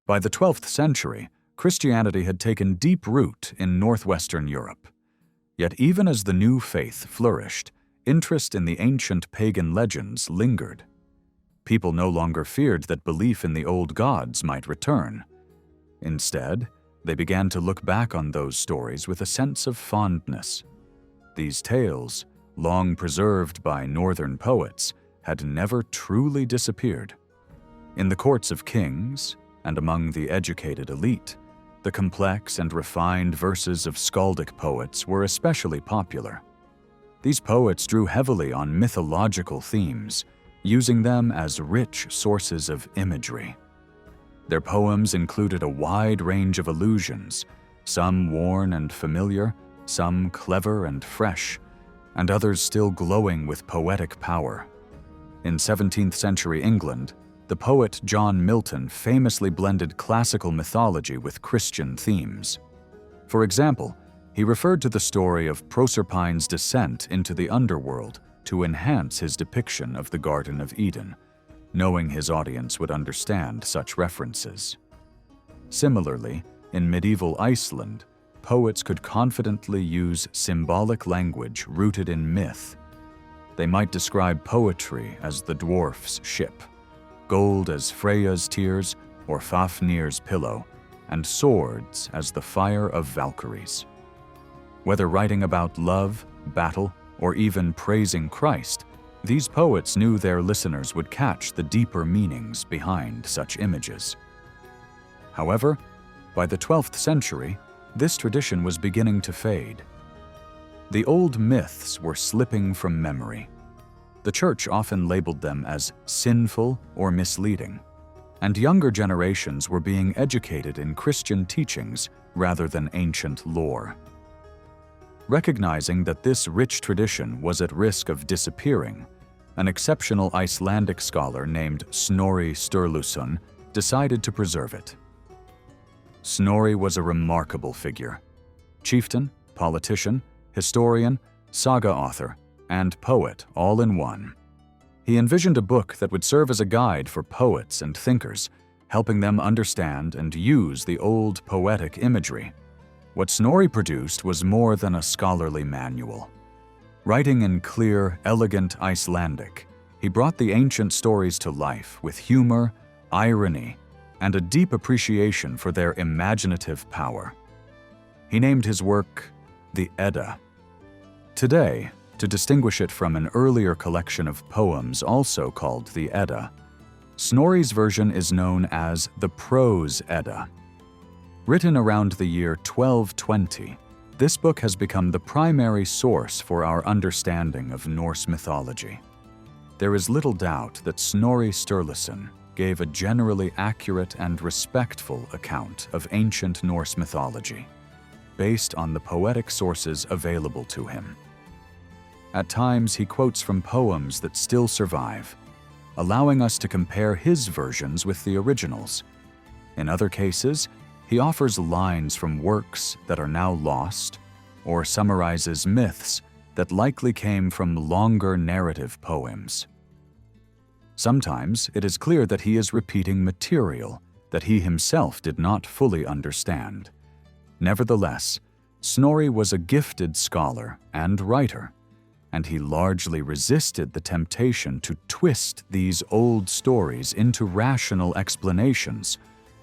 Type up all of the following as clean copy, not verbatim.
By the 12th century, Christianity had taken deep root in northwestern Europe. Yet even as the new faith flourished, interest in the ancient pagan legends lingered. People no longer feared that belief in the old gods might return. Instead, they began to look back on those stories with a sense of fondness. These tales, long preserved by northern poets, had never truly disappeared. In the courts of kings, and among the educated elite, the complex and refined verses of skaldic poets were especially popular. These poets drew heavily on mythological themes, using them as rich sources of imagery. Their poems included a wide range of allusions, some worn and familiar, some clever and fresh, and others still glowing with poetic power. In 17th century England, the poet John Milton famously blended classical mythology with Christian themes. For example, he referred to the story of Proserpine's descent into the underworld to enhance his depiction of the Garden of Eden, knowing his audience would understand such references. Similarly, in medieval Iceland, poets could confidently use symbolic language rooted in myth. They might describe poetry as the dwarf's ship, gold as Freya's tears or Fafnir's pillow, and swords as the fire of Valkyries. Whether writing about love, battle, or even praising Christ, these poets knew their listeners would catch the deeper meanings behind such images. However, by the 12th century, this tradition was beginning to fade. The old myths were slipping from memory. The church often labeled them as sinful or misleading, and younger generations were being educated in Christian teachings rather than ancient lore. Recognizing that this rich tradition was at risk of disappearing, an exceptional Icelandic scholar named Snorri Sturluson decided to preserve it. Snorri was a remarkable figure: chieftain, politician, historian, saga author, and poet all in one. He envisioned a book that would serve as a guide for poets and thinkers, helping them understand and use the old poetic imagery. What Snorri produced was more than a scholarly manual. Writing in clear, elegant Icelandic, he brought the ancient stories to life with humor, irony, and a deep appreciation for their imaginative power. He named his work the Edda. Today, to distinguish it from an earlier collection of poems also called the Edda, Snorri's version is known as the Prose Edda. Written around the year 1220, this book has become the primary source for our understanding of Norse mythology. There is little doubt that Snorri Sturluson gave a generally accurate and respectful account of ancient Norse mythology, based on the poetic sources available to him. At times, he quotes from poems that still survive, allowing us to compare his versions with the originals. In other cases, he offers lines from works that are now lost, or summarizes myths that likely came from longer narrative poems. Sometimes it is clear that he is repeating material that he himself did not fully understand. Nevertheless, Snorri was a gifted scholar and writer, and he largely resisted the temptation to twist these old stories into rational explanations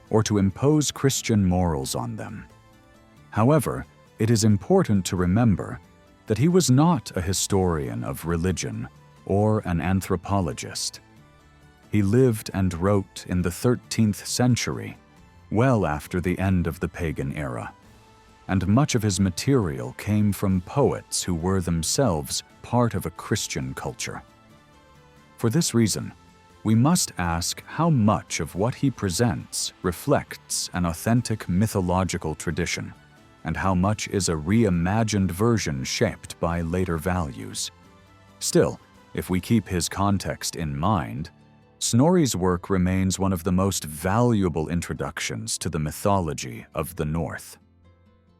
or to impose Christian morals on them. However, it is important to remember that he was not a historian of religion or an anthropologist. He lived and wrote in the 13th century, well after the end of the pagan era, and much of his material came from poets who were themselves part of a Christian culture. For this reason, we must ask how much of what he presents reflects an authentic mythological tradition, and how much is a reimagined version shaped by later values. Still, if we keep his context in mind, Snorri's work remains one of the most valuable introductions to the mythology of the North.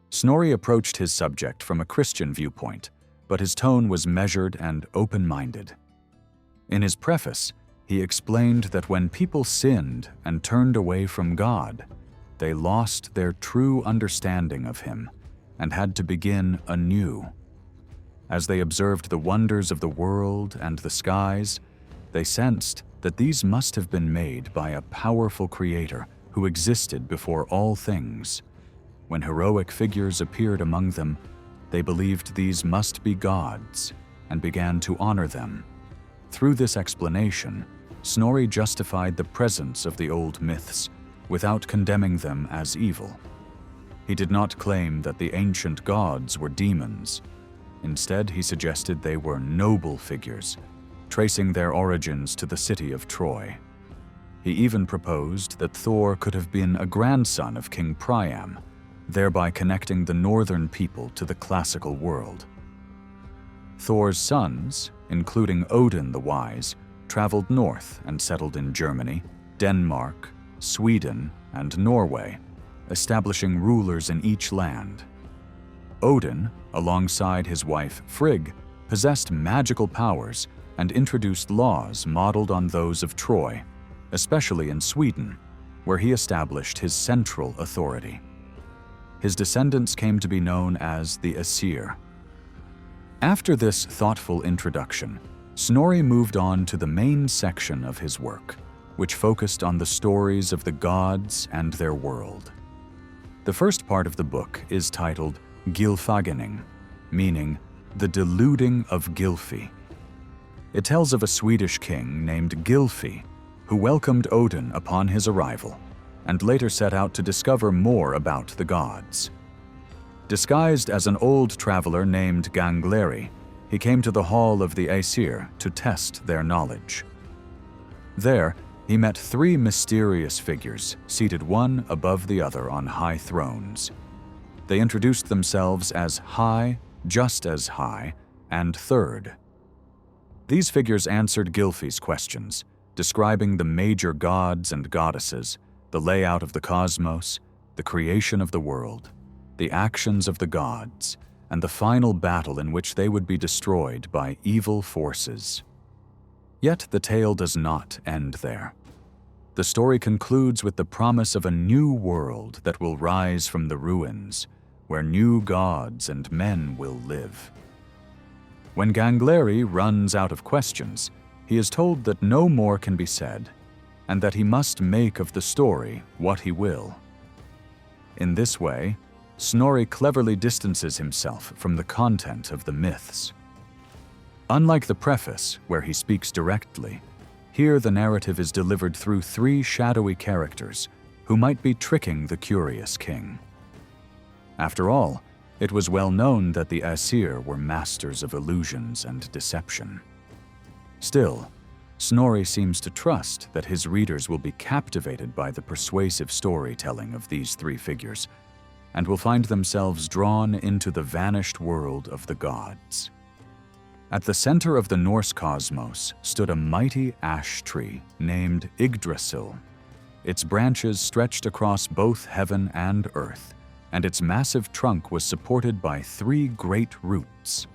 Snorri approached his subject from a Christian viewpoint, but his tone was measured and open-minded. In his preface, he explained that when people sinned and turned away from God, they lost their true understanding of him and had to begin anew. As they observed the wonders of the world and the skies, they sensed that these must have been made by a powerful creator who existed before all things. When heroic figures appeared among them, they believed these must be gods and began to honor them. Through this explanation, Snorri justified the presence of the old myths without condemning them as evil. He did not claim that the ancient gods were demons. Instead, he suggested they were noble figures, tracing their origins to the city of Troy. He even proposed that Thor could have been a grandson of King Priam, thereby connecting the northern people to the classical world. Thor's sons, including Odin the Wise, traveled north and settled in Germany, Denmark, Sweden, and Norway, establishing rulers in each land. Odin, alongside his wife Frigg, possessed magical powers and introduced laws modeled on those of Troy, especially in Sweden, where he established his central authority. His descendants came to be known as the Aesir. After this thoughtful introduction, Snorri moved on to the main section of his work, which focused on the stories of the gods and their world. The first part of the book is titled Gylfaginning, meaning the deluding of Gylfi. It tells of a Swedish king named Gylfi, who welcomed Odin upon his arrival, and later set out to discover more about the gods. Disguised as an old traveler named Gangleri, he came to the hall of the Aesir to test their knowledge. There, he met three mysterious figures, seated one above the other on high thrones. They introduced themselves as High, Just as High, and Third. These figures answered Gylfi's questions, describing the major gods and goddesses, the layout of the cosmos, the creation of the world, the actions of the gods, and the final battle in which they would be destroyed by evil forces. Yet the tale does not end there. The story concludes with the promise of a new world that will rise from the ruins, where new gods and men will live. When Gangleri runs out of questions, he is told that no more can be said, and that he must make of the story what he will. In this way, Snorri cleverly distances himself from the content of the myths. Unlike the preface, where he speaks directly, here the narrative is delivered through three shadowy characters who might be tricking the curious king. After all, it was well known that the Aesir were masters of illusions and deception. Still, Snorri seems to trust that his readers will be captivated by the persuasive storytelling of these three figures, and will find themselves drawn into the vanished world of the gods. At the center of the Norse cosmos stood a mighty ash tree named Yggdrasil. Its branches stretched across both heaven and earth, and its massive trunk was supported by three great roots.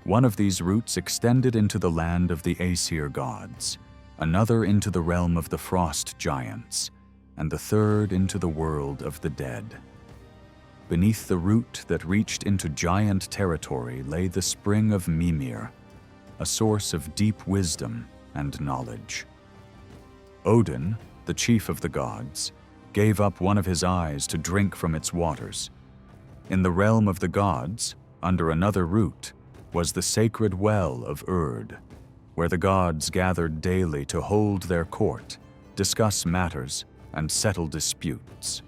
One of these roots extended into the land of the Aesir gods, another into the realm of the frost giants, and the third into the world of the dead. Beneath the root that reached into giant territory lay the spring of Mimir, a source of deep wisdom and knowledge. Odin, the chief of the gods, gave up one of his eyes to drink from its waters. In the realm of the gods, under another root, was the sacred well of Urd, where the gods gathered daily to hold their court, discuss matters, and settle disputes.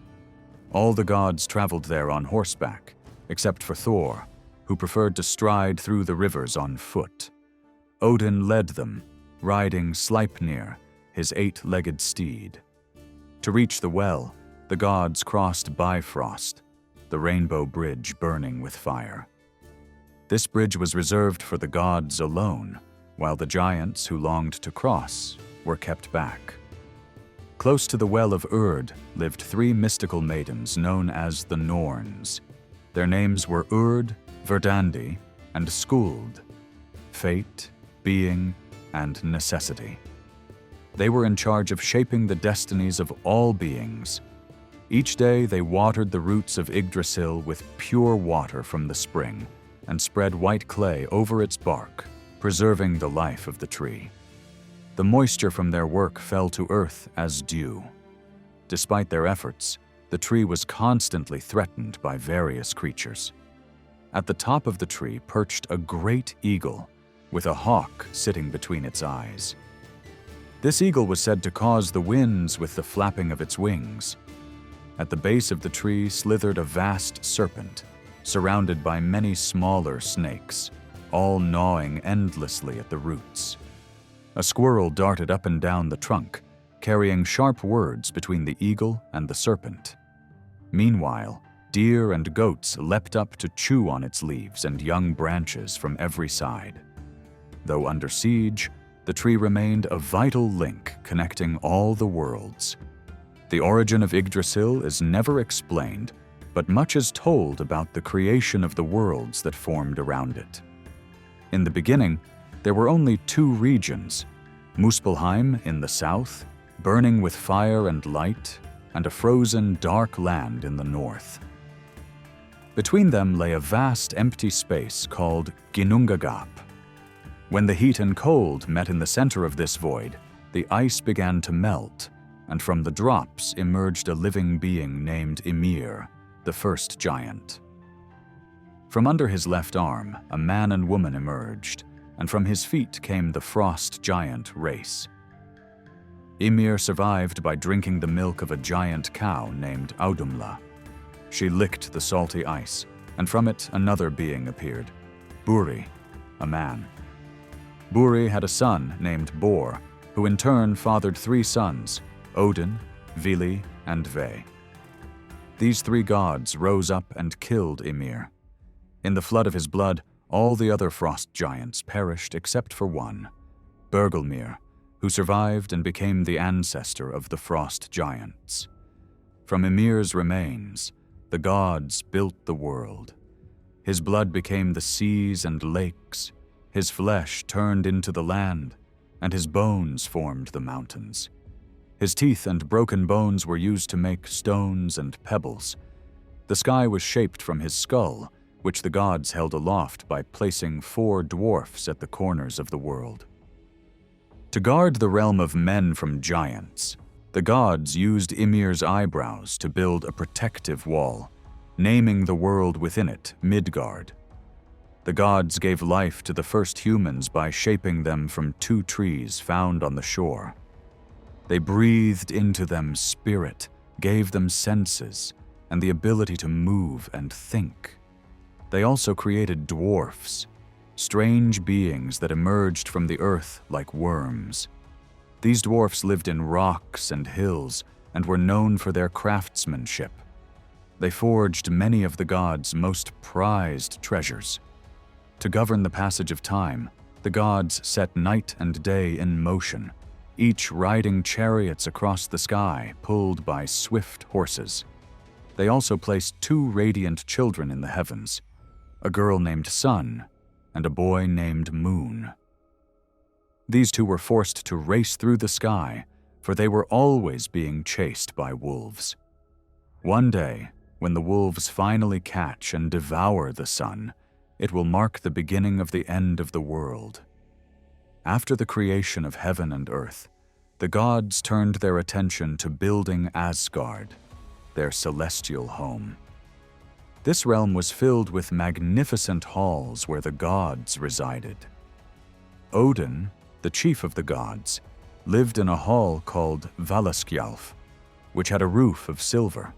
All the gods traveled there on horseback, except for Thor, who preferred to stride through the rivers on foot. Odin led them, riding Sleipnir, his eight-legged steed. To reach the well, the gods crossed Bifrost, the rainbow bridge burning with fire. This bridge was reserved for the gods alone, while the giants who longed to cross were kept back. Close to the well of Urd lived three mystical maidens known as the Norns. Their names were Urd, Verdandi, and Skuld, fate, being, and necessity. They were in charge of shaping the destinies of all beings. Each day they watered the roots of Yggdrasil with pure water from the spring and spread white clay over its bark, preserving the life of the tree. The moisture from their work fell to earth as dew. Despite their efforts, the tree was constantly threatened by various creatures. At the top of the tree perched a great eagle, with a hawk sitting between its eyes. This eagle was said to cause the winds with the flapping of its wings. At the base of the tree slithered a vast serpent, surrounded by many smaller snakes, all gnawing endlessly at the roots. A squirrel darted up and down the trunk, carrying sharp words between the eagle and the serpent. Meanwhile, deer and goats leapt up to chew on its leaves and young branches from every side. Though under siege, the tree remained a vital link connecting all the worlds. The origin of Yggdrasil is never explained, but much is told about the creation of the worlds that formed around it. In the beginning, there were only two regions, Muspelheim in the south, burning with fire and light, and a frozen, dark land in the north. Between them lay a vast empty space called Ginnungagap. When the heat and cold met in the center of this void, the ice began to melt, and from the drops emerged a living being named Ymir, the first giant. From under his left arm, a man and woman emerged, and from his feet came the frost giant race. Ymir survived by drinking the milk of a giant cow named Audumla. She licked the salty ice, and from it another being appeared, Buri, a man. Buri had a son named Bor, who in turn fathered three sons, Odin, Vili, and Ve. These three gods rose up and killed Ymir. In the flood of his blood, all the other frost giants perished except for one, Bergelmir, who survived and became the ancestor of the frost giants. From Ymir's remains, the gods built the world. His blood became the seas and lakes, his flesh turned into the land, and his bones formed the mountains. His teeth and broken bones were used to make stones and pebbles. The sky was shaped from his skull, which the gods held aloft by placing 4 dwarfs at the corners of the world. To guard the realm of men from giants, the gods used Ymir's eyebrows to build a protective wall, naming the world within it Midgard. The gods gave life to the first humans by shaping them from 2 trees found on the shore. They breathed into them spirit, gave them senses, and the ability to move and think. They also created dwarfs, strange beings that emerged from the earth like worms. These dwarfs lived in rocks and hills and were known for their craftsmanship. They forged many of the gods' most prized treasures. To govern the passage of time, the gods set night and day in motion, each riding chariots across the sky pulled by swift horses. They also placed 2 radiant children in the heavens, a girl named Sun and a boy named Moon. These 2 were forced to race through the sky, for they were always being chased by wolves. One day, when the wolves finally catch and devour the sun, it will mark the beginning of the end of the world. After the creation of heaven and earth, the gods turned their attention to building Asgard, their celestial home. This realm was filled with magnificent halls where the gods resided. Odin, the chief of the gods, lived in a hall called Valaskjalf, which had a roof of silver.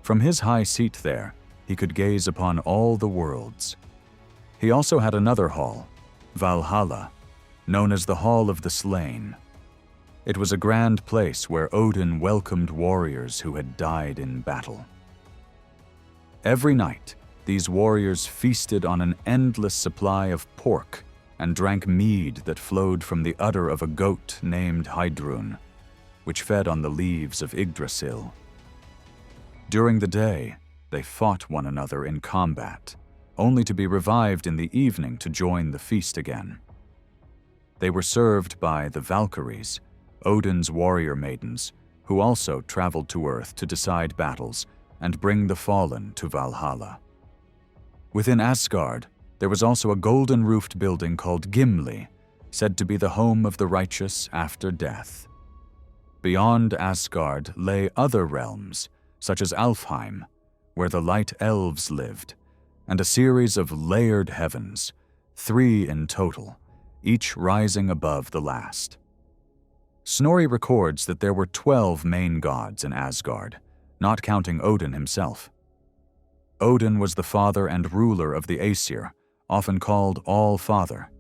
From his high seat there, he could gaze upon all the worlds. He also had another hall, Valhalla, known as the Hall of the Slain. It was a grand place where Odin welcomed warriors who had died in battle. Every night, these warriors feasted on an endless supply of pork and drank mead that flowed from the udder of a goat named Heidrun, which fed on the leaves of Yggdrasil. During the day, they fought one another in combat, only to be revived in the evening to join the feast again. They were served by the Valkyries, Odin's warrior maidens, who also traveled to Earth to decide battles and bring the fallen to Valhalla. Within Asgard, there was also a golden-roofed building called Gimli, said to be the home of the righteous after death. Beyond Asgard lay other realms, such as Alfheim, where the light elves lived, and a series of layered heavens, 3 in total, each rising above the last. Snorri records that there were 12 main gods in Asgard, not counting Odin himself. Odin was the father and ruler of the Aesir, often called All-Father.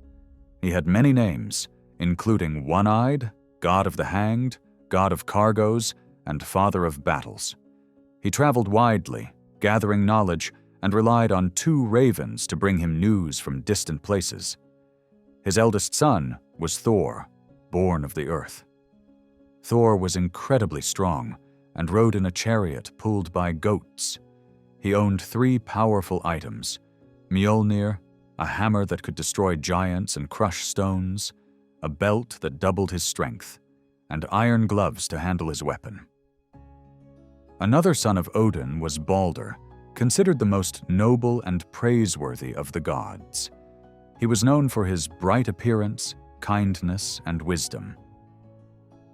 He had many names, including One-Eyed, God of the Hanged, God of Cargoes, and Father of Battles. He traveled widely, gathering knowledge, and relied on 2 ravens to bring him news from distant places. His eldest son was Thor, born of the earth. Thor was incredibly strong and rode in a chariot pulled by goats. He owned 3 powerful items: Mjolnir, a hammer that could destroy giants and crush stones, a belt that doubled his strength, and iron gloves to handle his weapon. Another son of Odin was Balder, considered the most noble and praiseworthy of the gods. He was known for his bright appearance, kindness, and wisdom.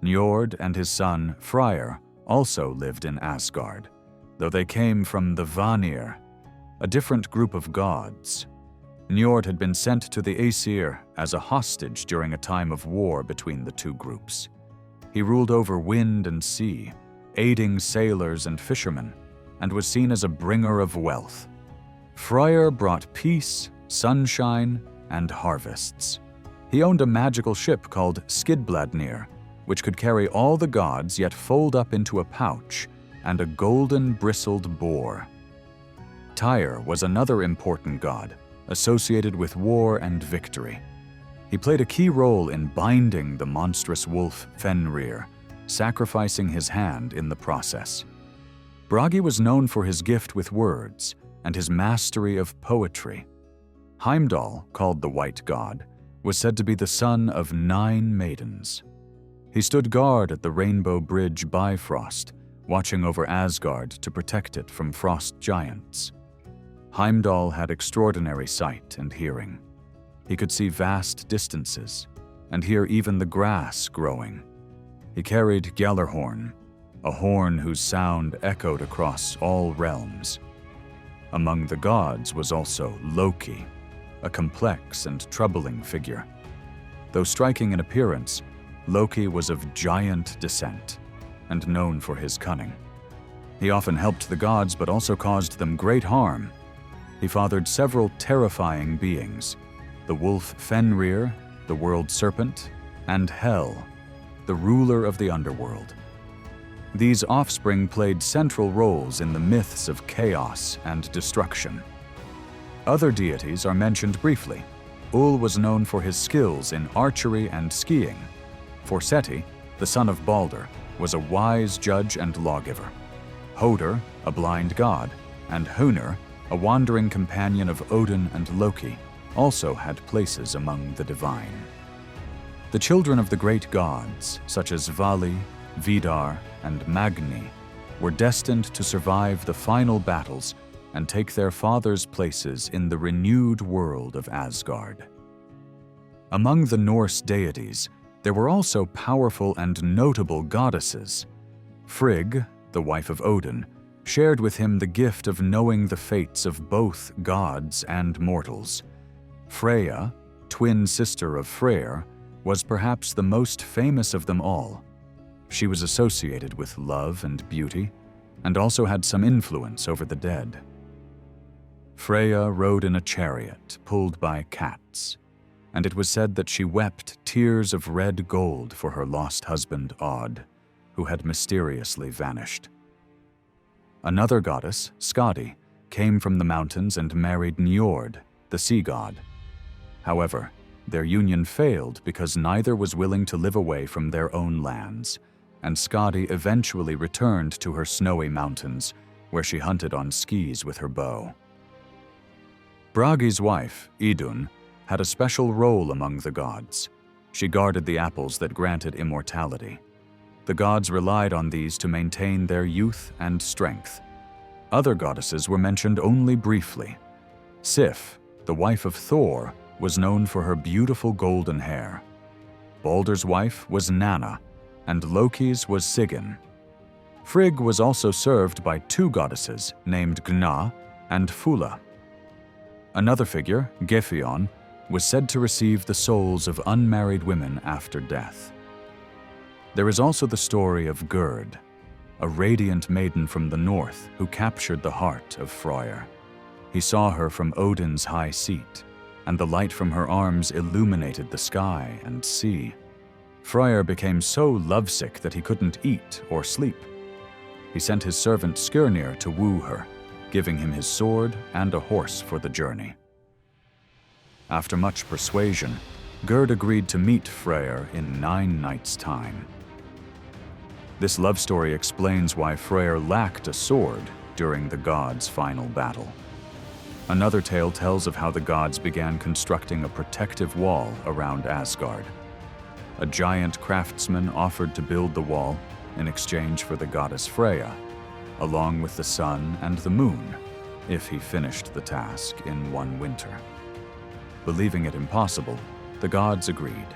Njord and his son, Freyr, also lived in Asgard, though they came from the Vanir, a different group of gods. Njord had been sent to the Aesir as a hostage during a time of war between the 2 groups. He ruled over wind and sea, aiding sailors and fishermen, and was seen as a bringer of wealth. Freyr brought peace, sunshine, and harvests. He owned a magical ship called Skidbladnir, which could carry all the gods yet fold up into a pouch, and a golden bristled boar. Tyr was another important god, associated with war and victory. He played a key role in binding the monstrous wolf Fenrir, sacrificing his hand in the process. Bragi was known for his gift with words and his mastery of poetry. Heimdall, called the White God, was said to be the son of 9 maidens. He stood guard at the Rainbow Bridge Bifrost, watching over Asgard to protect it from frost giants. Heimdall had extraordinary sight and hearing. He could see vast distances and hear even the grass growing. He carried Gjallarhorn, a horn whose sound echoed across all realms. Among the gods was also Loki, a complex and troubling figure. Though striking in appearance, Loki was of giant descent and known for his cunning. He often helped the gods but also caused them great harm. He fathered several terrifying beings: the wolf Fenrir, the world serpent, and Hel, the ruler of the underworld. These offspring played central roles in the myths of chaos and destruction. Other deities are mentioned briefly. Ul was known for his skills in archery and skiing. Forseti, the son of Balder, was a wise judge and lawgiver. Hodr, a blind god, and Hrungnir, a wandering companion of Odin and Loki, also had places among the divine. The children of the great gods, such as Vali, Vidar, and Magni, were destined to survive the final battles and take their fathers' places in the renewed world of Asgard. Among the Norse deities, there were also powerful and notable goddesses. Frigg, the wife of Odin, shared with him the gift of knowing the fates of both gods and mortals. Freya, twin sister of Freyr, was perhaps the most famous of them all. She was associated with love and beauty, and also had some influence over the dead. Freya rode in a chariot pulled by cats, and it was said that she wept tears of red gold for her lost husband Odd, who had mysteriously vanished. Another goddess, Skadi, came from the mountains and married Njord, the sea god. However, their union failed because neither was willing to live away from their own lands, and Skadi eventually returned to her snowy mountains, where she hunted on skis with her bow. Bragi's wife, Idun, had a special role among the gods. She guarded the apples that granted immortality. The gods relied on these to maintain their youth and strength. Other goddesses were mentioned only briefly. Sif, the wife of Thor, was known for her beautiful golden hair. Baldur's wife was Nanna, and Loki's was Sigyn. Frigg was also served by two goddesses named Gna and Fula. Another figure, Gefjon, was said to receive the souls of unmarried women after death. There is also the story of Gerd, a radiant maiden from the north who captured the heart of Freyr. He saw her from Odin's high seat, and the light from her arms illuminated the sky and sea. Freyr became so lovesick that he couldn't eat or sleep. He sent his servant Skirnir to woo her, giving him his sword and a horse for the journey. After much persuasion, Gerd agreed to meet Freyr in 9 nights' time. This love story explains why Freyr lacked a sword during the gods' final battle. Another tale tells of how the gods began constructing a protective wall around Asgard. A giant craftsman offered to build the wall in exchange for the goddess Freya, along with the sun and the moon, if he finished the task in one winter. Believing it impossible, the gods agreed.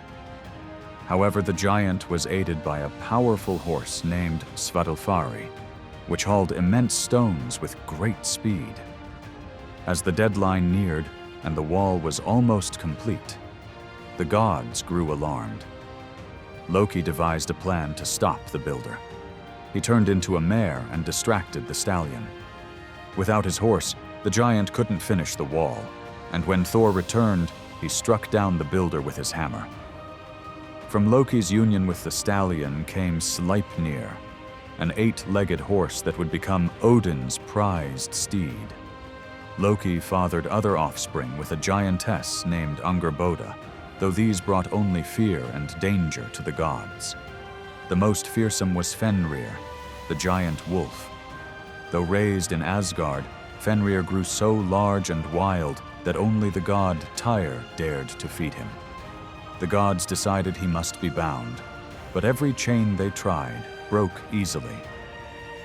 However, the giant was aided by a powerful horse named Svadilfari, which hauled immense stones with great speed. As the deadline neared and the wall was almost complete, the gods grew alarmed. Loki devised a plan to stop the builder. He turned into a mare and distracted the stallion. Without his horse, the giant couldn't finish the wall, and when Thor returned, he struck down the builder with his hammer. From Loki's union with the stallion came Sleipnir, an 8-legged horse that would become Odin's prized steed. Loki fathered other offspring with a giantess named Angerboda, though these brought only fear and danger to the gods. The most fearsome was Fenrir, the giant wolf. Though raised in Asgard, Fenrir grew so large and wild that only the god Tyr dared to feed him. The gods decided he must be bound, but every chain they tried broke easily.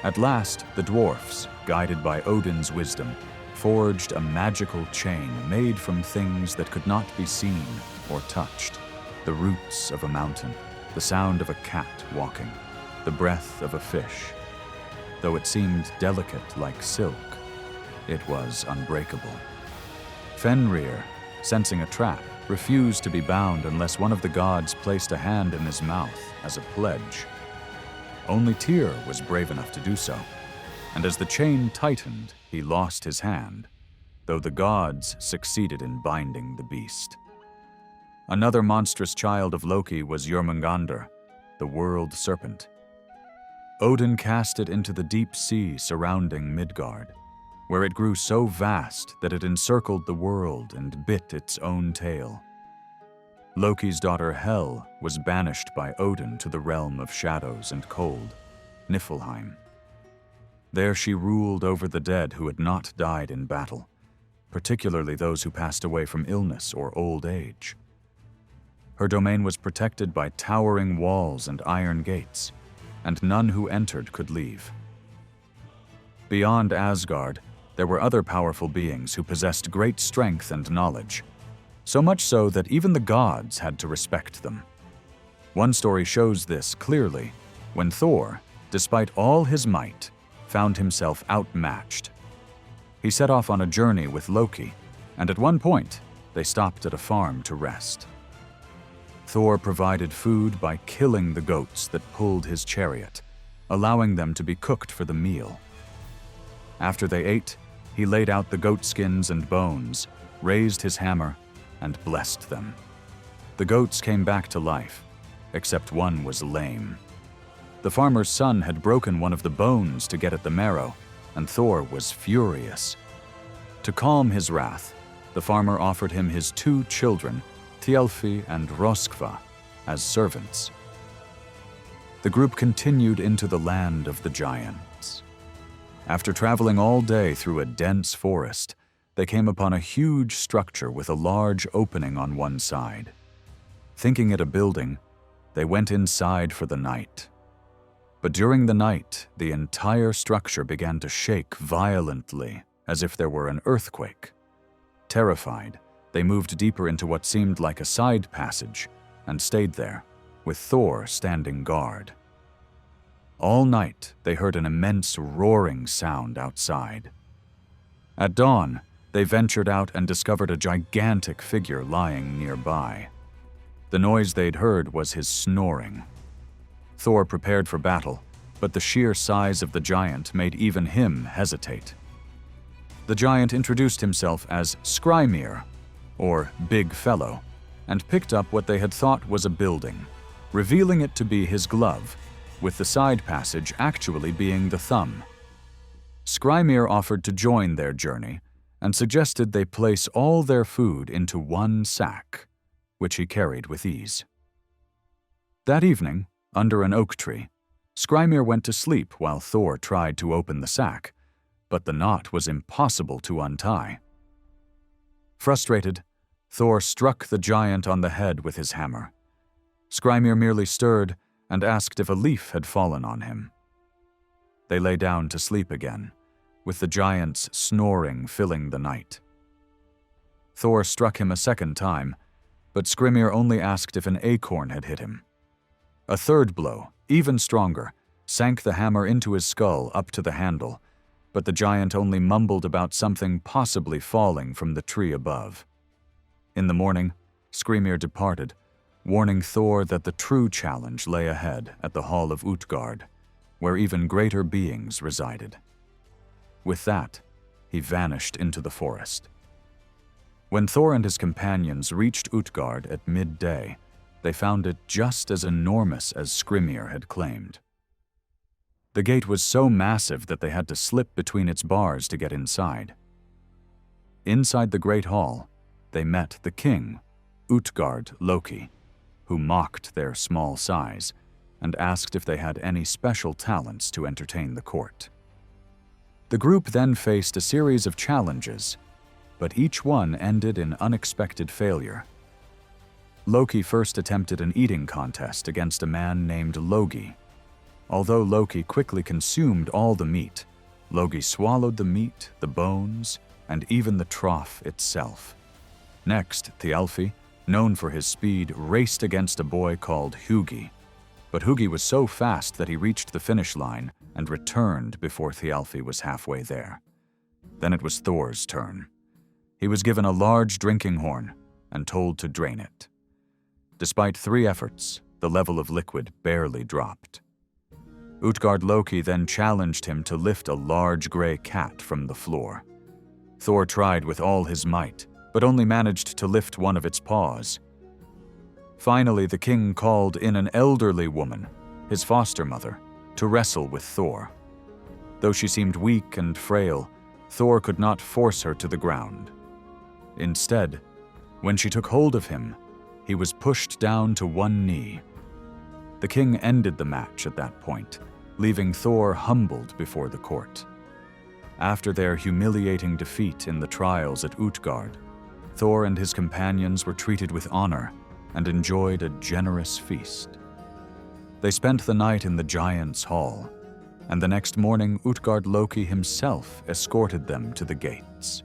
At last, the dwarfs, guided by Odin's wisdom, forged a magical chain made from things that could not be seen or touched. The roots of a mountain, the sound of a cat walking, the breath of a fish. Though it seemed delicate like silk, it was unbreakable. Fenrir, sensing a trap, refused to be bound unless one of the gods placed a hand in his mouth as a pledge. Only Tyr was brave enough to do so, and as the chain tightened, he lost his hand, though the gods succeeded in binding the beast. Another monstrous child of Loki was Jormungandr, the world serpent. Odin cast it into the deep sea surrounding Midgard, where it grew so vast that it encircled the world and bit its own tail. Loki's daughter Hel was banished by Odin to the realm of shadows and cold, Niflheim. There she ruled over the dead who had not died in battle, particularly those who passed away from illness or old age. Her domain was protected by towering walls and iron gates, and none who entered could leave. Beyond Asgard, there were other powerful beings who possessed great strength and knowledge, so much so that even the gods had to respect them. One story shows this clearly when Thor, despite all his might, found himself outmatched. He set off on a journey with Loki, and at one point, they stopped at a farm to rest. Thor provided food by killing the goats that pulled his chariot, allowing them to be cooked for the meal. After they ate, he laid out the goat skins and bones, raised his hammer, and blessed them. The goats came back to life, except one was lame. The farmer's son had broken one of the bones to get at the marrow, and Thor was furious. To calm his wrath, the farmer offered him his 2 children, Thialfi and Roskva, as servants. The group continued into the land of the giants. After traveling all day through a dense forest, they came upon a huge structure with a large opening on one side. Thinking it a building, they went inside for the night. But during the night, the entire structure began to shake violently, as if there were an earthquake. Terrified, they moved deeper into what seemed like a side passage and stayed there, with Thor standing guard. All night, they heard an immense roaring sound outside. At dawn, they ventured out and discovered a gigantic figure lying nearby. The noise they'd heard was his snoring. Thor prepared for battle, but the sheer size of the giant made even him hesitate. The giant introduced himself as Hrungnir, or Big Fellow, and picked up what they had thought was a building, revealing it to be his glove, with the side passage actually being the thumb. Hrungnir offered to join their journey and suggested they place all their food into one sack, which he carried with ease. That evening, under an oak tree, Hrungnir went to sleep while Thor tried to open the sack, but the knot was impossible to untie. Frustrated, Thor struck the giant on the head with his hammer. Hrungnir merely stirred and asked if a leaf had fallen on him. They lay down to sleep again, with the giant's snoring filling the night. Thor struck him a second time, but Hrungnir only asked if an acorn had hit him. A third blow, even stronger, sank the hammer into his skull up to the handle, but the giant only mumbled about something possibly falling from the tree above. In the morning, Hrungnir departed, warning Thor that the true challenge lay ahead at the Hall of Utgard, where even greater beings resided. With that, he vanished into the forest. When Thor and his companions reached Utgard at midday, they found it just as enormous as Hrungnir had claimed. The gate was so massive that they had to slip between its bars to get inside. Inside the great hall, they met the king, Utgard Loki, who mocked their small size and asked if they had any special talents to entertain the court. The group then faced a series of challenges, but each one ended in unexpected failure. Loki first attempted an eating contest against a man named Loki. Although Loki quickly consumed all the meat, Loki swallowed the meat, the bones, and even the trough itself. Next, Thialfi, known for his speed, raced against a boy called Hugi. But Hugi was so fast that he reached the finish line and returned before Thialfi was halfway there. Then it was Thor's turn. He was given a large drinking horn and told to drain it. Despite 3 efforts, the level of liquid barely dropped. Utgard Loki then challenged him to lift a large gray cat from the floor. Thor tried with all his might, but only managed to lift one of its paws. Finally, the king called in an elderly woman, his foster mother, to wrestle with Thor. Though she seemed weak and frail, Thor could not force her to the ground. Instead, when she took hold of him, he was pushed down to one knee. The king ended the match at that point, leaving Thor humbled before the court. After their humiliating defeat in the trials at Utgard, Thor and his companions were treated with honor and enjoyed a generous feast. They spent the night in the giant's hall, and the next morning Utgard Loki himself escorted them to the gates.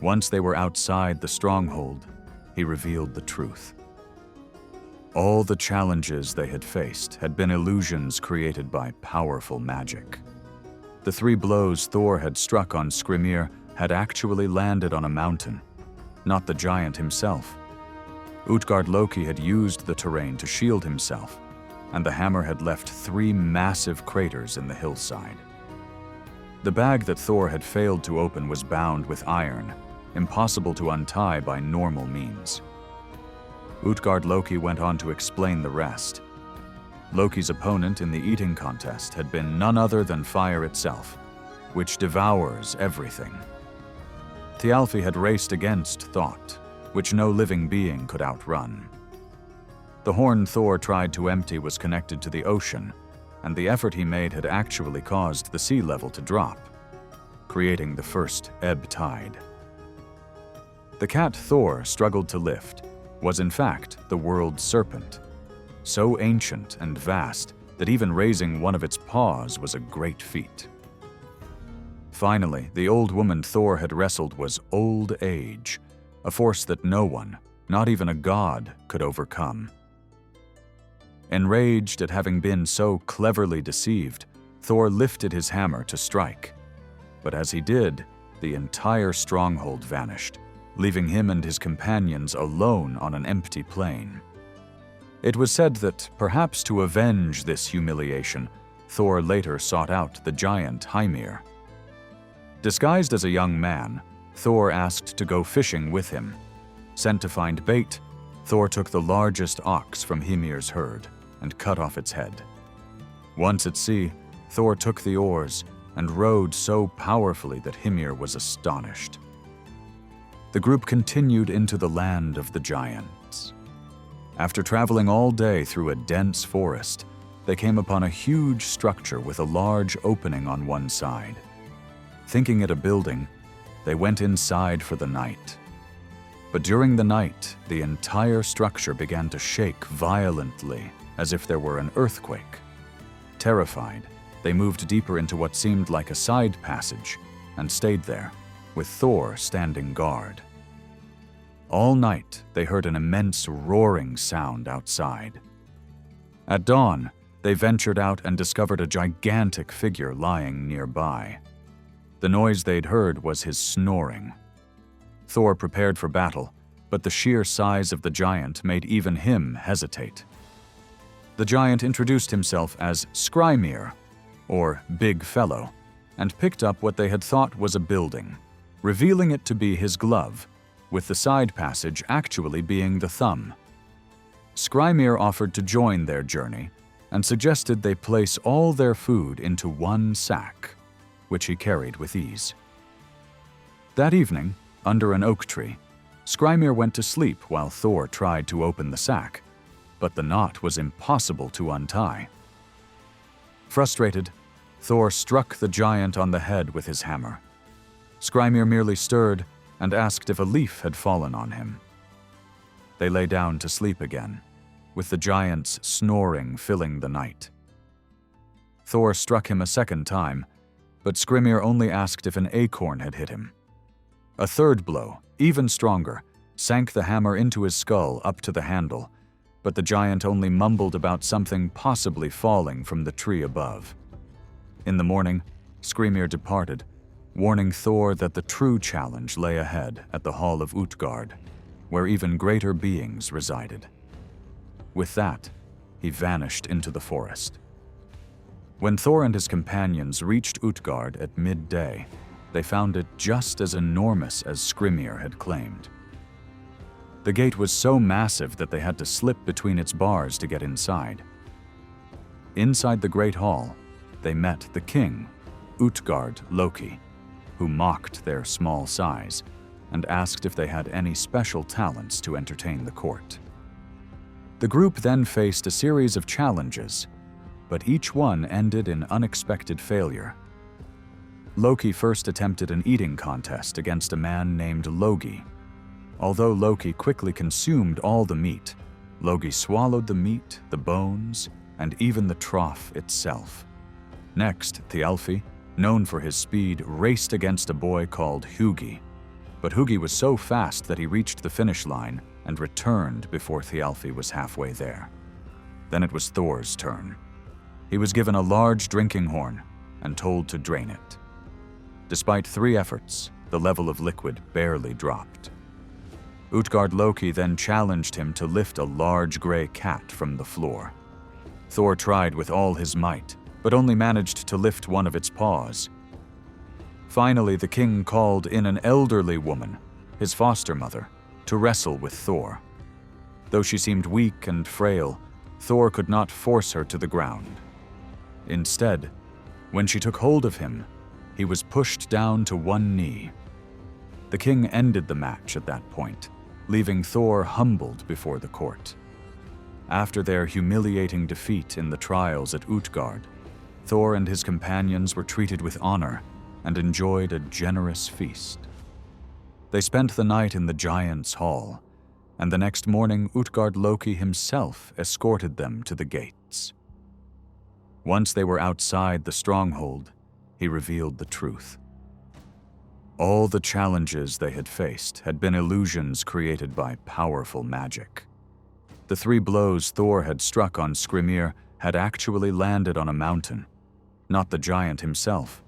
Once they were outside the stronghold, he revealed the truth. All the challenges they had faced had been illusions created by powerful magic. The 3 blows Thor had struck on Hrungnir had actually landed on a mountain, not the giant himself. Utgard Loki had used the terrain to shield himself, and the hammer had left 3 massive craters in the hillside. The bag that Thor had failed to open was bound with iron, impossible to untie by normal means. Utgard Loki went on to explain the rest. Loki's opponent in the eating contest had been none other than fire itself, which devours everything. Thialfi had raced against thought, which no living being could outrun. The horn Thor tried to empty was connected to the ocean, and the effort he made had actually caused the sea level to drop, creating the first ebb tide. The cat Thor struggled to lift was in fact the world's serpent, so ancient and vast that even raising one of its paws was a great feat. Finally, the old woman Thor had wrestled was old age, a force that no one, not even a god, could overcome. Enraged at having been so cleverly deceived, Thor lifted his hammer to strike. But as he did, the entire stronghold vanished, leaving him and his companions alone on an empty plain. It was said that, perhaps to avenge this humiliation, Thor later sought out the giant Hrungnir. Disguised as a young man, Thor asked to go fishing with him. Sent to find bait, Thor took the largest ox from Hymir's herd and cut off its head. Once at sea, Thor took the oars and rowed so powerfully that Hymir was astonished. The group continued into the land of the giants. After traveling all day through a dense forest, they came upon a huge structure with a large opening on one side. Thinking it a building, they went inside for the night. But during the night, the entire structure began to shake violently, as if there were an earthquake. Terrified, they moved deeper into what seemed like a side passage and stayed there, with Thor standing guard. All night, they heard an immense roaring sound outside. At dawn, they ventured out and discovered a gigantic figure lying nearby. The noise they'd heard was his snoring. Thor prepared for battle, but the sheer size of the giant made even him hesitate. The giant introduced himself as Skrymir, or Big Fellow, and picked up what they had thought was a building, revealing it to be his glove, with the side passage actually being the thumb. Skrymir offered to join their journey and suggested they place all their food into one sack, which he carried with ease. That evening, under an oak tree, Skrymir went to sleep while Thor tried to open the sack, but the knot was impossible to untie. Frustrated, Thor struck the giant on the head with his hammer. Skrymir merely stirred and asked if a leaf had fallen on him. They lay down to sleep again, with the giant's snoring filling the night. Thor struck him a second time, but Skrymir only asked if an acorn had hit him. A third blow, even stronger, sank the hammer into his skull up to the handle, but the giant only mumbled about something possibly falling from the tree above. In the morning, Skrymir departed, warning Thor that the true challenge lay ahead at the Hall of Utgard, where even greater beings resided. With that, he vanished into the forest. When Thor and his companions reached Utgard at midday, they found it just as enormous as Skrymir had claimed. The gate was so massive that they had to slip between its bars to get inside. Inside the Great Hall, they met the king, Utgard Loki, who mocked their small size and asked if they had any special talents to entertain the court. The group then faced a series of challenges, but each one ended in unexpected failure. Loki first attempted an eating contest against a man named Logi. Although Loki quickly consumed all the meat, Logi swallowed the meat, the bones, and even the trough itself. Next, Thialfi, known for his speed, raced against a boy called Hugi. But Hugi was so fast that he reached the finish line and returned before Thialfi was halfway there. Then it was Thor's turn. He was given a large drinking horn and told to drain it. Despite 3 efforts, the level of liquid barely dropped. Utgard Loki then challenged him to lift a large gray cat from the floor. Thor tried with all his might, but only managed to lift one of its paws. Finally, the king called in an elderly woman, his foster mother, to wrestle with Thor. Though she seemed weak and frail, Thor could not force her to the ground. Instead, when she took hold of him, he was pushed down to one knee. The king ended the match at that point, leaving Thor humbled before the court. After their humiliating defeat in the trials at Utgard, Thor and his companions were treated with honor and enjoyed a generous feast. They spent the night in the Giants' Hall, and the next morning Utgard Loki himself escorted them to the gates. Once they were outside the stronghold, he revealed the truth. All the challenges they had faced had been illusions created by powerful magic. The 3 blows Thor had struck on Hrungnir had actually landed on a mountain, not the giant himself.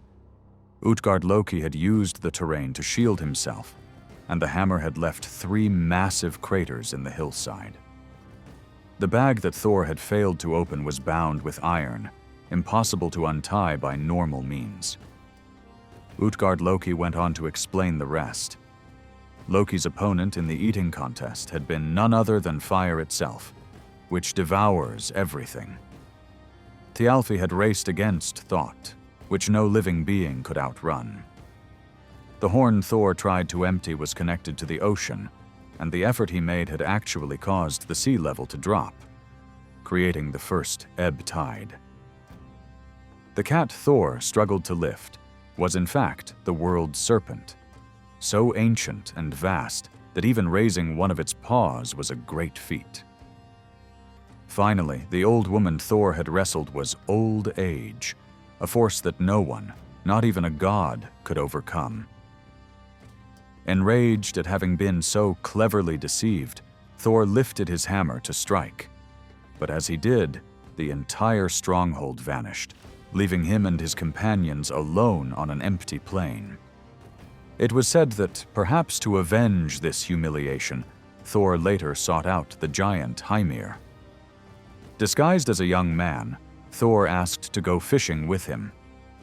Utgard Loki had used the terrain to shield himself, and the hammer had left 3 massive craters in the hillside. The bag that Thor had failed to open was bound with iron, impossible to untie by normal means. Utgard Loki went on to explain the rest. Loki's opponent in the eating contest had been none other than fire itself, which devours everything. Thialfi had raced against thought, which no living being could outrun. The horn Thor tried to empty was connected to the ocean, and the effort he made had actually caused the sea level to drop, creating the first ebb tide. The cat Thor struggled to lift was in fact the world's serpent, so ancient and vast that even raising one of its paws was a great feat. Finally, the old woman Thor had wrestled was old age, a force that no one, not even a god, could overcome. Enraged at having been so cleverly deceived, Thor lifted his hammer to strike. But as he did, the entire stronghold vanished, leaving him and his companions alone on an empty plain. It was said that, perhaps to avenge this humiliation, Thor later sought out the giant Hrungnir. Disguised as a young man, Thor asked to go fishing with him.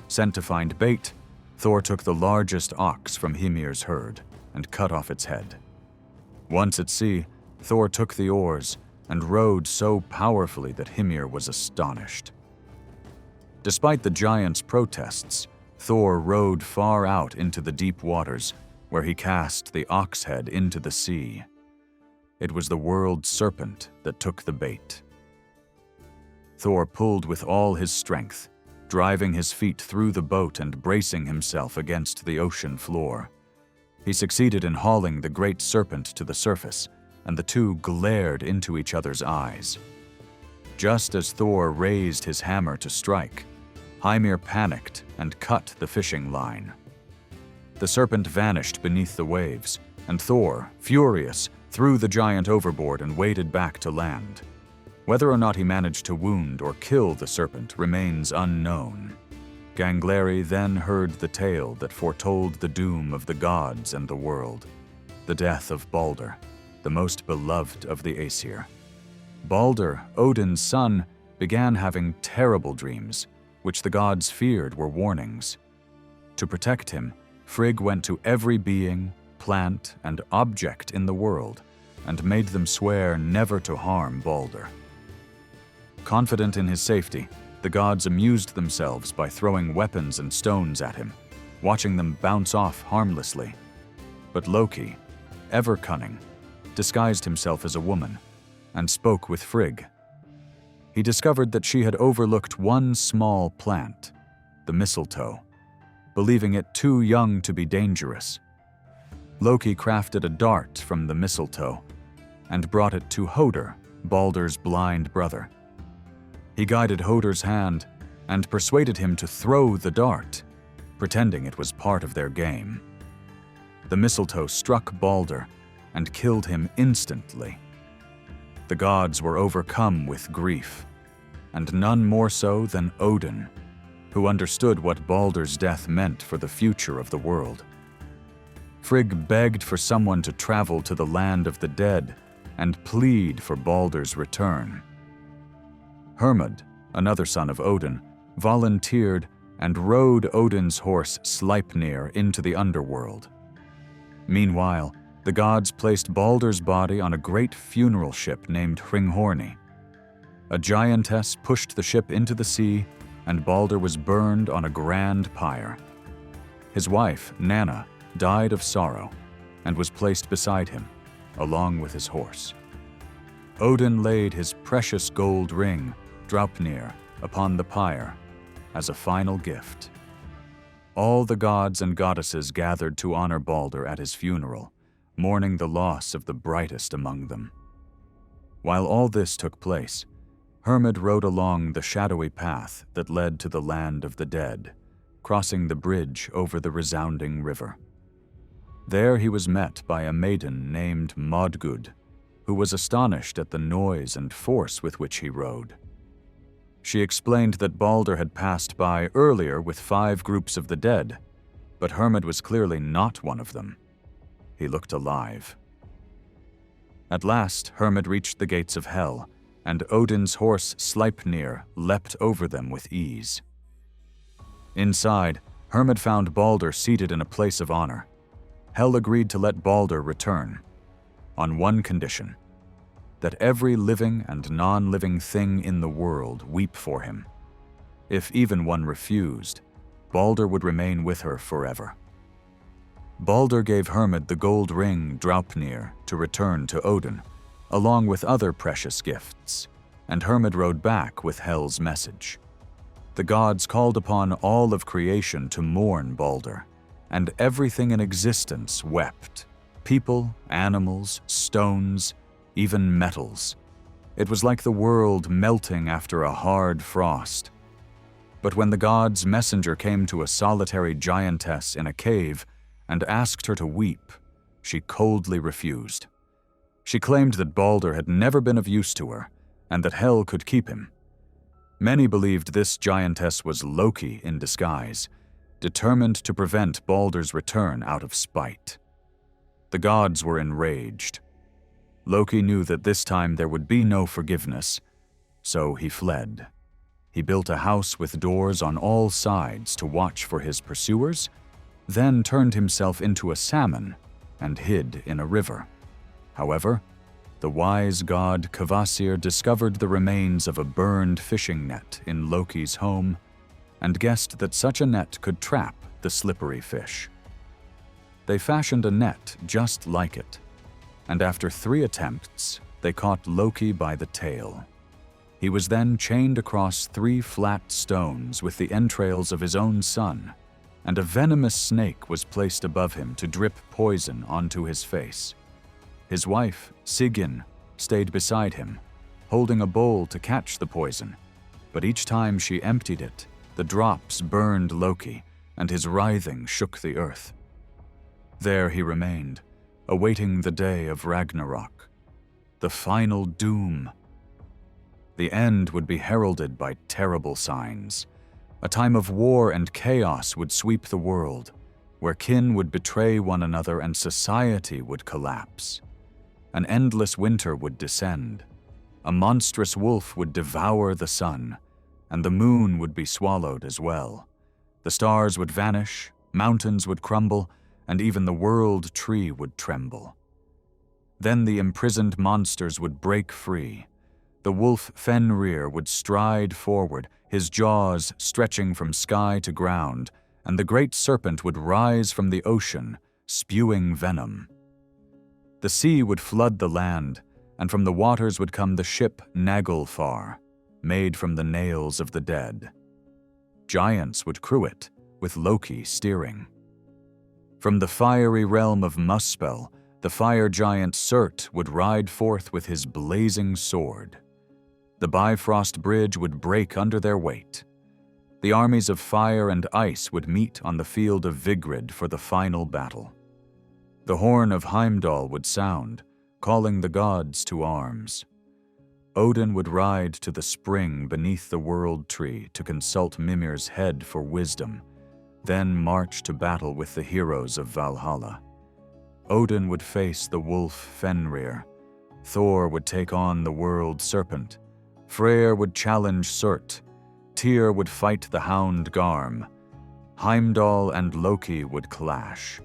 Sent to find bait, Thor took the largest ox from Hymir's herd and cut off its head. Once at sea, Thor took the oars and rowed so powerfully that Hymir was astonished. Despite the giant's protests, Thor rowed far out into the deep waters, where he cast the ox head into the sea. It was the world's serpent that took the bait. Thor pulled with all his strength, driving his feet through the boat and bracing himself against the ocean floor. He succeeded in hauling the great serpent to the surface, and the two glared into each other's eyes. Just as Thor raised his hammer to strike, Hymir panicked and cut the fishing line. The serpent vanished beneath the waves, and Thor, furious, threw the giant overboard and waded back to land. Whether or not he managed to wound or kill the serpent remains unknown. Gangleri then heard the tale that foretold the doom of the gods and the world, the death of Balder, the most beloved of the Aesir. Balder, Odin's son, began having terrible dreams, which the gods feared were warnings. To protect him, Frigg went to every being, plant, and object in the world and made them swear never to harm Balder. Confident in his safety, the gods amused themselves by throwing weapons and stones at him, watching them bounce off harmlessly. But Loki, ever cunning, disguised himself as a woman and spoke with Frigg. He discovered that she had overlooked one small plant, the mistletoe, believing it too young to be dangerous. Loki crafted a dart from the mistletoe and brought it to Hoder, Balder's blind brother. He guided Hoder's hand and persuaded him to throw the dart, pretending it was part of their game. The mistletoe struck Balder and killed him instantly. The gods were overcome with grief, and none more so than Odin, who understood what Balder's death meant for the future of the world. Frigg begged for someone to travel to the land of the dead and plead for Balder's return. Hermod, another son of Odin, volunteered and rode Odin's horse Sleipnir into the underworld. Meanwhile, the gods placed Balder's body on a great funeral ship named Hringhorni. A giantess pushed the ship into the sea, and Balder was burned on a grand pyre. His wife, Nanna, died of sorrow and was placed beside him, along with his horse. Odin laid his precious gold ring, Draupnir, upon the pyre as a final gift. All the gods and goddesses gathered to honor Balder at his funeral, mourning the loss of the brightest among them. While all this took place, Hermod rode along the shadowy path that led to the land of the dead, crossing the bridge over the resounding river. There he was met by a maiden named Modgud, who was astonished at the noise and force with which he rode. She explained that Balder had passed by earlier with 5 groups of the dead, but Hermod was clearly not one of them. He looked alive. At last, Hermod reached the gates of Hell, and Odin's horse Sleipnir leapt over them with ease. Inside, Hermod found Balder seated in a place of honor. Hel agreed to let Balder return, on one condition: that every living and non-living thing in the world weep for him. If even one refused, Balder would remain with her forever. Balder gave Hermod the gold ring Draupnir to return to Odin, along with other precious gifts, and Hermod rode back with Hel's message. The gods called upon all of creation to mourn Balder, and everything in existence wept: people, animals, stones, even metals. It was like the world melting after a hard frost. But when the gods' messenger came to a solitary giantess in a cave and asked her to weep, she coldly refused. She claimed that Balder had never been of use to her, and that Hel could keep him. Many believed this giantess was Loki in disguise, determined to prevent Balder's return out of spite. The gods were enraged. Loki knew that this time there would be no forgiveness, so he fled. He built a house with doors on all sides to watch for his pursuers, then turned himself into a salmon and hid in a river. However, the wise god Kvasir discovered the remains of a burned fishing net in Loki's home and guessed that such a net could trap the slippery fish. They fashioned a net just like it, and after 3 attempts, they caught Loki by the tail. He was then chained across 3 flat stones with the entrails of his own son, and a venomous snake was placed above him to drip poison onto his face. His wife, Sigyn, stayed beside him, holding a bowl to catch the poison, but each time she emptied it, the drops burned Loki, and his writhing shook the earth. There he remained, awaiting the day of Ragnarok, the final doom. The end would be heralded by terrible signs. A time of war and chaos would sweep the world, where kin would betray one another and society would collapse. An endless winter would descend. A monstrous wolf would devour the sun, and the moon would be swallowed as well. The stars would vanish, mountains would crumble, and even the world tree would tremble. Then the imprisoned monsters would break free. The wolf Fenrir would stride forward, his jaws stretching from sky to ground, and the great serpent would rise from the ocean, spewing venom. The sea would flood the land, and from the waters would come the ship Naglfar, made from the nails of the dead. Giants would crew it, with Loki steering. From the fiery realm of Muspel, the fire giant Surt would ride forth with his blazing sword. The Bifrost Bridge would break under their weight. The armies of fire and ice would meet on the field of Vigrid for the final battle. The horn of Heimdall would sound, calling the gods to arms. Odin would ride to the spring beneath the world tree to consult Mimir's head for wisdom, then march to battle with the heroes of Valhalla. Odin would face the wolf Fenrir. Thor would take on the world serpent. Freyr would challenge Surt. Tyr would fight the hound Garm. Heimdall and Loki would clash.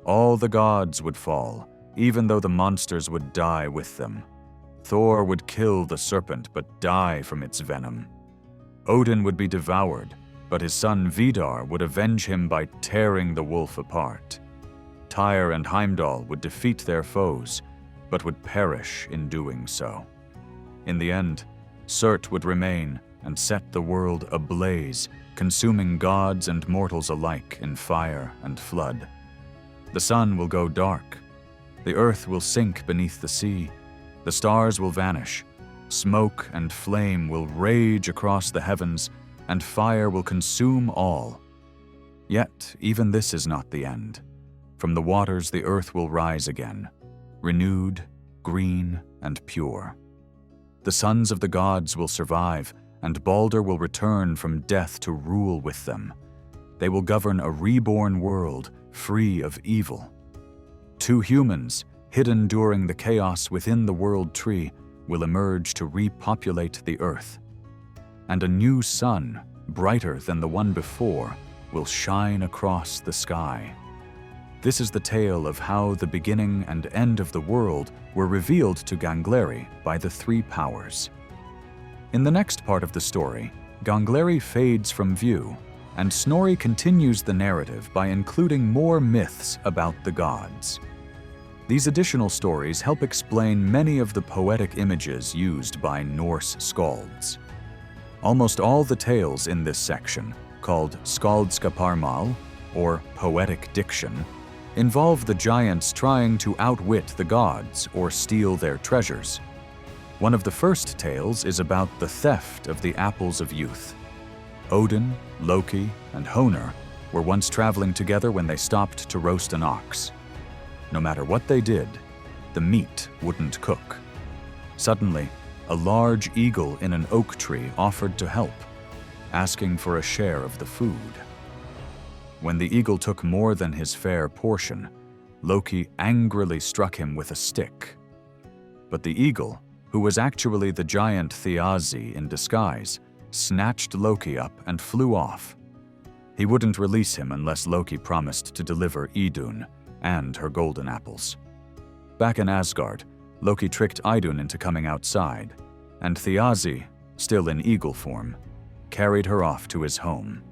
All the gods would fall, even though the monsters would die with them. Thor would kill the serpent but die from its venom. Odin would be devoured, but his son Vidar would avenge him by tearing the wolf apart. Tyr and Heimdall would defeat their foes, but would perish in doing so. In the end, Surt would remain and set the world ablaze, consuming gods and mortals alike in fire and flood. The sun will go dark. The earth will sink beneath the sea. The stars will vanish. Smoke and flame will rage across the heavens, and fire will consume all. Yet even this is not the end. From the waters the earth will rise again, renewed, green, and pure. The sons of the gods will survive, and Balder will return from death to rule with them. They will govern a reborn world, free of evil. 2 humans, hidden during the chaos within the world tree, will emerge to repopulate the earth. And a new sun, brighter than the one before, will shine across the sky. This is the tale of how the beginning and end of the world were revealed to Gangleri by the 3 powers. In the next part of the story, Gangleri fades from view, and Snorri continues the narrative by including more myths about the gods. These additional stories help explain many of the poetic images used by Norse skalds. Almost all the tales in this section, called skaldskaparmal, or poetic diction, involve the giants trying to outwit the gods or steal their treasures. One of the first tales is about the theft of the apples of youth. Odin, Loki, and Hrungnir were once traveling together when they stopped to roast an ox. No matter what they did, the meat wouldn't cook. Suddenly, a large eagle in an oak tree offered to help, asking for a share of the food. When the eagle took more than his fair portion, Loki angrily struck him with a stick. But the eagle, who was actually the giant Thiazi in disguise, snatched Loki up and flew off. He wouldn't release him unless Loki promised to deliver Idun and her golden apples. Back in Asgard, Loki tricked Idun into coming outside, and Thiazi, still in eagle form, carried her off to his home.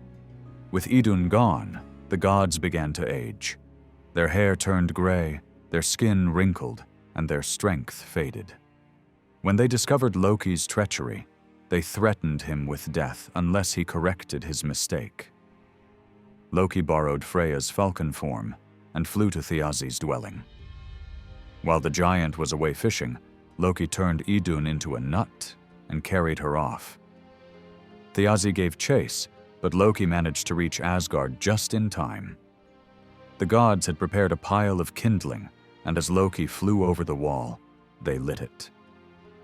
With Idun gone, the gods began to age. Their hair turned gray, their skin wrinkled, and their strength faded. When they discovered Loki's treachery, they threatened him with death unless he corrected his mistake. Loki borrowed Freya's falcon form and flew to Thiazi's dwelling. While the giant was away fishing, Loki turned Idun into a nut and carried her off. Thiazi gave chase, but Loki managed to reach Asgard just in time. The gods had prepared a pile of kindling, and as Loki flew over the wall, they lit it.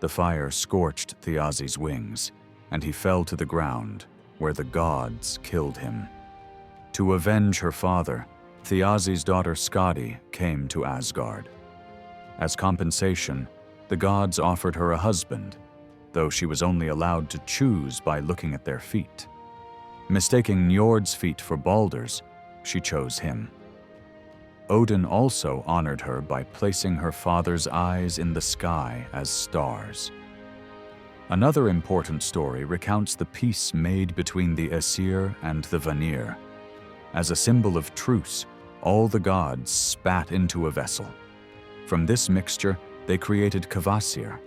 The fire scorched Thiazi's wings, and he fell to the ground, where the gods killed him. To avenge her father, Thiazi's daughter Skadi came to Asgard. As compensation, the gods offered her a husband, though she was only allowed to choose by looking at their feet. Mistaking Njord's feet for Balder's, she chose him. Odin also honored her by placing her father's eyes in the sky as stars. Another important story recounts the peace made between the Aesir and the Vanir. As a symbol of truce, all the gods spat into a vessel. From this mixture, they created Kvasir,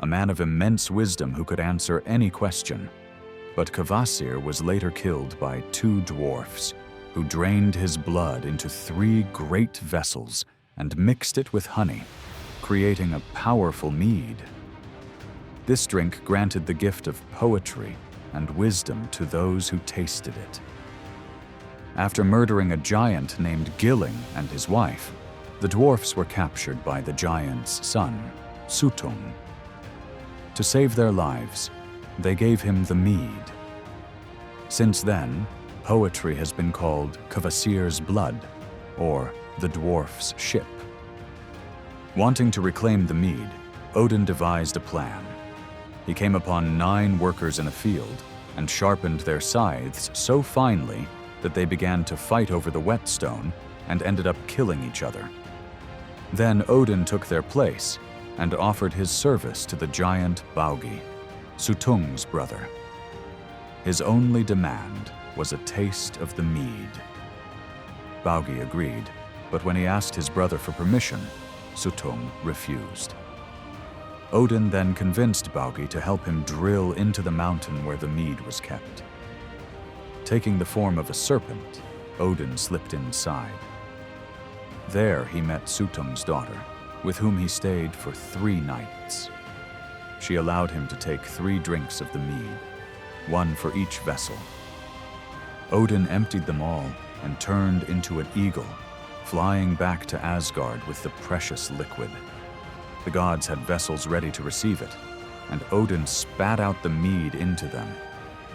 a man of immense wisdom who could answer any question. But Kvasir was later killed by 2 dwarfs, who drained his blood into 3 great vessels and mixed it with honey, creating a powerful mead. This drink granted the gift of poetry and wisdom to those who tasted it. After murdering a giant named Gylling and his wife, the dwarfs were captured by the giant's son, Suttung. To save their lives, they gave him the mead. Since then, poetry has been called Kvasir's blood, or the dwarf's ship. Wanting to reclaim the mead, Odin devised a plan. He came upon 9 workers in a field and sharpened their scythes so finely that they began to fight over the whetstone and ended up killing each other. Then Odin took their place and offered his service to the giant Baugi, Suttung's brother. His only demand was a taste of the mead. Baugi agreed, but when he asked his brother for permission, Suttung refused. Odin then convinced Baugi to help him drill into the mountain where the mead was kept. Taking the form of a serpent, Odin slipped inside. There he met Suttung's daughter, with whom he stayed for 3 nights. she allowed him to take 3 drinks of the mead, one for each vessel. Odin emptied them all and turned into an eagle, flying back to Asgard with the precious liquid. The gods had vessels ready to receive it, and Odin spat out the mead into them,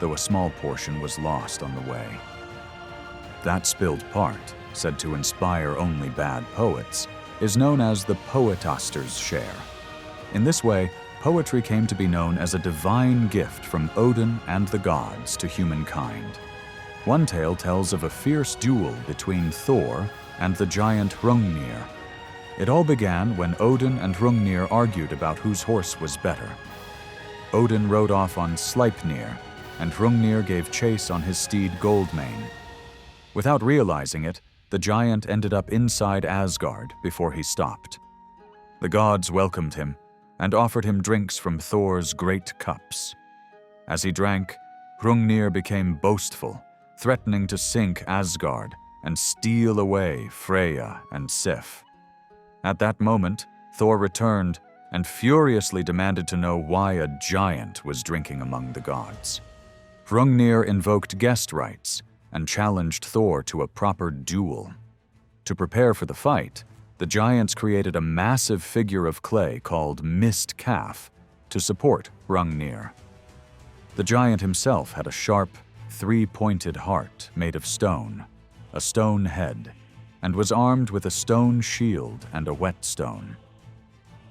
though a small portion was lost on the way. That spilled part, said to inspire only bad poets, is known as the poetaster's share. In this way, poetry came to be known as a divine gift from Odin and the gods to humankind. One tale tells of a fierce duel between Thor and the giant Hrungnir. It all began when Odin and Hrungnir argued about whose horse was better. Odin rode off on Sleipnir, and Hrungnir gave chase on his steed Goldmane. Without realizing it, the giant ended up inside Asgard before he stopped. The gods welcomed him and offered him drinks from Thor's great cups. As he drank, Hrungnir became boastful, threatening to sink Asgard and steal away Freya and Sif. At that moment, Thor returned and furiously demanded to know why a giant was drinking among the gods. Hrungnir invoked guest rights and challenged Thor to a proper duel. To prepare for the fight, the giants created a massive figure of clay called Mist Calf to support Hrungnir. The giant himself had a sharp, 3-pointed heart made of stone, a stone head, and was armed with a stone shield and a whetstone.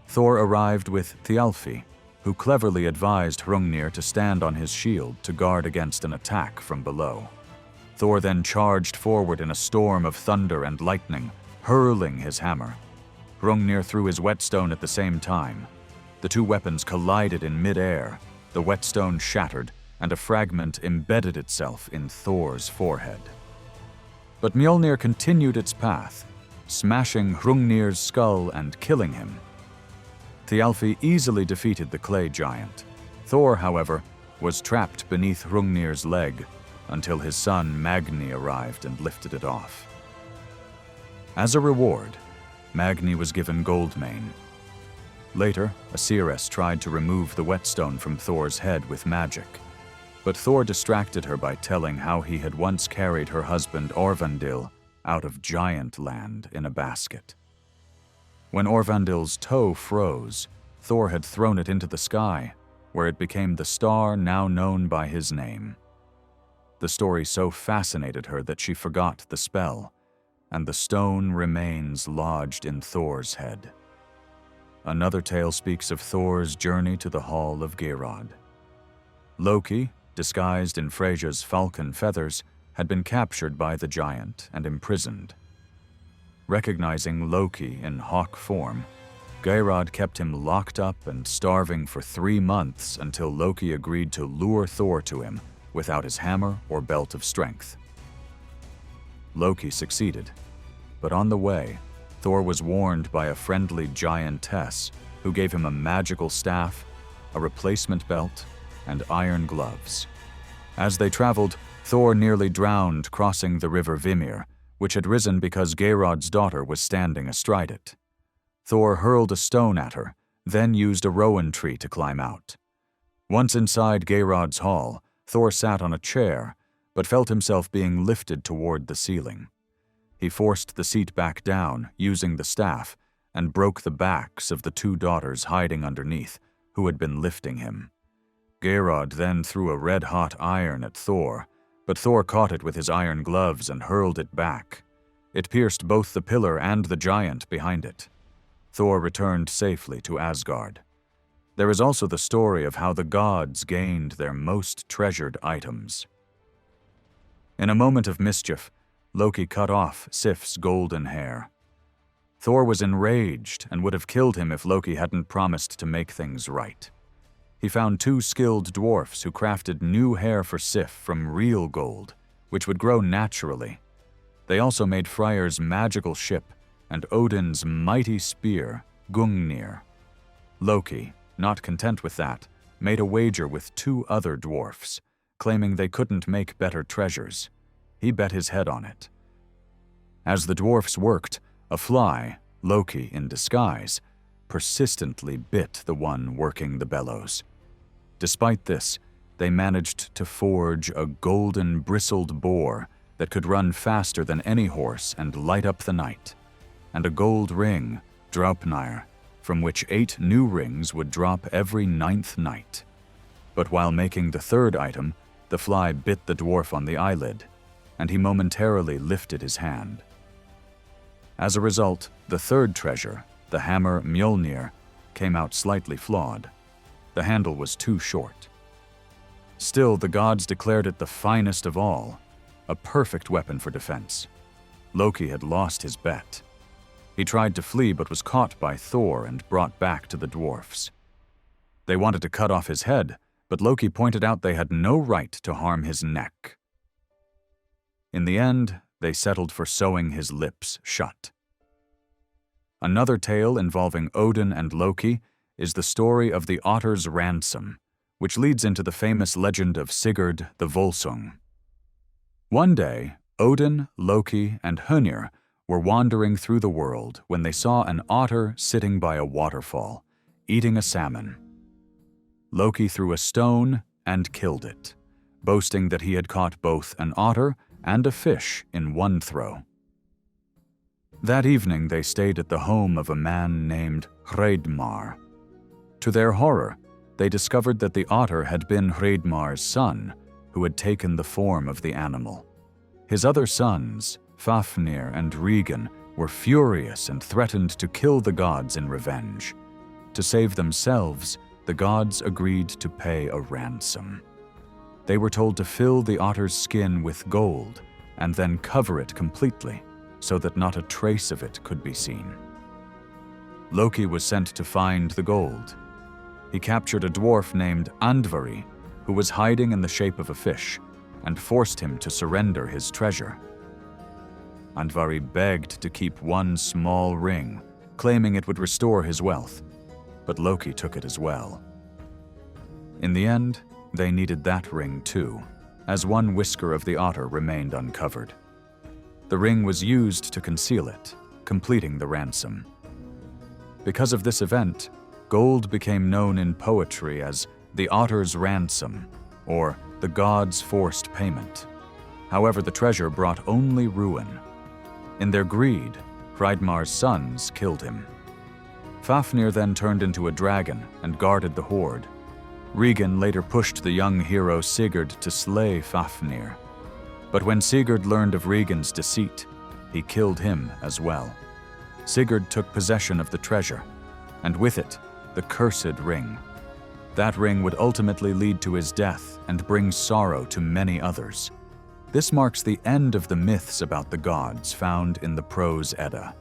Thor arrived with Thialfi, who cleverly advised Hrungnir to stand on his shield to guard against an attack from below. Thor then charged forward in a storm of thunder and lightning, hurling his hammer. Hrungnir threw his whetstone at the same time. The 2 weapons collided in mid-air, the whetstone shattered, and a fragment embedded itself in Thor's forehead. But Mjolnir continued its path, smashing Hrungnir's skull and killing him. Thialfi easily defeated the clay giant. Thor, however, was trapped beneath Hrungnir's leg until his son Magni arrived and lifted it off. As a reward, Magni was given Goldmane. Later, Asiress tried to remove the whetstone from Thor's head with magic, but Thor distracted her by telling how he had once carried her husband Orvandil out of Giant Land in a basket. When Orvandil's toe froze, Thor had thrown it into the sky, where it became the star now known by his name. The story so fascinated her that she forgot the spell, and the stone remains lodged in Thor's head. Another tale speaks of Thor's journey to the Hall of Geirrod. Loki, disguised in Freyja's falcon feathers, had been captured by the giant and imprisoned. Recognizing Loki in hawk form, Geirrod kept him locked up and starving for 3 months until Loki agreed to lure Thor to him without his hammer or belt of strength. Loki succeeded, but on the way, Thor was warned by a friendly giantess who gave him a magical staff, a replacement belt, and iron gloves. As they traveled, Thor nearly drowned crossing the river Vimir, which had risen because Geirrod's daughter was standing astride it. Thor hurled a stone at her, then used a rowan tree to climb out. Once inside Geirrod's hall, Thor sat on a chair, but felt himself being lifted toward the ceiling. He forced the seat back down, using the staff, and broke the backs of the 2 daughters hiding underneath, who had been lifting him. Geirrod then threw a red-hot iron at Thor, but Thor caught it with his iron gloves and hurled it back. It pierced both the pillar and the giant behind it. Thor returned safely to Asgard. There is also the story of how the gods gained their most treasured items. In a moment of mischief, Loki cut off Sif's golden hair. Thor was enraged and would have killed him if Loki hadn't promised to make things right. He found 2 skilled dwarfs who crafted new hair for Sif from real gold, which would grow naturally. They also made Freyr's magical ship and Odin's mighty spear, Gungnir. Loki, not content with that, made a wager with 2 other dwarfs, claiming they couldn't make better treasures. He bet his head on it. As the dwarfs worked, a fly, Loki in disguise, persistently bit the one working the bellows. Despite this, they managed to forge a golden bristled boar that could run faster than any horse and light up the night, and a gold ring, Draupnir, from which 8 new rings would drop every 9th night. But while making the third item, the fly bit the dwarf on the eyelid, and he momentarily lifted his hand. As a result, the third treasure, the hammer Mjolnir, came out slightly flawed. The handle was too short. Still, the gods declared it the finest of all, a perfect weapon for defense. Loki had lost his bet. He tried to flee but was caught by Thor and brought back to the dwarfs. They wanted to cut off his head, but Loki pointed out they had no right to harm his neck. In the end, they settled for sewing his lips shut. Another tale involving Odin and Loki is the story of the otter's ransom, which leads into the famous legend of Sigurd the Volsung. One day, Odin, Loki, and Hrungnir were wandering through the world when they saw an otter sitting by a waterfall, eating a salmon. Loki threw a stone and killed it, boasting that he had caught both an otter and a fish in one throw. That evening they stayed at the home of a man named Hreidmar. To their horror, they discovered that the otter had been Hreidmar's son, who had taken the form of the animal. His other sons, Fafnir and Regan, were furious and threatened to kill the gods in revenge. To save themselves, the gods agreed to pay a ransom. They were told to fill the otter's skin with gold and then cover it completely so that not a trace of it could be seen. Loki was sent to find the gold. He captured a dwarf named Andvari, who was hiding in the shape of a fish, and forced him to surrender his treasure. Andvari begged to keep one small ring, claiming it would restore his wealth, but Loki took it as well. In the end, they needed that ring too, as one whisker of the otter remained uncovered. The ring was used to conceal it, completing the ransom. Because of this event, gold became known in poetry as the otter's ransom, or the gods' forced payment. However, the treasure brought only ruin. In their greed, Hreidmar's sons killed him. Fafnir then turned into a dragon and guarded the hoard. Regan later pushed the young hero Sigurd to slay Fafnir. But when Sigurd learned of Regan's deceit, he killed him as well. Sigurd took possession of the treasure, and with it, the cursed ring. That ring would ultimately lead to his death and bring sorrow to many others. This marks the end of the myths about the gods found in the prose Edda.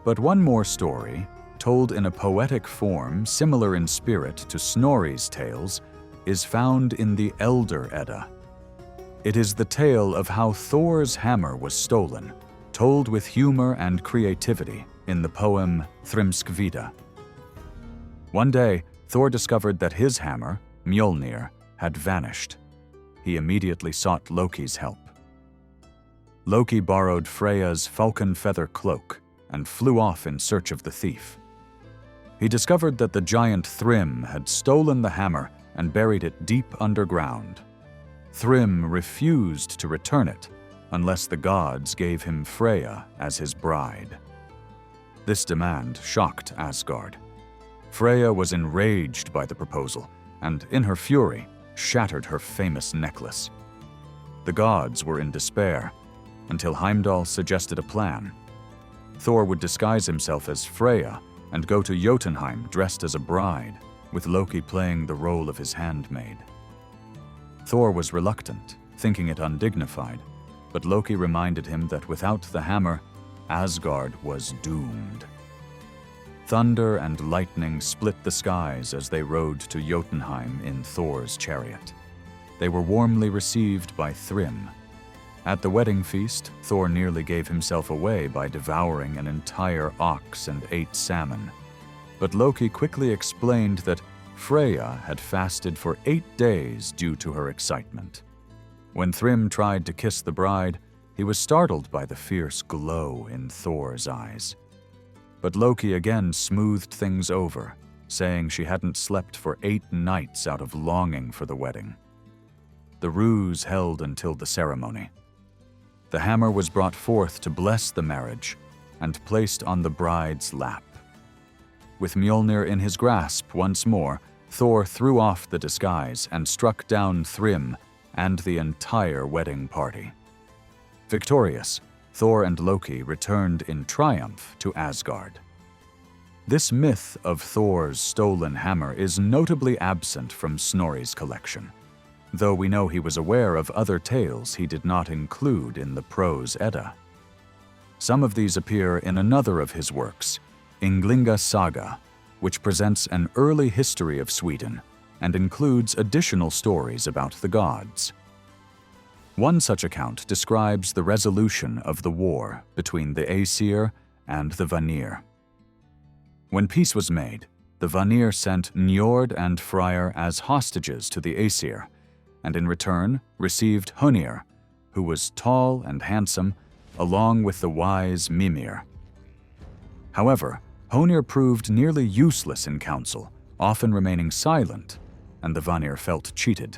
But one more story, told in a poetic form similar in spirit to Snorri's tales, is found in the Elder Edda. It is the tale of how Thor's hammer was stolen, told with humor and creativity in the poem Thrymskvida. One day, Thor discovered that his hammer, Mjolnir, had vanished. He immediately sought Loki's help. Loki borrowed Freya's falcon feather cloak and flew off in search of the thief. He discovered that the giant Thrym had stolen the hammer and buried it deep underground. Thrym refused to return it unless the gods gave him Freya as his bride. This demand shocked Asgard. Freya was enraged by the proposal and, in her fury, shattered her famous necklace. The gods were in despair until Heimdall suggested a plan. Thor would disguise himself as Freya and go to Jotunheim dressed as a bride, with Loki playing the role of his handmaid. Thor was reluctant, thinking it undignified, but Loki reminded him that without the hammer, Asgard was doomed. Thunder and lightning split the skies as they rode to Jotunheim in Thor's chariot. They were warmly received by Thrym. At the wedding feast, Thor nearly gave himself away by devouring an entire ox and 8 salmon. But Loki quickly explained that Freya had fasted for 8 days due to her excitement. When Thrym tried to kiss the bride, he was startled by the fierce glow in Thor's eyes. but Loki again smoothed things over, saying she hadn't slept for 8 nights out of longing for the wedding. The ruse held until the ceremony. The hammer was brought forth to bless the marriage and placed on the bride's lap. With Mjolnir in his grasp once more, Thor threw off the disguise and struck down Thrym and the entire wedding party. Victorious, Thor and Loki returned in triumph to Asgard. This myth of Thor's stolen hammer is notably absent from Snorri's collection, though we know he was aware of other tales he did not include in the prose Edda. Some of these appear in another of his works, Ynglinga Saga, which presents an early history of Sweden and includes additional stories about the gods. One such account describes the resolution of the war between the Aesir and the Vanir. When peace was made, the Vanir sent Njord and Freyr as hostages to the Aesir, and in return received Hrungnir, who was tall and handsome, along with the wise Mimir. However, Hrungnir proved nearly useless in council, often remaining silent, and the Vanir felt cheated.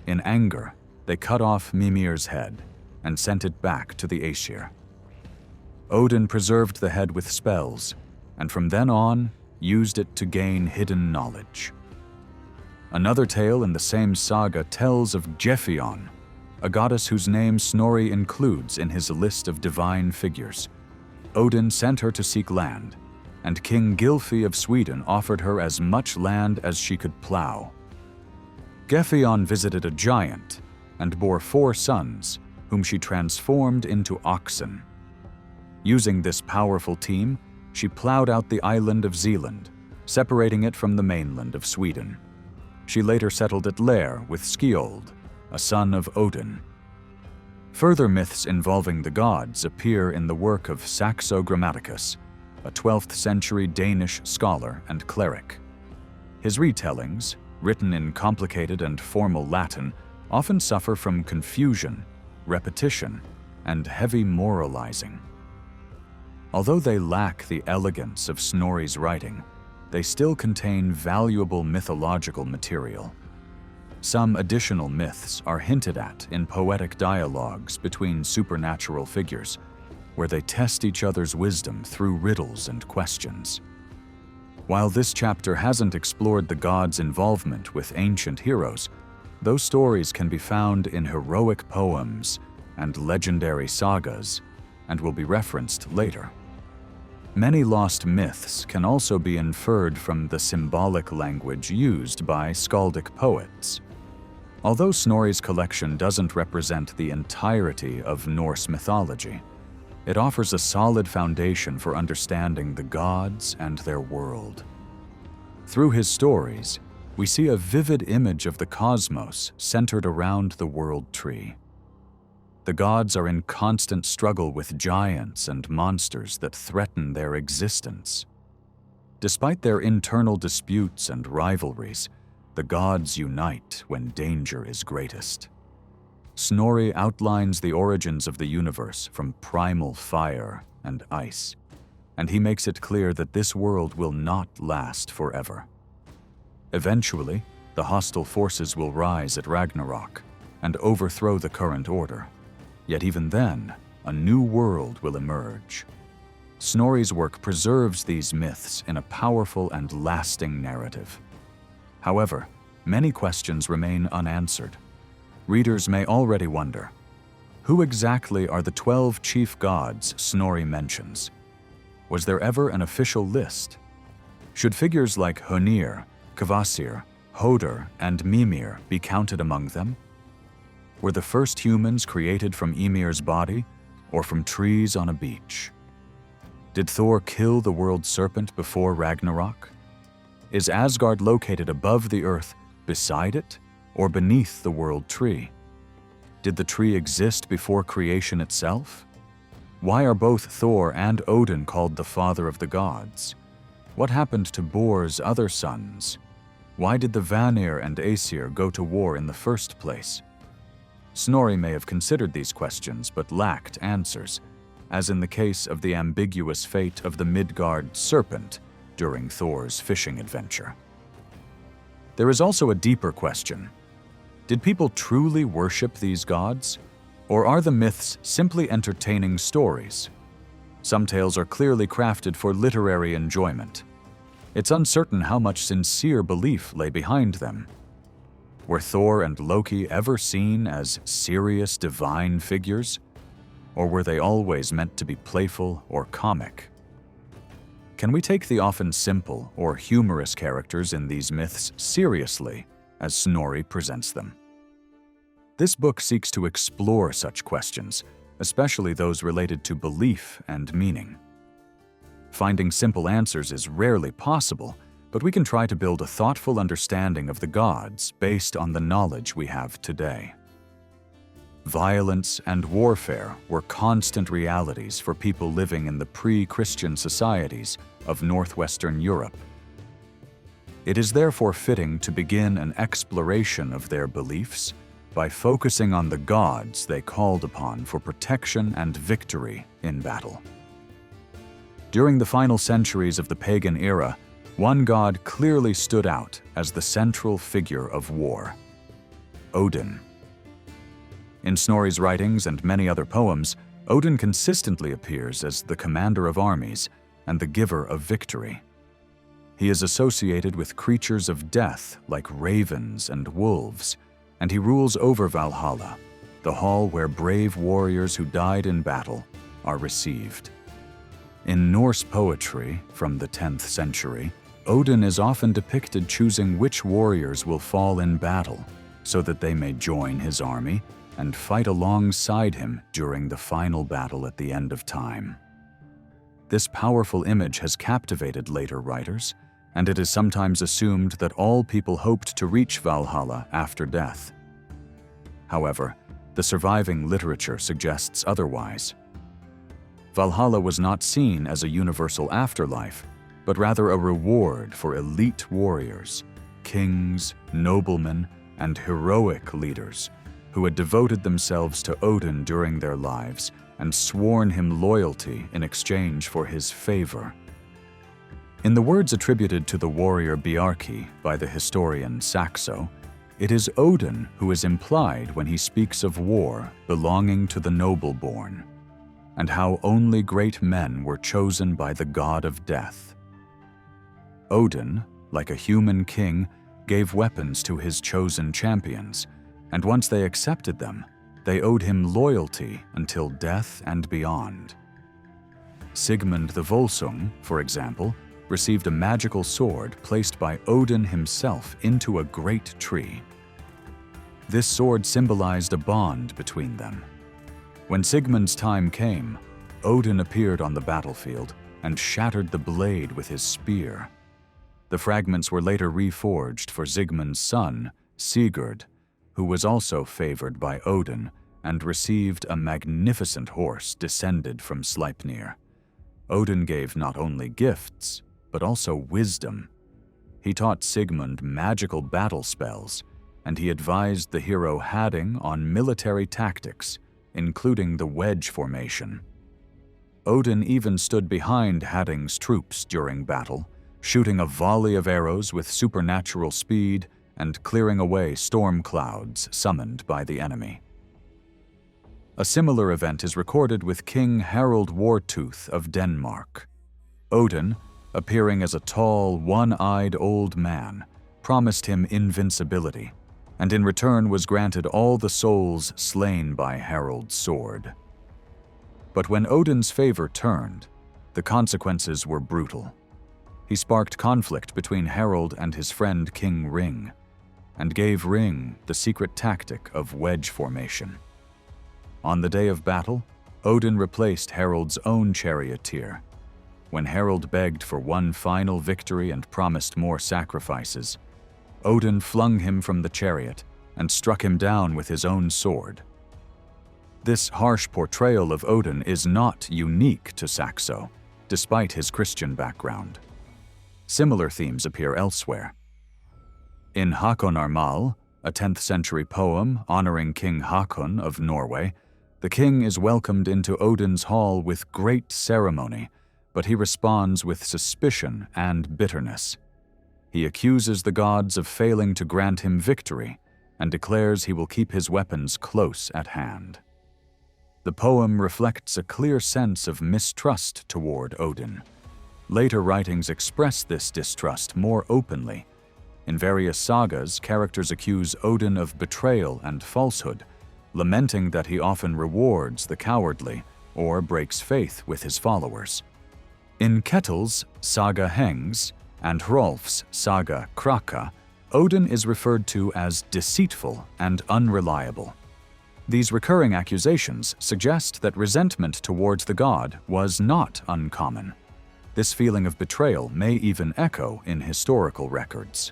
In anger, they cut off Mimir's head and sent it back to the Aesir. Odin preserved the head with spells, and from then on used it to gain hidden knowledge. Another tale in the same saga tells of Gylfaginning, a goddess whose name Snorri includes in his list of divine figures. Odin sent her to seek land, and King Gylfi of Sweden offered her as much land as she could plow. Gylfaginning visited a giant and bore 4 sons, whom she transformed into oxen. Using this powerful team, she plowed out the island of Zealand, separating it from the mainland of Sweden. She later settled at Lair with Skjold, a son of Odin. Further myths involving the gods appear in the work of Saxo Grammaticus, a 12th century Danish scholar and cleric. His retellings, written in complicated and formal Latin, often suffer from confusion, repetition, and heavy moralizing. Although they lack the elegance of Snorri's writing, they still contain valuable mythological material. Some additional myths are hinted at in poetic dialogues between supernatural figures, where they test each other's wisdom through riddles and questions. While this chapter hasn't explored the gods' involvement with ancient heroes, those stories can be found in heroic poems and legendary sagas, and will be referenced later. Many lost myths can also be inferred from the symbolic language used by skaldic poets. Although Snorri's collection doesn't represent the entirety of Norse mythology, it offers a solid foundation for understanding the gods and their world. Through his stories, we see a vivid image of the cosmos centered around the world tree. The gods are in constant struggle with giants and monsters that threaten their existence. Despite their internal disputes and rivalries, the gods unite when danger is greatest. Snorri outlines the origins of the universe from primal fire and ice, and he makes it clear that this world will not last forever. Eventually, the hostile forces will rise at Ragnarok and overthrow the current order. Yet even then, a new world will emerge. Snorri's work preserves these myths in a powerful and lasting narrative. However, many questions remain unanswered. Readers may already wonder, who exactly are the 12 chief gods Snorri mentions? Was there ever an official list? Should figures like Hrungnir, Kvasir, Hodr, and Mimir be counted among them? Were the first humans created from Ymir's body or from trees on a beach? Did Thor kill the world serpent before Ragnarok? Is Asgard located above the earth, beside it, or beneath the world tree? Did the tree exist before creation itself? Why are both Thor and Odin called the father of the gods? What happened to Bor's other sons? Why did the Vanir and Aesir go to war in the first place? Snorri may have considered these questions but lacked answers, as in the case of the ambiguous fate of the Midgard serpent during Thor's fishing adventure. There is also a deeper question. Did people truly worship these gods? Or are the myths simply entertaining stories? Some tales are clearly crafted for literary enjoyment. It's uncertain how much sincere belief lay behind them. Were Thor and Loki ever seen as serious divine figures? Or were they always meant to be playful or comic? Can we take the often simple or humorous characters in these myths seriously as Snorri presents them? This book seeks to explore such questions, especially those related to belief and meaning. Finding simple answers is rarely possible, but we can try to build a thoughtful understanding of the gods based on the knowledge we have today. Violence and warfare were constant realities for people living in the pre-Christian societies of northwestern Europe. It is therefore fitting to begin an exploration of their beliefs by focusing on the gods they called upon for protection and victory in battle. During the final centuries of the pagan era, one god clearly stood out as the central figure of war: Odin. In Snorri's writings and many other poems, Odin consistently appears as the commander of armies and the giver of victory. He is associated with creatures of death like ravens and wolves, and he rules over Valhalla, the hall where brave warriors who died in battle are received. In Norse poetry from the 10th century, Odin is often depicted choosing which warriors will fall in battle so that they may join his army and fight alongside him during the final battle at the end of time. This powerful image has captivated later writers, and it is sometimes assumed that all people hoped to reach Valhalla after death. However, the surviving literature suggests otherwise. Valhalla was not seen as a universal afterlife, but rather a reward for elite warriors, kings, noblemen, and heroic leaders who had devoted themselves to Odin during their lives and sworn him loyalty in exchange for his favor. In the words attributed to the warrior Bjarki by the historian Saxo, it is Odin who is implied when he speaks of war belonging to the noble-born, and how only great men were chosen by the god of death. Odin, like a human king, gave weapons to his chosen champions, and once they accepted them, they owed him loyalty until death and beyond. Sigmund the Volsung, for example, received a magical sword placed by Odin himself into a great tree. This sword symbolized a bond between them. When Sigmund's time came, Odin appeared on the battlefield and shattered the blade with his spear. The fragments were later reforged for Sigmund's son, Sigurd, who was also favored by Odin and received a magnificent horse descended from Sleipnir. Odin gave not only gifts, but also wisdom. He taught Sigmund magical battle spells, and he advised the hero Hadding on military tactics, including the wedge formation. Odin even stood behind Hadding's troops during battle, shooting a volley of arrows with supernatural speed and clearing away storm clouds summoned by the enemy. A similar event is recorded with King Harald Wartooth of Denmark. Odin, appearing as a tall, one-eyed old man, promised him invincibility, and in return was granted all the souls slain by Harald's sword. But when Odin's favor turned, the consequences were brutal. He sparked conflict between Harald and his friend King Ring, and gave Ring the secret tactic of wedge formation. On the day of battle, Odin replaced Harald's own charioteer. When Harald begged for one final victory and promised more sacrifices, Odin flung him from the chariot and struck him down with his own sword. This harsh portrayal of Odin is not unique to Saxo, despite his Christian background. Similar themes appear elsewhere. In Hakonarmal, a 10th century poem honoring King Hakon of Norway, The king is welcomed into Odin's hall with great ceremony, but he responds with suspicion and bitterness. He accuses the gods of failing to grant him victory and declares he will keep his weapons close at hand. The poem reflects a clear sense of mistrust toward Odin. Later writings express this distrust more openly. In various sagas, characters accuse Odin of betrayal and falsehood, lamenting that he often rewards the cowardly or breaks faith with his followers. In Ketil's Saga Hengs and Hrolf's Saga Kraka, Odin is referred to as deceitful and unreliable. These recurring accusations suggest that resentment towards the god was not uncommon. This feeling of betrayal may even echo in historical records.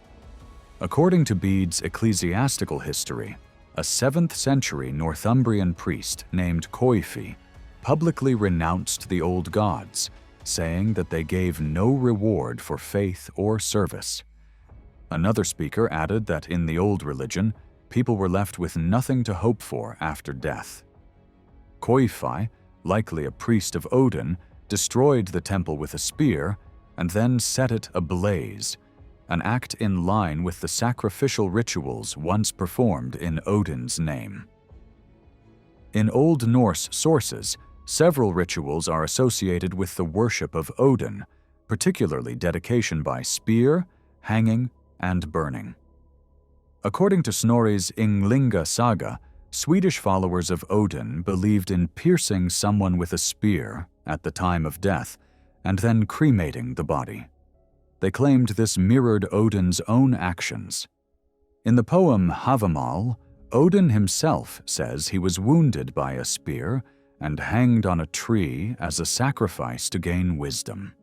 According to Bede's ecclesiastical history, a 7th century Northumbrian priest named Coifi publicly renounced the old gods, saying that they gave no reward for faith or service. Another speaker added that in the old religion, people were left with nothing to hope for after death. Coifi, likely a priest of Odin, destroyed the temple with a spear and then set it ablaze, an act in line with the sacrificial rituals once performed in Odin's name. In Old Norse sources, several rituals are associated with the worship of Odin, particularly dedication by spear, hanging, and burning. According to Snorri's Ynglinga saga, Swedish followers of Odin believed in piercing someone with a spear at the time of death and then cremating the body. They claimed this mirrored Odin's own actions. In the poem Havamal, Odin himself says he was wounded by a spear and hanged on a tree as a sacrifice to gain wisdom.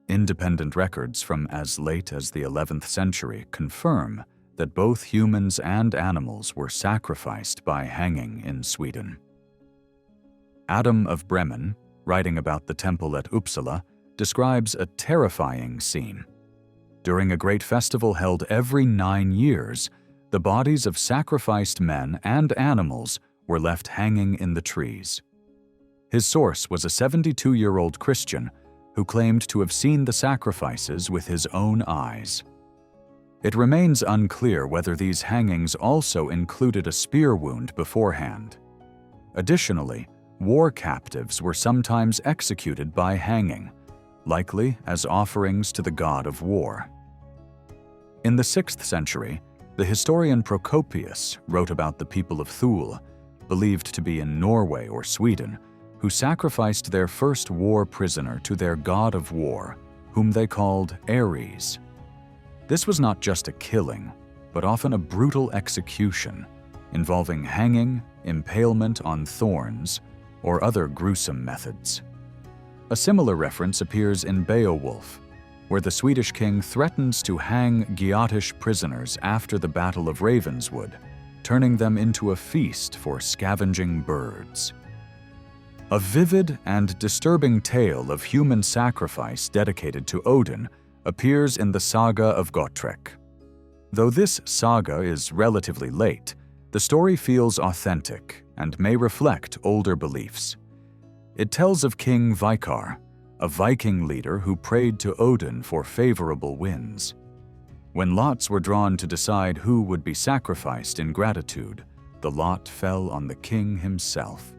Independent records from as late as the 11th century confirm that both humans and animals were sacrificed by hanging in Sweden. Adam of Bremen, writing about the temple at Uppsala, describes a terrifying scene. During a great festival held every 9 years, the bodies of sacrificed men and animals were left hanging in the trees. His source was a 72-year-old Christian who claimed to have seen the sacrifices with his own eyes. It remains unclear whether these hangings also included a spear wound beforehand. Additionally, war captives were sometimes executed by hanging, likely as offerings to the god of war. In the 6th century, the historian Procopius wrote about the people of Thule, believed to be in Norway or Sweden, who sacrificed their first war prisoner to their god of war, whom they called Ares. This was not just a killing, but often a brutal execution, involving hanging, impalement on thorns, or other gruesome methods. A similar reference appears in Beowulf, where the Swedish king threatens to hang Geatish prisoners after the Battle of Ravenswood, turning them into a feast for scavenging birds. A vivid and disturbing tale of human sacrifice dedicated to Odin appears in the Saga of Gotrek. Though this saga is relatively late, the story feels authentic and may reflect older beliefs. It tells of King Vikar, a Viking leader who prayed to Odin for favorable winds. When lots were drawn to decide who would be sacrificed in gratitude, the lot fell on the king himself.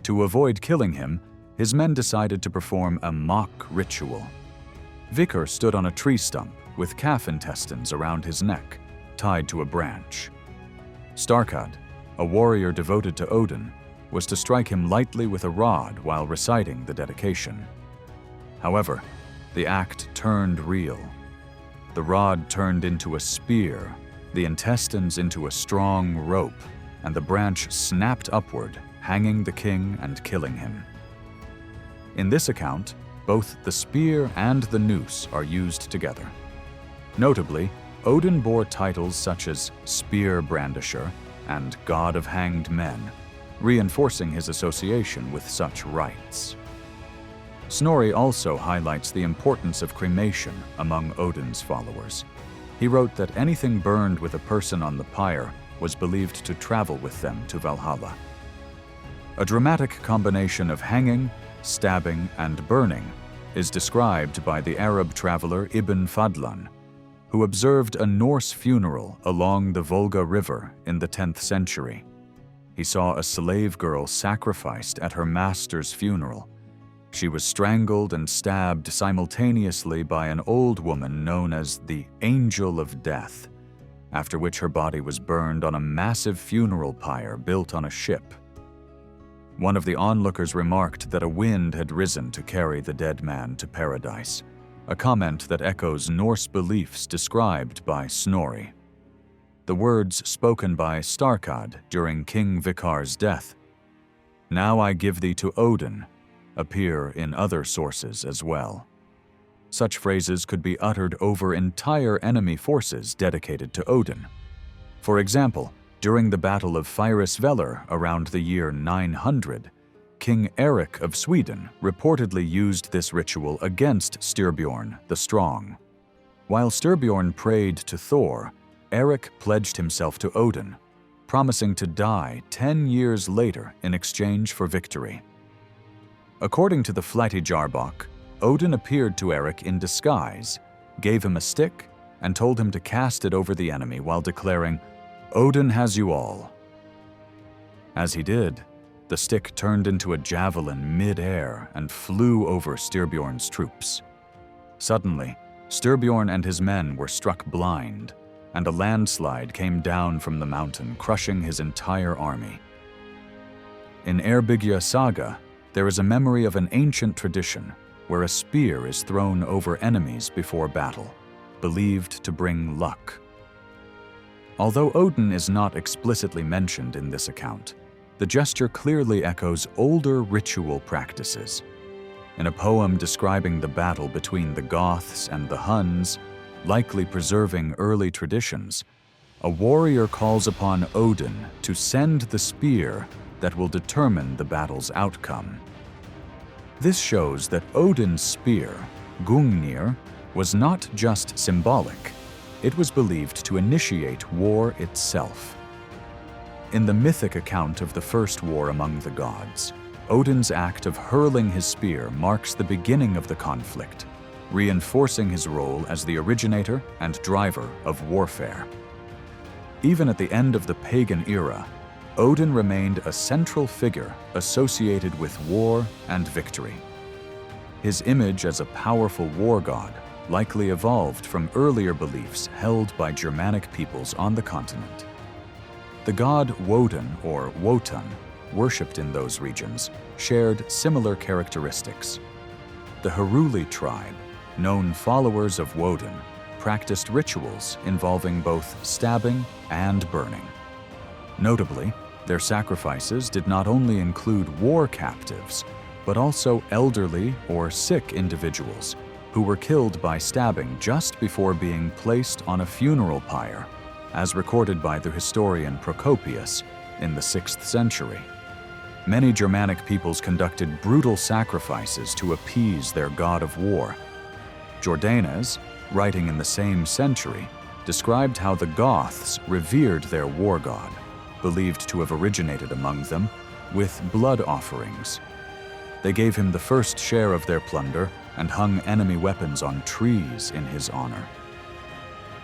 To avoid killing him, his men decided to perform a mock ritual. Vikar stood on a tree stump with calf intestines around his neck, tied to a branch. Starkad, a warrior devoted to Odin, was to strike him lightly with a rod while reciting the dedication. However, the act turned real. The rod turned into a spear, the intestines into a strong rope, and the branch snapped upward, hanging the king and killing him. In this account, both the spear and the noose are used together. Notably, Odin bore titles such as Spear Brandisher and God of Hanged Men, reinforcing his association with such rites. Snorri also highlights the importance of cremation among Odin's followers. He wrote that anything burned with a person on the pyre was believed to travel with them to Valhalla. A dramatic combination of hanging, stabbing, and burning is described by the Arab traveler Ibn Fadlan, who observed a Norse funeral along the Volga River in the 10th century. He saw a slave girl sacrificed at her master's funeral. She was strangled and stabbed simultaneously by an old woman known as the Angel of Death, after which her body was burned on a massive funeral pyre built on a ship. One of the onlookers remarked that a wind had risen to carry the dead man to paradise, a comment that echoes Norse beliefs described by Snorri. The words spoken by Starkad during King Vikar's death, "Now I give thee to Odin," appear in other sources as well. Such phrases could be uttered over entire enemy forces dedicated to Odin. For example, during the Battle of Fyrisvellir around the year 900, King Eric of Sweden reportedly used this ritual against Styrbjorn the Strong. While Styrbjorn prayed to Thor, Eric pledged himself to Odin, promising to die 10 years later in exchange for victory. According to the Flætijarbók, Odin appeared to Eric in disguise, gave him a stick, and told him to cast it over the enemy while declaring, "Odin has you all." As he did, the stick turned into a javelin mid-air and flew over Styrbjorn's troops. Suddenly, Styrbjorn and his men were struck blind, and a landslide came down from the mountain, crushing his entire army. In Eyrbyggja saga, there is a memory of an ancient tradition where a spear is thrown over enemies before battle, believed to bring luck. Although Odin is not explicitly mentioned in this account, the gesture clearly echoes older ritual practices. In a poem describing the battle between the Goths and the Huns, likely preserving early traditions, a warrior calls upon Odin to send the spear that will determine the battle's outcome. This shows that Odin's spear, Hrungnir, was not just symbolic. It was believed to initiate war itself. In the mythic account of the first war among the gods, Odin's act of hurling his spear marks the beginning of the conflict, reinforcing his role as the originator and driver of warfare. Even at the end of the pagan era, Odin remained a central figure associated with war and victory. His image as a powerful war god likely evolved from earlier beliefs held by Germanic peoples on the continent. The god Woden, or Wotan, worshipped in those regions, shared similar characteristics. The Heruli tribe, known followers of Woden, practiced rituals involving both stabbing and burning. Notably, their sacrifices did not only include war captives, but also elderly or sick individuals who were killed by stabbing just before being placed on a funeral pyre, as recorded by the historian Procopius in the 6th century. Many Germanic peoples conducted brutal sacrifices to appease their god of war. Jordanes, writing in the same century, described how the Goths revered their war god, believed to have originated among them, with blood offerings. They gave him the first share of their plunder and hung enemy weapons on trees in his honor.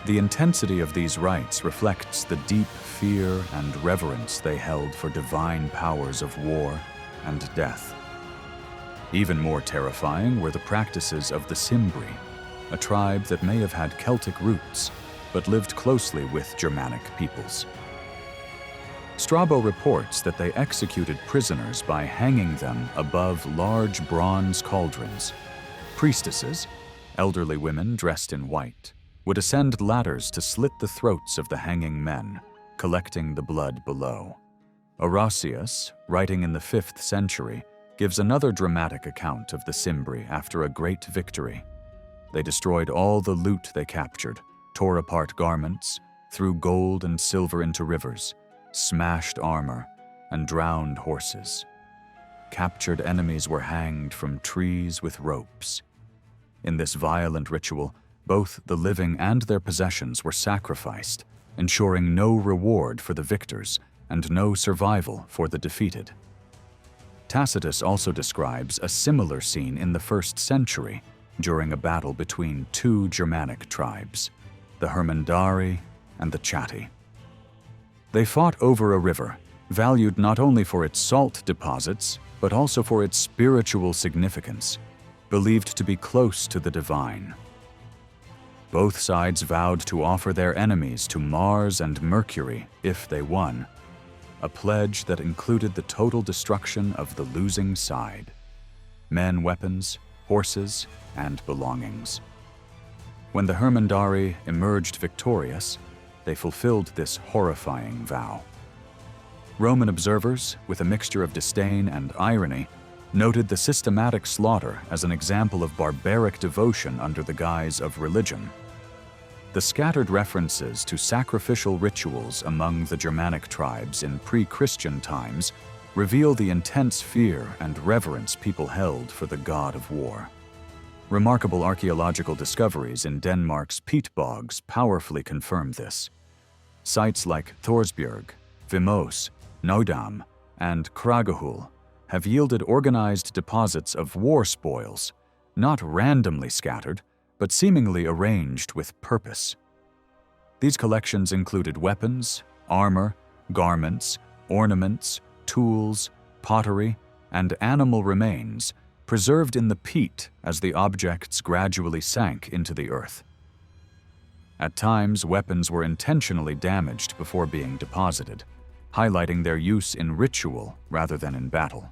The intensity of these rites reflects the deep fear and reverence they held for divine powers of war and death. Even more terrifying were the practices of the Cimbri, a tribe that may have had Celtic roots, but lived closely with Germanic peoples. Strabo reports that they executed prisoners by hanging them above large bronze cauldrons. Priestesses, elderly women dressed in white, would ascend ladders to slit the throats of the hanging men, collecting the blood below. Orosius, writing in the 5th century, gives another dramatic account of the Cimbri after a great victory. They destroyed all the loot they captured, tore apart garments, threw gold and silver into rivers, smashed armor, and drowned horses. Captured enemies were hanged from trees with ropes. In this violent ritual, both the living and their possessions were sacrificed, ensuring no reward for the victors and no survival for the defeated. Tacitus also describes a similar scene in the 1st century during a battle between two Germanic tribes, the Hermundari and the Chatti. They fought over a river, valued not only for its salt deposits, but also for its spiritual significance, believed to be close to the divine. Both sides vowed to offer their enemies to Mars and Mercury if they won, a pledge that included the total destruction of the losing side: men, weapons, horses, and belongings. When the Hermundari emerged victorious, they fulfilled this horrifying vow. Roman observers, with a mixture of disdain and irony, noted the systematic slaughter as an example of barbaric devotion under the guise of religion. The scattered references to sacrificial rituals among the Germanic tribes in pre-Christian times reveal the intense fear and reverence people held for the god of war. Remarkable archaeological discoveries in Denmark's peat bogs powerfully confirm this. Sites like Thorsbjerg, Vimos, Nodam, and Kragahul have yielded organized deposits of war spoils, not randomly scattered, but seemingly arranged with purpose. These collections included weapons, armor, garments, ornaments, tools, pottery, and animal remains preserved in the peat as the objects gradually sank into the earth. At times, weapons were intentionally damaged before being deposited, highlighting their use in ritual rather than in battle.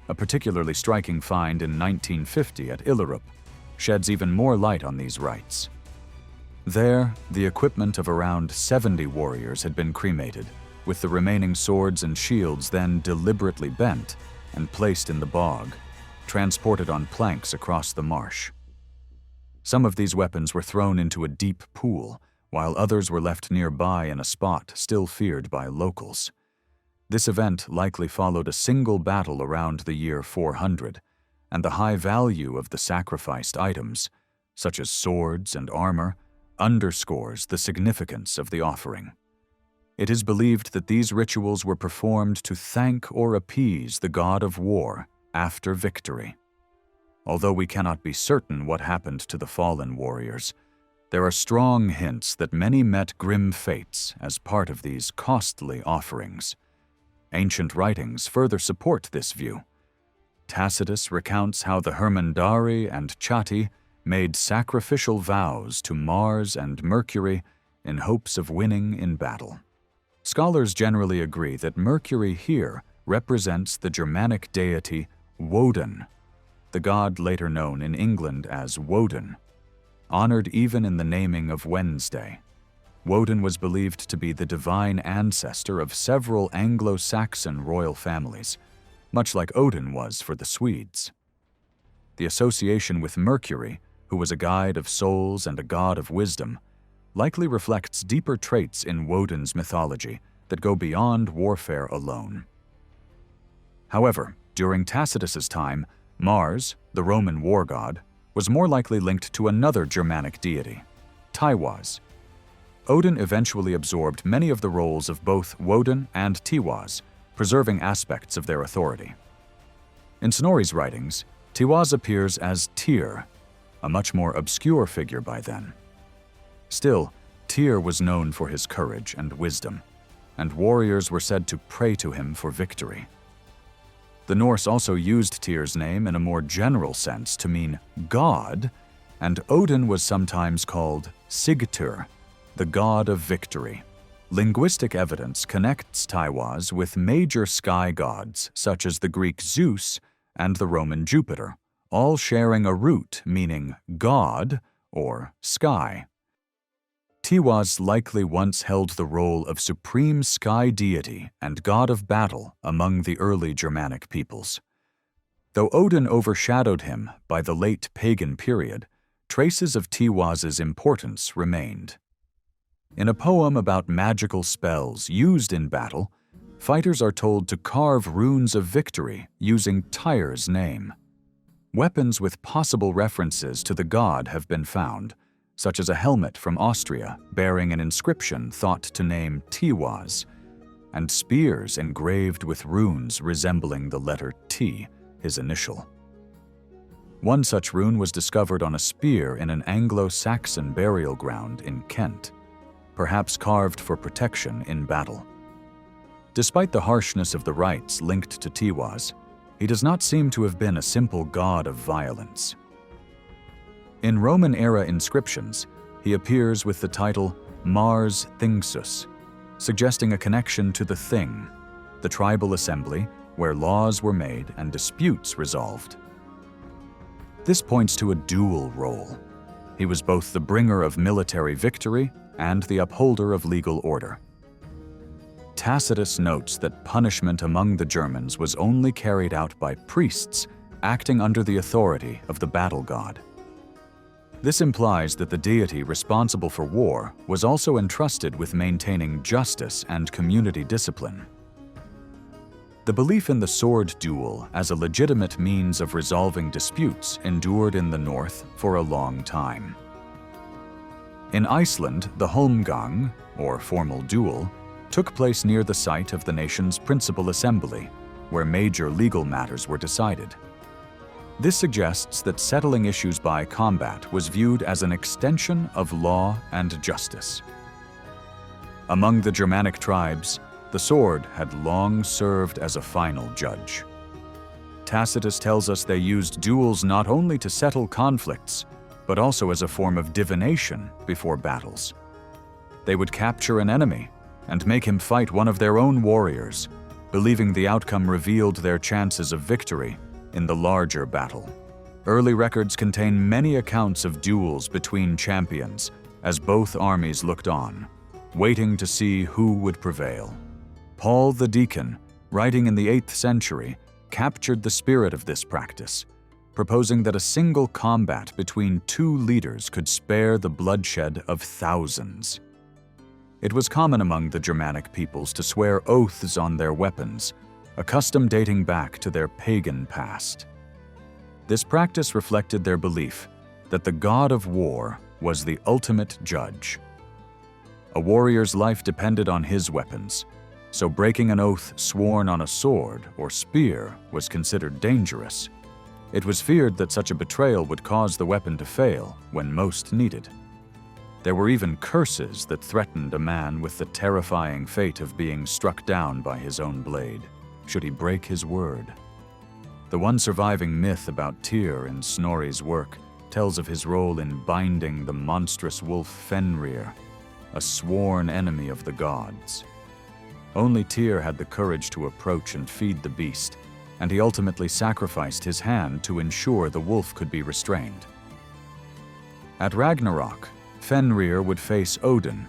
A particularly striking find in 1950 at Illerup sheds even more light on these rites. There, the equipment of around 70 warriors had been cremated, with the remaining swords and shields then deliberately bent and placed in the bog, transported on planks across the marsh. Some of these weapons were thrown into a deep pool, while others were left nearby in a spot still feared by locals. This event likely followed a single battle around the year 400, and the high value of the sacrificed items, such as swords and armor, underscores the significance of the offering. It is believed that these rituals were performed to thank or appease the god of war after victory. Although we cannot be certain what happened to the fallen warriors, there are strong hints that many met grim fates as part of these costly offerings. Ancient writings further support this view. Tacitus recounts how the Hermundari and Chatti made sacrificial vows to Mars and Mercury in hopes of winning in battle. Scholars generally agree that Mercury here represents the Germanic deity Woden, the god later known in England as Woden, honored even in the naming of Wednesday. Woden was believed to be the divine ancestor of several Anglo-Saxon royal families, much like Odin was for the Swedes. The association with Mercury, who was a guide of souls and a god of wisdom, likely reflects deeper traits in Woden's mythology that go beyond warfare alone. However, during Tacitus's time, Mars, the Roman war god, was more likely linked to another Germanic deity, Tiwis. Odin eventually absorbed many of the roles of both Woden and Tiwis, preserving aspects of their authority. In Snorri's writings, Tiwis appears as Tyr, a much more obscure figure by then. Still, Tyr was known for his courage and wisdom, and warriors were said to pray to him for victory. The Norse also used Tyr's name in a more general sense to mean god, and Odin was sometimes called Sigtr, the god of victory. Linguistic evidence connects Tiwis with major sky gods such as the Greek Zeus and the Roman Jupiter, all sharing a root meaning god or sky. Tiwis likely once held the role of supreme sky deity and god of battle among the early Germanic peoples. Though Odin overshadowed him by the late pagan period, traces of Tiwis's importance remained. In a poem about magical spells used in battle, fighters are told to carve runes of victory using Tyr's name. Weapons with possible references to the god have been found, such as a helmet from Austria bearing an inscription thought to name Tiwis. and spears engraved with runes resembling the letter T, his initial. One such rune was discovered on a spear in an Anglo-Saxon burial ground in Kent, perhaps carved for protection in battle. Despite the harshness of the rites linked to Tiwis, he does not seem to have been a simple god of violence. In Roman-era inscriptions, he appears with the title Mars Thingsus, suggesting a connection to the Thing, the tribal assembly where laws were made and disputes resolved. This points to a dual role. He was both the bringer of military victory and the upholder of legal order. Tacitus notes that punishment among the Germans was only carried out by priests acting under the authority of the battle god. This implies that the deity responsible for war was also entrusted with maintaining justice and community discipline. The belief in the sword duel as a legitimate means of resolving disputes endured in the north for a long time. In Iceland, the Holmgang, or formal duel, took place near the site of the nation's principal assembly, where major legal matters were decided. This suggests that settling issues by combat was viewed as an extension of law and justice. Among the Germanic tribes, the sword had long served as a final judge. Tacitus tells us they used duels not only to settle conflicts, but also as a form of divination before battles. They would capture an enemy and make him fight one of their own warriors, believing the outcome revealed their chances of victory in the larger battle. Early records contain many accounts of duels between champions as both armies looked on, waiting to see who would prevail. Paul the Deacon, writing in the 8th century, captured the spirit of this practice, proposing that a single combat between two leaders could spare the bloodshed of thousands. It was common among the Germanic peoples to swear oaths on their weapons, a custom dating back to their pagan past. This practice reflected their belief that the god of war was the ultimate judge. A warrior's life depended on his weapons, so breaking an oath sworn on a sword or spear was considered dangerous. It was feared that such a betrayal would cause the weapon to fail when most needed. There were even curses that threatened a man with the terrifying fate of being struck down by his own blade, should he break his word. The one surviving myth about Tyr in Snorri's work tells of his role in binding the monstrous wolf Fenrir, a sworn enemy of the gods. Only Tyr had the courage to approach and feed the beast, and he ultimately sacrificed his hand to ensure the wolf could be restrained. At Ragnarok, Fenrir would face Odin,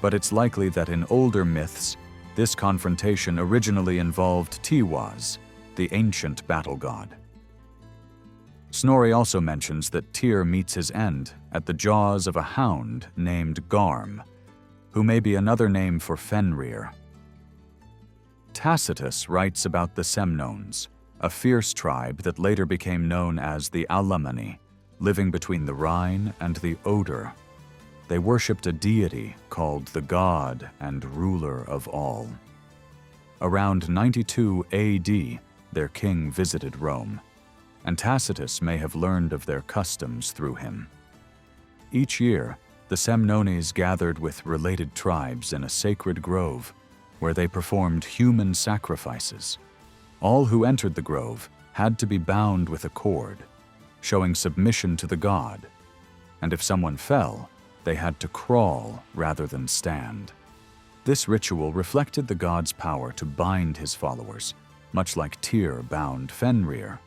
but it's likely that in older myths, this confrontation originally involved Tiwis, the ancient battle god. Snorri also mentions that Tyr meets his end at the jaws of a hound named Garm, who may be another name for Fenrir. Tacitus writes about the Semnones, a fierce tribe that later became known as the Alemanni, living between the Rhine and the Oder. They worshipped a deity called the God and ruler of all. Around 92 AD, their king visited Rome, and Tacitus may have learned of their customs through him. Each year, the Semnones gathered with related tribes in a sacred grove where they performed human sacrifices. All who entered the grove had to be bound with a cord, showing submission to the god, and if someone fell, they had to crawl rather than stand. This ritual reflected the god's power to bind his followers, much like Tyr bound Fenrir.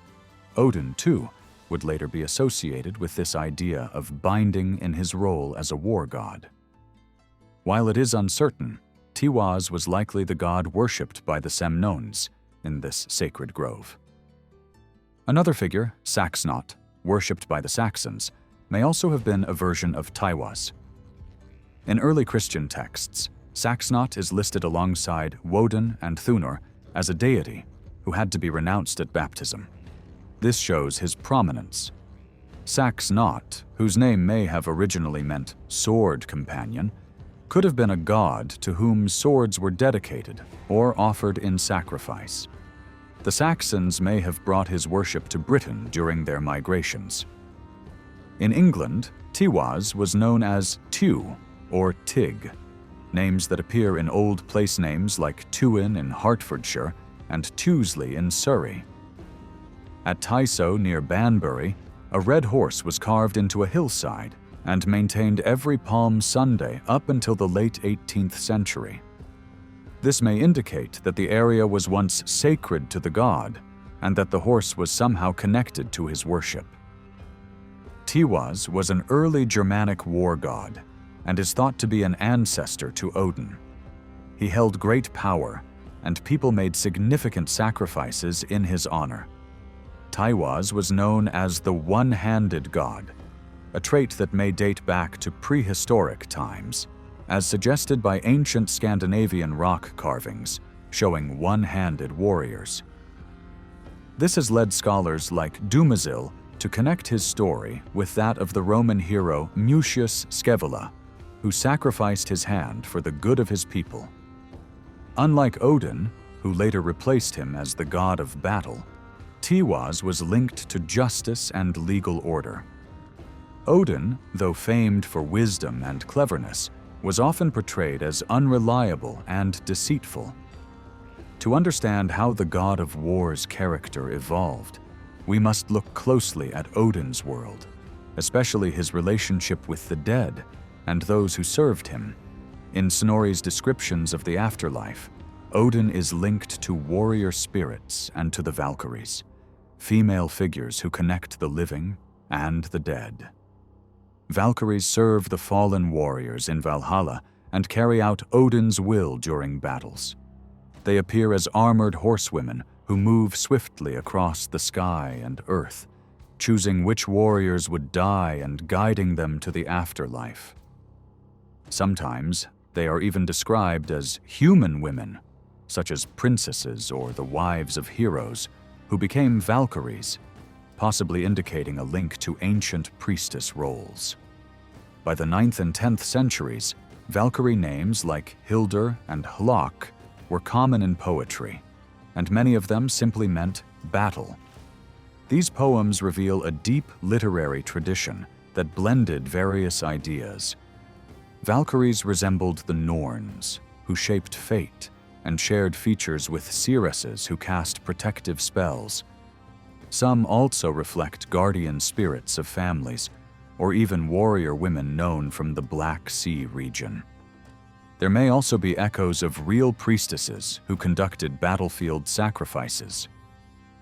Odin, too, would later be associated with this idea of binding in his role as a war god. While it is uncertain, Tiwis was likely the god worshipped by the Semnones in this sacred grove. Another figure, Saxnot, worshipped by the Saxons, may also have been a version of Tiwis. In early Christian texts, Saxnot is listed alongside Woden and Thunor as a deity who had to be renounced at baptism. This shows his prominence. Saxnot, whose name may have originally meant sword companion, could have been a god to whom swords were dedicated or offered in sacrifice. The Saxons may have brought his worship to Britain during their migrations. In England, Tiwis was known as Tiw or Tig, names that appear in old place names like Tewin in Hertfordshire and Tuesley in Surrey. At Tysoe near Banbury, a red horse was carved into a hillside and maintained every Palm Sunday up until the late 18th century. This may indicate that the area was once sacred to the god and that the horse was somehow connected to his worship. Tiwis was an early Germanic war god and is thought to be an ancestor to Odin. He held great power, and people made significant sacrifices in his honor. Tiwis was known as the one-handed god, a trait that may date back to prehistoric times, as suggested by ancient Scandinavian rock carvings showing one-handed warriors. This has led scholars like Dumasil to connect his story with that of the Roman hero Mucius Scaevola, who sacrificed his hand for the good of his people. Unlike Odin, who later replaced him as the god of battle, Tiwis was linked to justice and legal order. Odin, though famed for wisdom and cleverness, was often portrayed as unreliable and deceitful. To understand how the god of war's character evolved, we must look closely at Odin's world, especially his relationship with the dead and those who served him. In Snorri's descriptions of the afterlife, Odin is linked to warrior spirits and to the Valkyries, female figures who connect the living and the dead. Valkyries serve the fallen warriors in Valhalla and carry out Odin's will during battles. They appear as armored horsewomen who move swiftly across the sky and earth, choosing which warriors would die and guiding them to the afterlife. Sometimes they are even described as human women, such as princesses or the wives of heroes, who became Valkyries, possibly indicating a link to ancient priestess roles. By the 9th and 10th centuries, Valkyrie names like Hildur and Hlok were common in poetry, and many of them simply meant battle. These poems reveal a deep literary tradition that blended various ideas. Valkyries resembled the Norns, who shaped fate and shared features with seeresses who cast protective spells. Some also reflect guardian spirits of families, or even warrior women known from the Black Sea region. There may also be echoes of real priestesses who conducted battlefield sacrifices.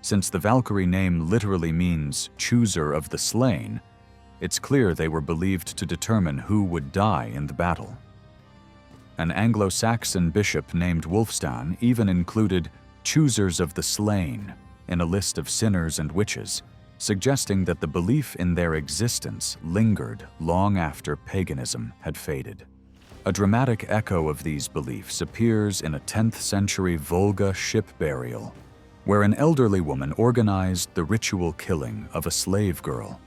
Since the Valkyrie name literally means chooser of the slain, it's clear they were believed to determine who would die in the battle. An Anglo-Saxon bishop named Wulfstan even included choosers of the slain in a list of sinners and witches, suggesting that the belief in their existence lingered long after paganism had faded. A dramatic echo of these beliefs appears in a 10th century Volga ship burial, where an elderly woman organized the ritual killing of a slave girl.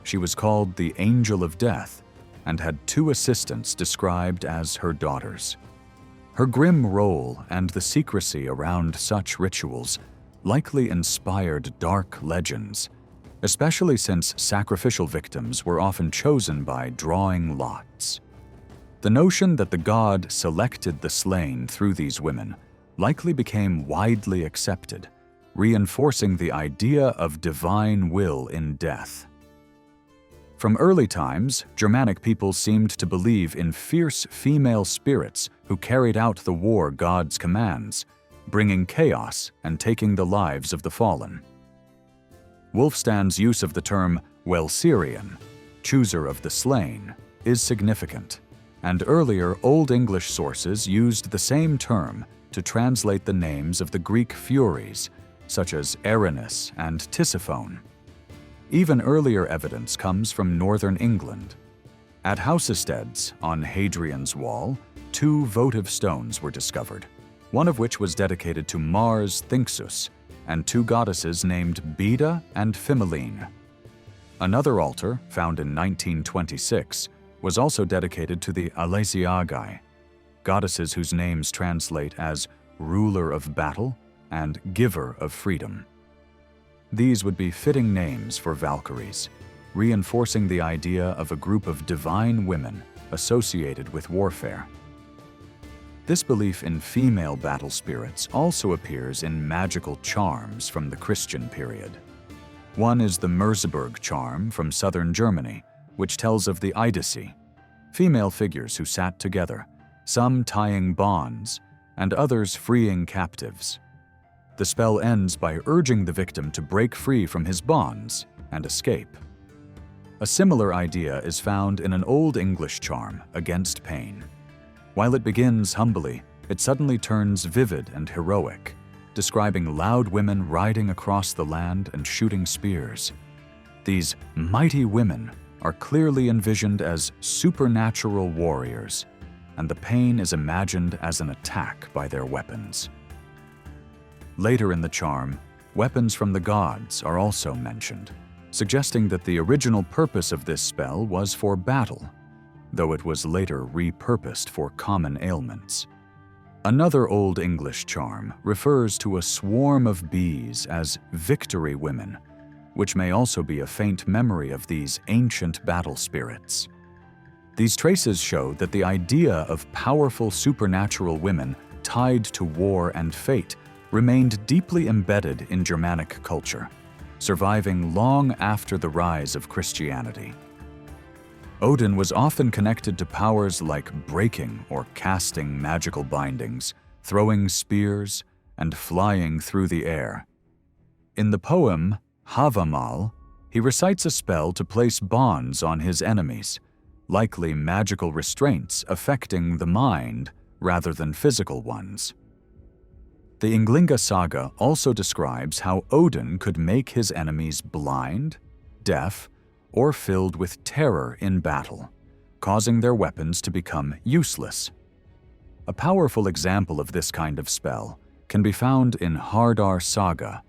She was called the Angel of Death and had 2 assistants described as her daughters. Her grim role and the secrecy around such rituals likely inspired dark legends, especially since sacrificial victims were often chosen by drawing lots. The notion that the god selected the slain through these women likely became widely accepted, reinforcing the idea of divine will in death. From early times, Germanic people seemed to believe in fierce female spirits who carried out the war god's commands, bringing chaos and taking the lives of the fallen. Wulfstan's use of the term Welserian, chooser of the slain, is significant, and earlier Old English sources used the same term to translate the names of the Greek Furies, such as Erinus and Tisiphone. Even earlier evidence comes from northern England. At Housesteads, on Hadrian's Wall, 2 votive stones were discovered, one of which was dedicated to Mars Thinxus and 2 goddesses named Beda and Fimmeline. Another altar, found in 1926, was also dedicated to the Alesiagai, goddesses whose names translate as ruler of battle and giver of freedom. These would be fitting names for Valkyries, reinforcing the idea of a group of divine women associated with warfare. This belief in female battle spirits also appears in magical charms from the Christian period. One is the Merseburg charm from southern Germany, which tells of the Eidisi, female figures who sat together, some tying bonds, and others freeing captives. The spell ends by urging the victim to break free from his bonds and escape. A similar idea is found in an Old English charm against pain. While it begins humbly, it suddenly turns vivid and heroic, describing loud women riding across the land and shooting spears. These mighty women are clearly envisioned as supernatural warriors, and the pain is imagined as an attack by their weapons. Later in the charm, weapons from the gods are also mentioned, suggesting that the original purpose of this spell was for battle, though it was later repurposed for common ailments. Another Old English charm refers to a swarm of bees as victory women, which may also be a faint memory of these ancient battle spirits. These traces show that the idea of powerful supernatural women tied to war and fate remained deeply embedded in Germanic culture, surviving long after the rise of Christianity. Odin was often connected to powers like breaking or casting magical bindings, throwing spears, and flying through the air. In the poem Havamal, he recites a spell to place bonds on his enemies, likely magical restraints affecting the mind rather than physical ones. The Ynglinga saga also describes how Odin could make his enemies blind, deaf, or filled with terror in battle, causing their weapons to become useless. A powerful example of this kind of spell can be found in Hardar Saga,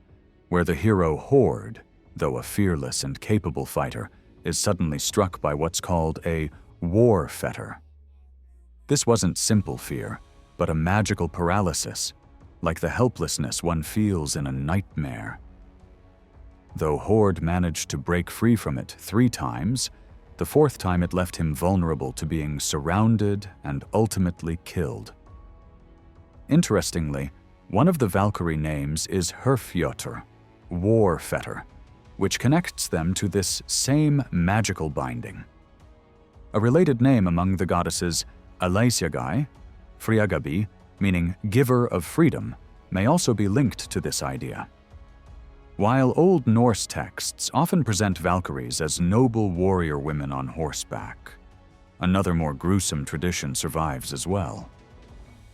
where the hero Hord, though a fearless and capable fighter, is suddenly struck by what's called a war fetter. This wasn't simple fear, but a magical paralysis, like the helplessness one feels in a nightmare. Though Hord managed to break free from it 3 times, the 4th time it left him vulnerable to being surrounded and ultimately killed. Interestingly, one of the Valkyrie names is Herfjötr, war fetter, which connects them to this same magical binding. A related name among the goddesses, Alesiagai, Friagabi, meaning giver of freedom, may also be linked to this idea. While Old Norse texts often present Valkyries as noble warrior women on horseback, another more gruesome tradition survives as well.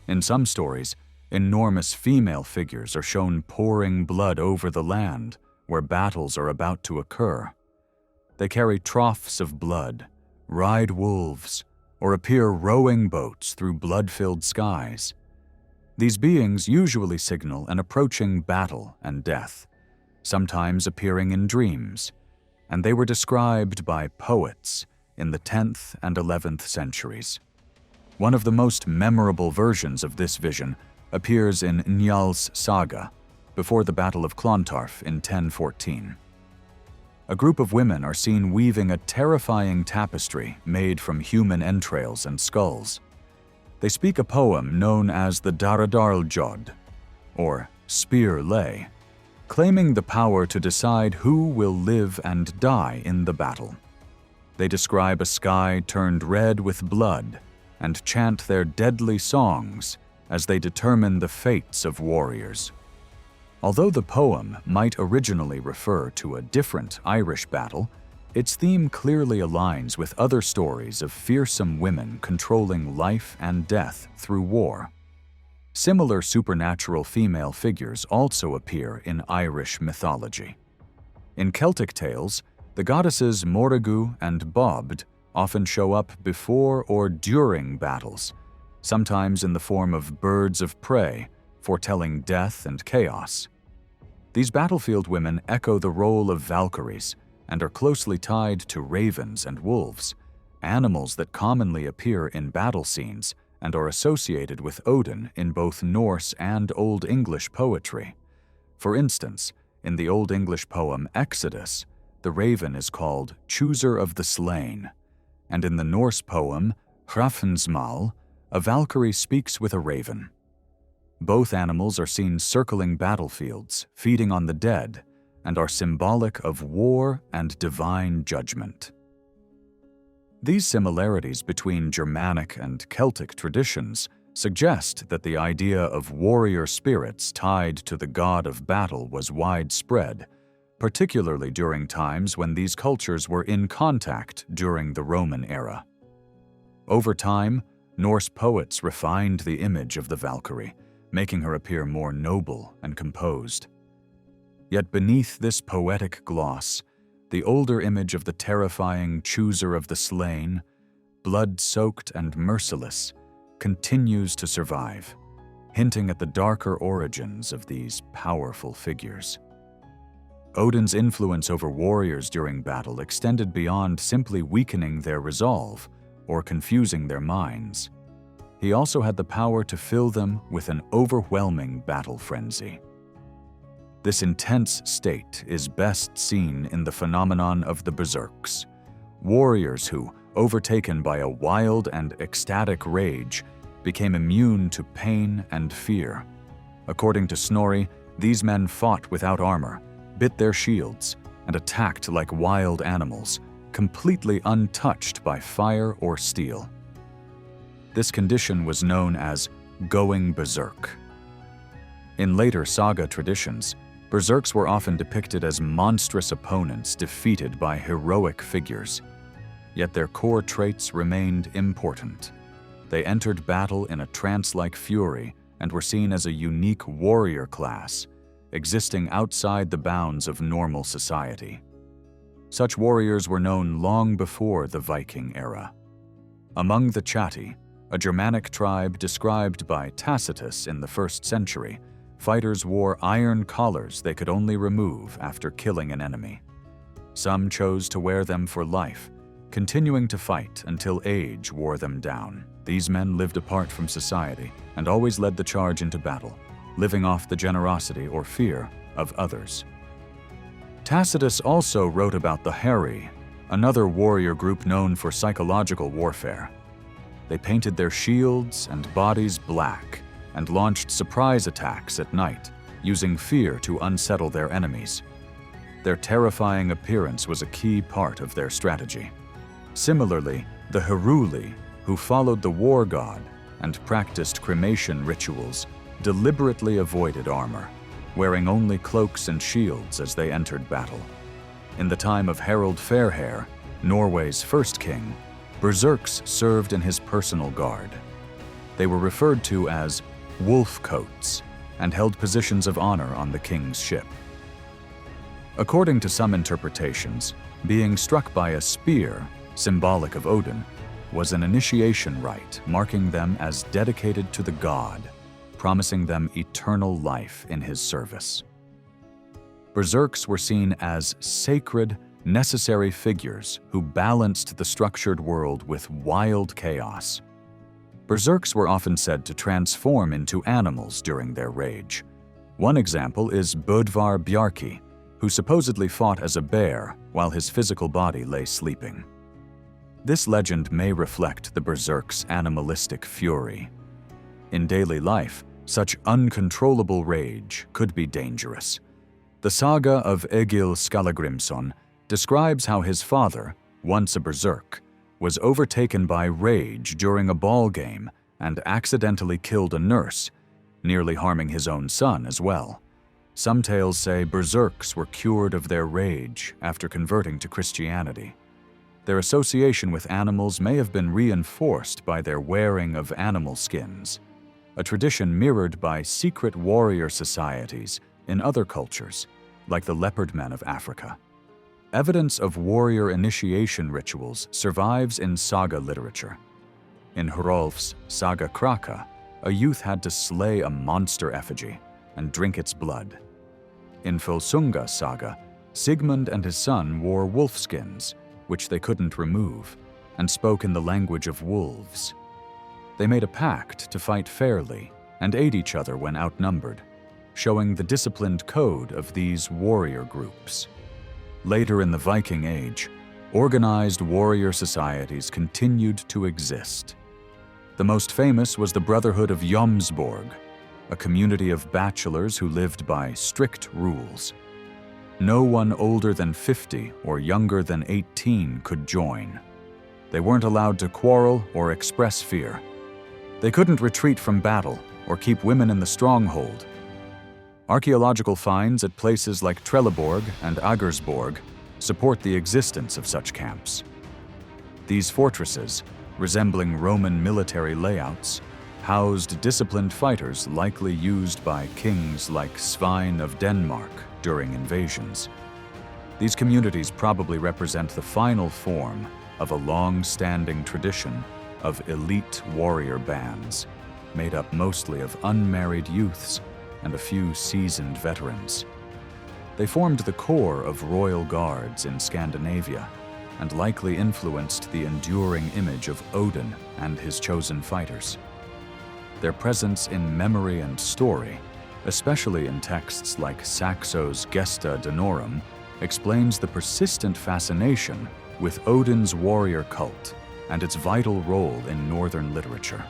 In some stories, enormous female figures are shown pouring blood over the land where battles are about to occur. They carry troughs of blood, ride wolves, or appear rowing boats through blood-filled skies. These beings usually signal an approaching battle and death, sometimes appearing in dreams, and they were described by poets in the 10th and 11th centuries. One of the most memorable versions of this vision appears in Njal's saga, before the Battle of Clontarf in 1014. A group of women are seen weaving a terrifying tapestry made from human entrails and skulls. They speak a poem known as the Daradarljod, or Spear Lay, claiming the power to decide who will live and die in the battle. They describe a sky turned red with blood and chant their deadly songs as they determine the fates of warriors. Although the poem might originally refer to a different Irish battle, its theme clearly aligns with other stories of fearsome women controlling life and death through war. Similar supernatural female figures also appear in Irish mythology. In Celtic tales, the goddesses Morrigu and Bobbed often show up before or during battles, sometimes in the form of birds of prey, foretelling death and chaos. These battlefield women echo the role of Valkyries and are closely tied to ravens and wolves, animals that commonly appear in battle scenes and are associated with Odin in both Norse and Old English poetry. For instance, in the Old English poem Exodus, the raven is called Chooser of the Slain, and in the Norse poem Hrafnsmal, a Valkyrie speaks with a raven. Both animals are seen circling battlefields, feeding on the dead, and are symbolic of war and divine judgment. These similarities between Germanic and Celtic traditions suggest that the idea of warrior spirits tied to the god of battle was widespread, particularly during times when these cultures were in contact during the Roman era. Over time, Norse poets refined the image of the Valkyrie, making her appear more noble and composed. Yet beneath this poetic gloss, the older image of the terrifying chooser of the slain, blood-soaked and merciless, continues to survive, hinting at the darker origins of these powerful figures. Odin's influence over warriors during battle extended beyond simply weakening their resolve or confusing their minds. He also had the power to fill them with an overwhelming battle frenzy. This intense state is best seen in the phenomenon of the berserks, warriors who, overtaken by a wild and ecstatic rage, became immune to pain and fear. According to Snorri, these men fought without armor, bit their shields, and attacked like wild animals, completely untouched by fire or steel. This condition was known as going berserk. In later saga traditions, berserks were often depicted as monstrous opponents defeated by heroic figures. Yet their core traits remained important. They entered battle in a trance-like fury and were seen as a unique warrior class, existing outside the bounds of normal society. Such warriors were known long before the Viking era. Among the Chatti, a Germanic tribe described by Tacitus in the 1st century, fighters wore iron collars they could only remove after killing an enemy. Some chose to wear them for life, continuing to fight until age wore them down. These men lived apart from society and always led the charge into battle, living off the generosity or fear of others. Tacitus also wrote about the Heri, another warrior group known for psychological warfare. They painted their shields and bodies black and launched surprise attacks at night, using fear to unsettle their enemies. Their terrifying appearance was a key part of their strategy. Similarly, the Heruli, who followed the war god and practiced cremation rituals, deliberately avoided armor, wearing only cloaks and shields as they entered battle. In the time of Harald Fairhair, Norway's first king, berserks served in his personal guard. They were referred to as wolf coats and held positions of honor on the king's ship. According to some interpretations, being struck by a spear, symbolic of Odin, was an initiation rite marking them as dedicated to the god, promising them eternal life in his service. Berserks were seen as sacred, necessary figures who balanced the structured world with wild chaos. Berserks were often said to transform into animals during their rage. One example is Bödvar Bjarki, who supposedly fought as a bear while his physical body lay sleeping. This legend may reflect the berserk's animalistic fury. In daily life, such uncontrollable rage could be dangerous. The saga of Egil Skallagrimsson describes how his father, once a berserk, was overtaken by rage during a ball game and accidentally killed a nurse, nearly harming his own son as well. Some tales say berserks were cured of their rage after converting to Christianity. Their association with animals may have been reinforced by their wearing of animal skins, a tradition mirrored by secret warrior societies in other cultures, like the leopard men of Africa. Evidence of warrior initiation rituals survives in saga literature. In Hrolf's Saga Kraka, a youth had to slay a monster effigy and drink its blood. In Volsunga's saga, Sigmund and his son wore wolf skins, which they couldn't remove, and spoke in the language of wolves. They made a pact to fight fairly and aid each other when outnumbered, showing the disciplined code of these warrior groups. Later in the Viking Age, organized warrior societies continued to exist. The most famous was the Brotherhood of Jomsborg, a community of bachelors who lived by strict rules. No one older than 50 or younger than 18 could join. They weren't allowed to quarrel or express fear. They couldn't retreat from battle or keep women in the stronghold. Archaeological finds at places like Trelleborg and Agersborg support the existence of such camps. These fortresses, resembling Roman military layouts, housed disciplined fighters likely used by kings like Svein of Denmark during invasions. These communities probably represent the final form of a long-standing tradition of elite warrior bands, made up mostly of unmarried youths and a few seasoned veterans. They formed the core of royal guards in Scandinavia and likely influenced the enduring image of Odin and his chosen fighters. Their presence in memory and story, especially in texts like Saxo's Gesta Danorum, explains the persistent fascination with Odin's warrior cult and its vital role in northern literature.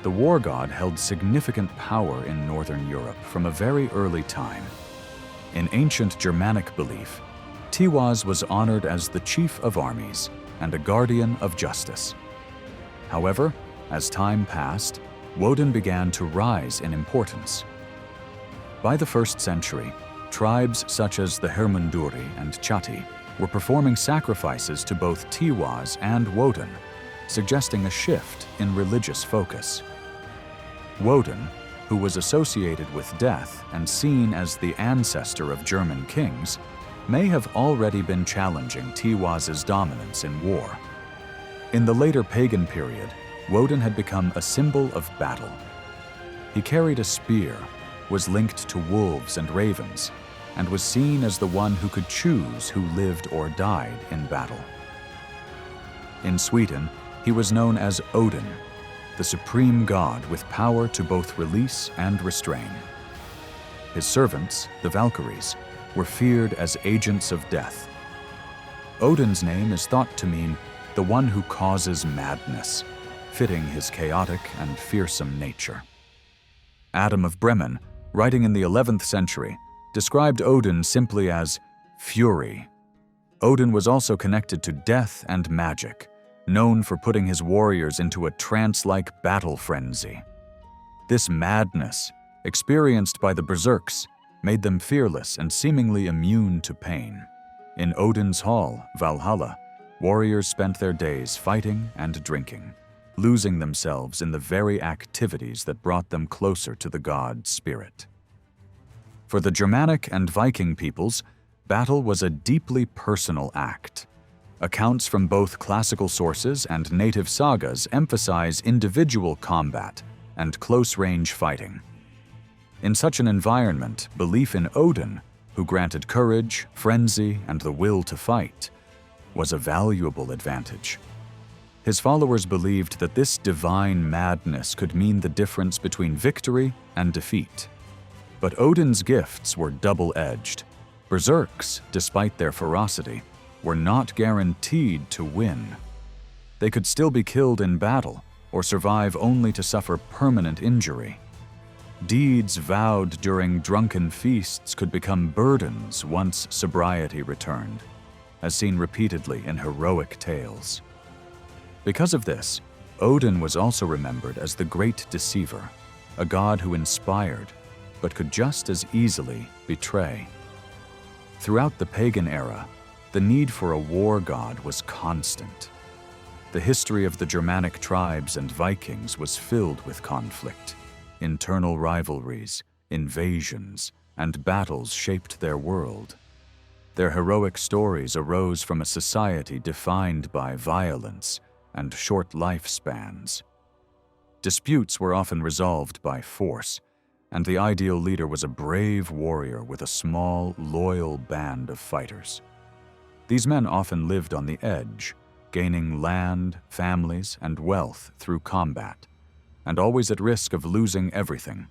The war god held significant power in northern Europe from a very early time. In ancient Germanic belief, Tiwis was honored as the chief of armies and a guardian of justice. However, as time passed, Woden began to rise in importance. By the 1st century, tribes such as the Hermunduri and Chatti were performing sacrifices to both Tiwis and Woden, suggesting a shift in religious focus. Woden, who was associated with death and seen as the ancestor of German kings, may have already been challenging Tiwis' dominance in war. In the later pagan period, Woden had become a symbol of battle. He carried a spear, was linked to wolves and ravens, and was seen as the one who could choose who lived or died in battle. In Sweden, he was known as Odin, the supreme god with power to both release and restrain. His servants, the Valkyries, were feared as agents of death. Odin's name is thought to mean the one who causes madness, fitting his chaotic and fearsome nature. Adam of Bremen, writing in the 11th century, described Odin simply as fury. Odin was also connected to death and magic, known for putting his warriors into a trance-like battle frenzy. This madness, experienced by the berserks, made them fearless and seemingly immune to pain. In Odin's hall, Valhalla, warriors spent their days fighting and drinking, losing themselves in the very activities that brought them closer to the god spirit. For the Germanic and Viking peoples, battle was a deeply personal act. Accounts from both classical sources and native sagas emphasize individual combat and close-range fighting. In such an environment, belief in Odin, who granted courage, frenzy, and the will to fight, was a valuable advantage. His followers believed that this divine madness could mean the difference between victory and defeat. But Odin's gifts were double-edged. Berserks, despite their ferocity, were not guaranteed to win. They could still be killed in battle or survive only to suffer permanent injury. Deeds vowed during drunken feasts could become burdens once sobriety returned, as seen repeatedly in heroic tales. Because of this, Odin was also remembered as the great deceiver, a god who inspired, but could just as easily betray. Throughout the pagan era, the need for a war god was constant. The history of the Germanic tribes and Vikings was filled with conflict. Internal rivalries, invasions, and battles shaped their world. Their heroic stories arose from a society defined by violence and short lifespans. Disputes were often resolved by force, and the ideal leader was a brave warrior with a small, loyal band of fighters. These men often lived on the edge, gaining land, families, and wealth through combat, and always at risk of losing everything.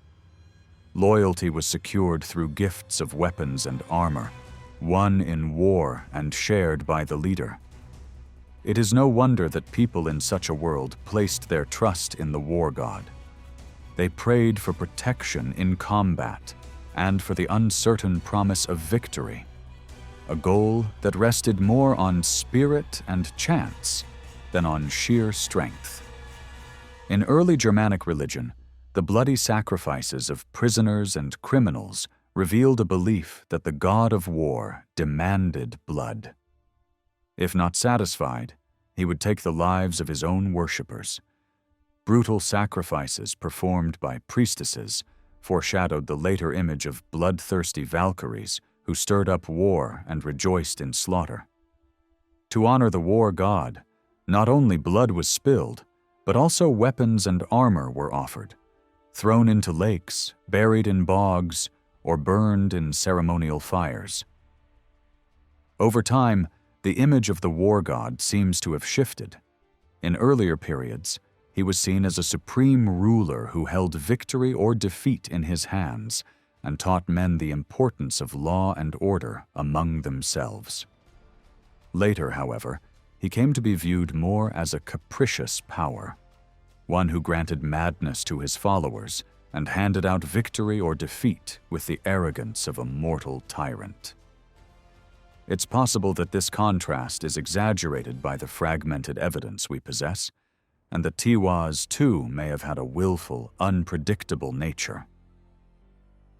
Loyalty was secured through gifts of weapons and armor, won in war and shared by the leader. It is no wonder that people in such a world placed their trust in the war god. They prayed for protection in combat and for the uncertain promise of victory, a goal that rested more on spirit and chance than on sheer strength. In early Germanic religion, the bloody sacrifices of prisoners and criminals revealed a belief that the god of war demanded blood. If not satisfied, he would take the lives of his own worshippers. Brutal sacrifices performed by priestesses foreshadowed the later image of bloodthirsty Valkyries who stirred up war and rejoiced in slaughter. To honor the war god, not only blood was spilled, but also weapons and armor were offered, thrown into lakes, buried in bogs, or burned in ceremonial fires. Over time, the image of the war god seems to have shifted. In earlier periods, he was seen as a supreme ruler who held victory or defeat in his hands and taught men the importance of law and order among themselves. Later, however, he came to be viewed more as a capricious power, one who granted madness to his followers and handed out victory or defeat with the arrogance of a mortal tyrant. It's possible that this contrast is exaggerated by the fragmented evidence we possess, and that Tiwis too may have had a willful, unpredictable nature.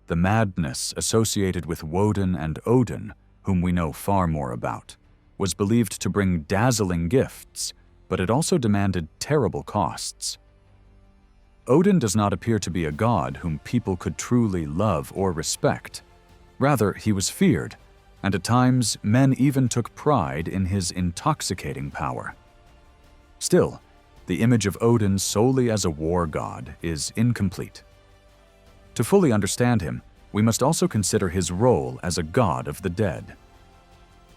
The madness associated with Woden and Odin, whom we know far more about, was believed to bring dazzling gifts, but it also demanded terrible costs. Odin does not appear to be a god whom people could truly love or respect. Rather, he was feared, and at times men even took pride in his intoxicating power. Still, the image of Odin solely as a war god is incomplete. To fully understand him, we must also consider his role as a god of the dead.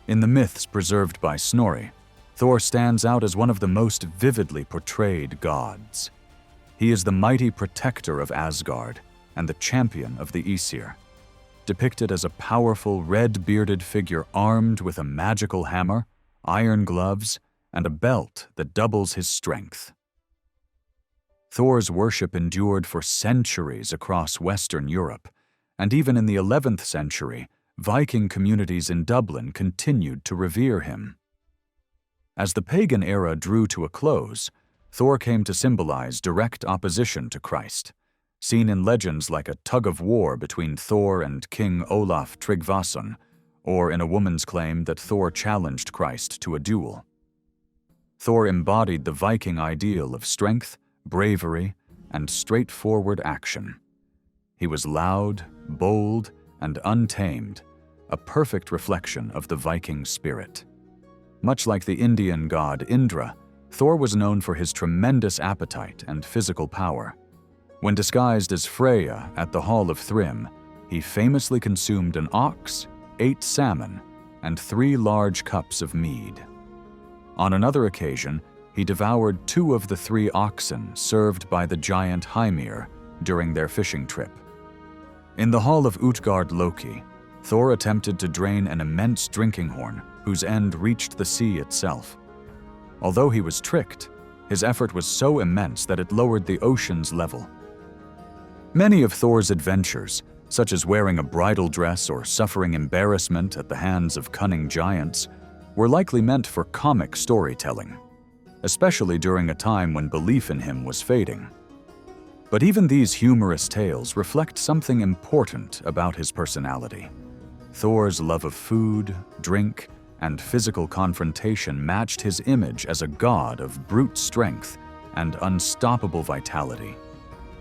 In the myths preserved by Snorri, Thor stands out as one of the most vividly portrayed gods. He is the mighty protector of Asgard and the champion of the Aesir, depicted as a powerful red-bearded figure armed with a magical hammer, iron gloves, and a belt that doubles his strength. Thor's worship endured for centuries across Western Europe, and even in the 11th century, Viking communities in Dublin continued to revere him. As the pagan era drew to a close, Thor came to symbolize direct opposition to Christ, seen in legends like a tug-of-war between Thor and King Olaf Tryggvason, or in a woman's claim that Thor challenged Christ to a duel. Thor embodied the Viking ideal of strength, bravery, and straightforward action. He was loud, bold, and untamed, a perfect reflection of the Viking spirit. Much like the Indian god Indra, Thor was known for his tremendous appetite and physical power. When disguised as Freya at the Hall of Thrym, he famously consumed an ox, 8 salmon, and 3 large cups of mead. On another occasion, he devoured 2 of the 3 oxen served by the giant Hrungnir during their fishing trip. In the Hall of Utgard Loki, Thor attempted to drain an immense drinking horn whose end reached the sea itself. Although he was tricked, his effort was so immense that it lowered the ocean's level. Many of Thor's adventures, such as wearing a bridal dress or suffering embarrassment at the hands of cunning giants, were likely meant for comic storytelling, especially during a time when belief in him was fading. But even these humorous tales reflect something important about his personality. Thor's love of food, drink, and physical confrontation matched his image as a god of brute strength and unstoppable vitality.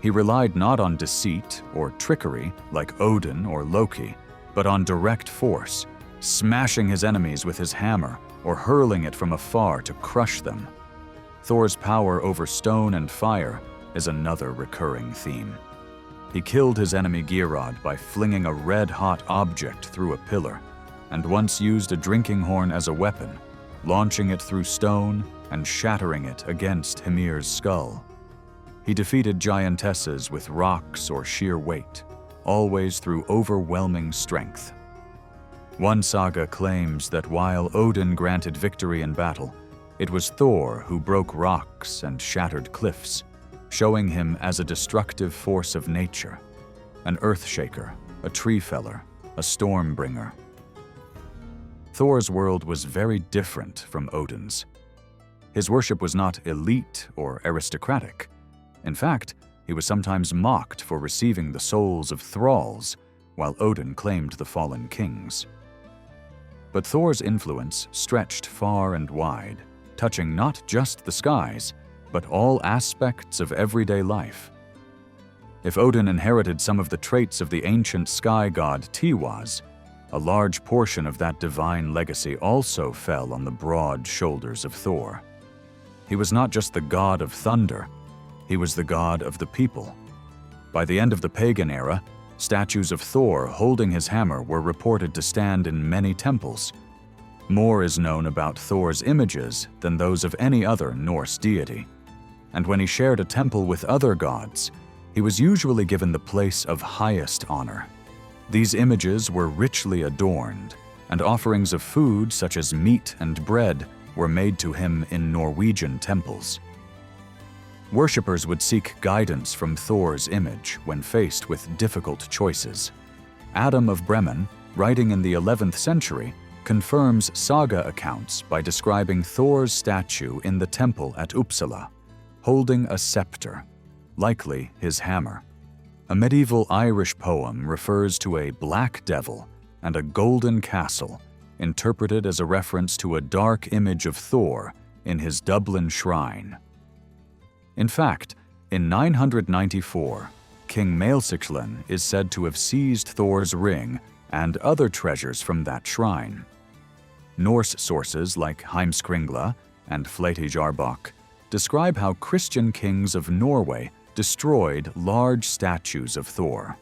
He relied not on deceit or trickery like Odin or Loki, but on direct force, smashing his enemies with his hammer or hurling it from afar to crush them. Thor's power over stone and fire is another recurring theme. He killed his enemy Geirrod by flinging a red-hot object through a pillar, and once used a drinking horn as a weapon, launching it through stone, and shattering it against Hymir's skull. He defeated giantesses with rocks or sheer weight, always through overwhelming strength. One saga claims that while Odin granted victory in battle, it was Thor who broke rocks and shattered cliffs, showing him as a destructive force of nature, an earthshaker, a tree feller, a storm bringer. Thor's world was very different from Odin's. His worship was not elite or aristocratic. In fact, he was sometimes mocked for receiving the souls of thralls, while Odin claimed the fallen kings. But Thor's influence stretched far and wide, touching not just the skies, but all aspects of everyday life. If Odin inherited some of the traits of the ancient sky god Tiwis, a large portion of that divine legacy also fell on the broad shoulders of Thor. He was not just the god of thunder, he was the god of the people. By the end of the pagan era, statues of Thor holding his hammer were reported to stand in many temples. More is known about Thor's images than those of any other Norse deity. And when he shared a temple with other gods, he was usually given the place of highest honor. These images were richly adorned, and offerings of food such as meat and bread were made to him in Norwegian temples. Worshippers would seek guidance from Thor's image when faced with difficult choices. Adam of Bremen, writing in the 11th century, confirms saga accounts by describing Thor's statue in the temple at Uppsala, holding a scepter, likely his hammer. A medieval Irish poem refers to a black devil and a golden castle, interpreted as a reference to a dark image of Thor in his Dublin shrine. In fact, in 994, King Maelsechlin is said to have seized Thor's ring and other treasures from that shrine. Norse sources like Heimskringla and Fleitijarbok describe how Christian kings of Norway destroyed large statues of Thor,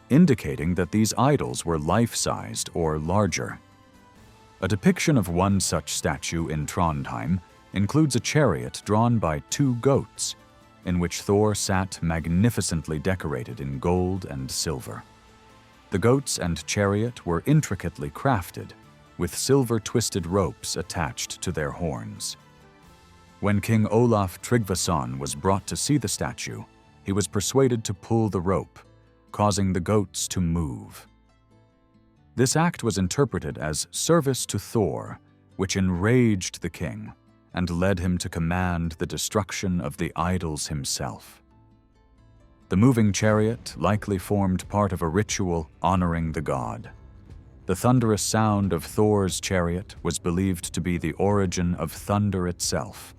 indicating that these idols were life-sized or larger. A depiction of one such statue in Trondheim includes a chariot drawn by two goats, in which Thor sat magnificently decorated in gold and silver. The goats and chariot were intricately crafted, with silver-twisted ropes attached to their horns. When King Olaf Tryggvason was brought to see the statue, he was persuaded to pull the rope, causing the goats to move. This act was interpreted as service to Thor, which enraged the king and led him to command the destruction of the idols himself. The moving chariot likely formed part of a ritual honoring the god. The thunderous sound of Thor's chariot was believed to be the origin of thunder itself.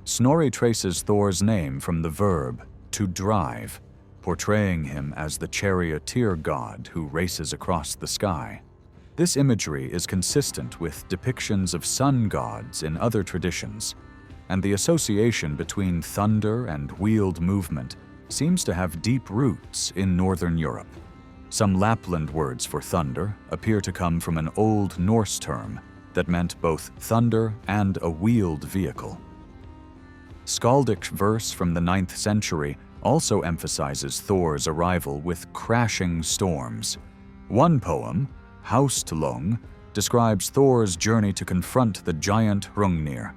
Snorri traces Thor's name from the verb to drive, portraying him as the charioteer god who races across the sky. This imagery is consistent with depictions of sun gods in other traditions, and the association between thunder and wheeled movement seems to have deep roots in Northern Europe. Some Lapland words for thunder appear to come from an Old Norse term that meant both thunder and a wheeled vehicle. Skaldic verse from the 9th century also emphasizes Thor's arrival with crashing storms. One poem, Haustlung, describes Thor's journey to confront the giant Hrungnir.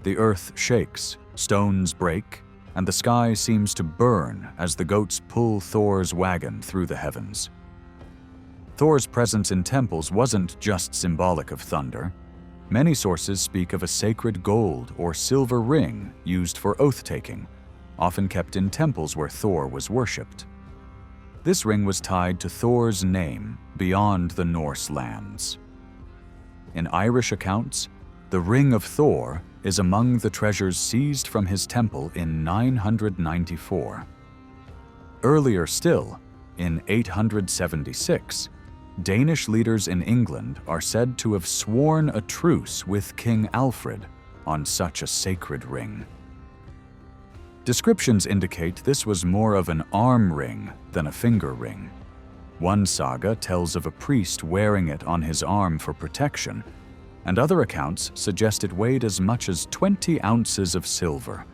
The earth shakes, stones break, and the sky seems to burn as the goats pull Thor's wagon through the heavens. Thor's presence in temples wasn't just symbolic of thunder. Many sources speak of a sacred gold or silver ring used for oath-taking, often kept in temples where Thor was worshipped. This ring was tied to Thor's name beyond the Norse lands. In Irish accounts, the Ring of Thor is among the treasures seized from his temple in 994. Earlier still, in 876, Danish leaders in England are said to have sworn a truce with King Alfred on such a sacred ring. Descriptions indicate this was more of an arm ring than a finger ring. One saga tells of a priest wearing it on his arm for protection, and other accounts suggest it weighed as much as 20 ounces of silver,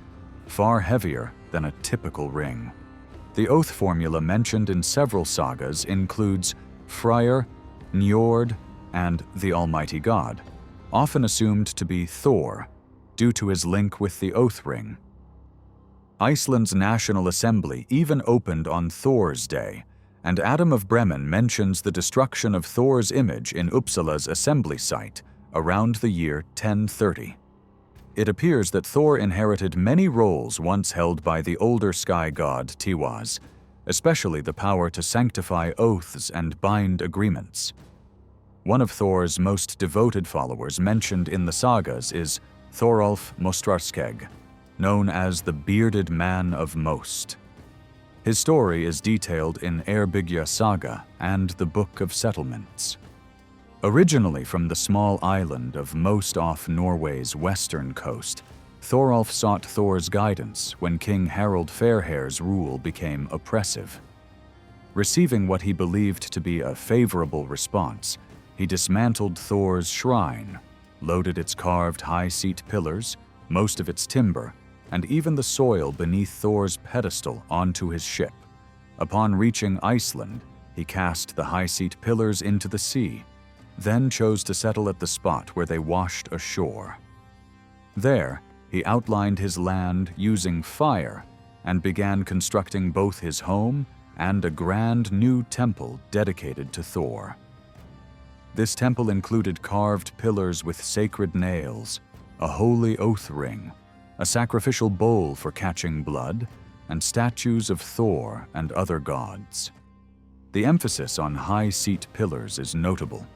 far heavier than a typical ring. The oath formula mentioned in several sagas includes Freyr, Njord, and the Almighty God, often assumed to be Thor, due to his link with the oath ring. Iceland's National Assembly even opened on Thor's Day, and Adam of Bremen mentions the destruction of Thor's image in Uppsala's assembly site around the year 1030. It appears that Thor inherited many roles once held by the older sky god Tiwis, especially the power to sanctify oaths and bind agreements. One of Thor's most devoted followers mentioned in the sagas is Thorolf Mostrarskegg, known as the Bearded Man of Most. His story is detailed in Eyrbyggja Saga and the Book of Settlements. Originally from the small island of Most off Norway's western coast, Thorolf sought Thor's guidance when King Harald Fairhair's rule became oppressive. Receiving what he believed to be a favorable response, he dismantled Thor's shrine, loaded its carved high-seat pillars, most of its timber, and even the soil beneath Thor's pedestal onto his ship. Upon reaching Iceland, he cast the high-seat pillars into the sea, then chose to settle at the spot where they washed ashore. There, he outlined his land using fire and began constructing both his home and a grand new temple dedicated to Thor. This temple included carved pillars with sacred nails, a holy oath ring, a sacrificial bowl for catching blood, and statues of Thor and other gods. The emphasis on high-seat pillars is notable.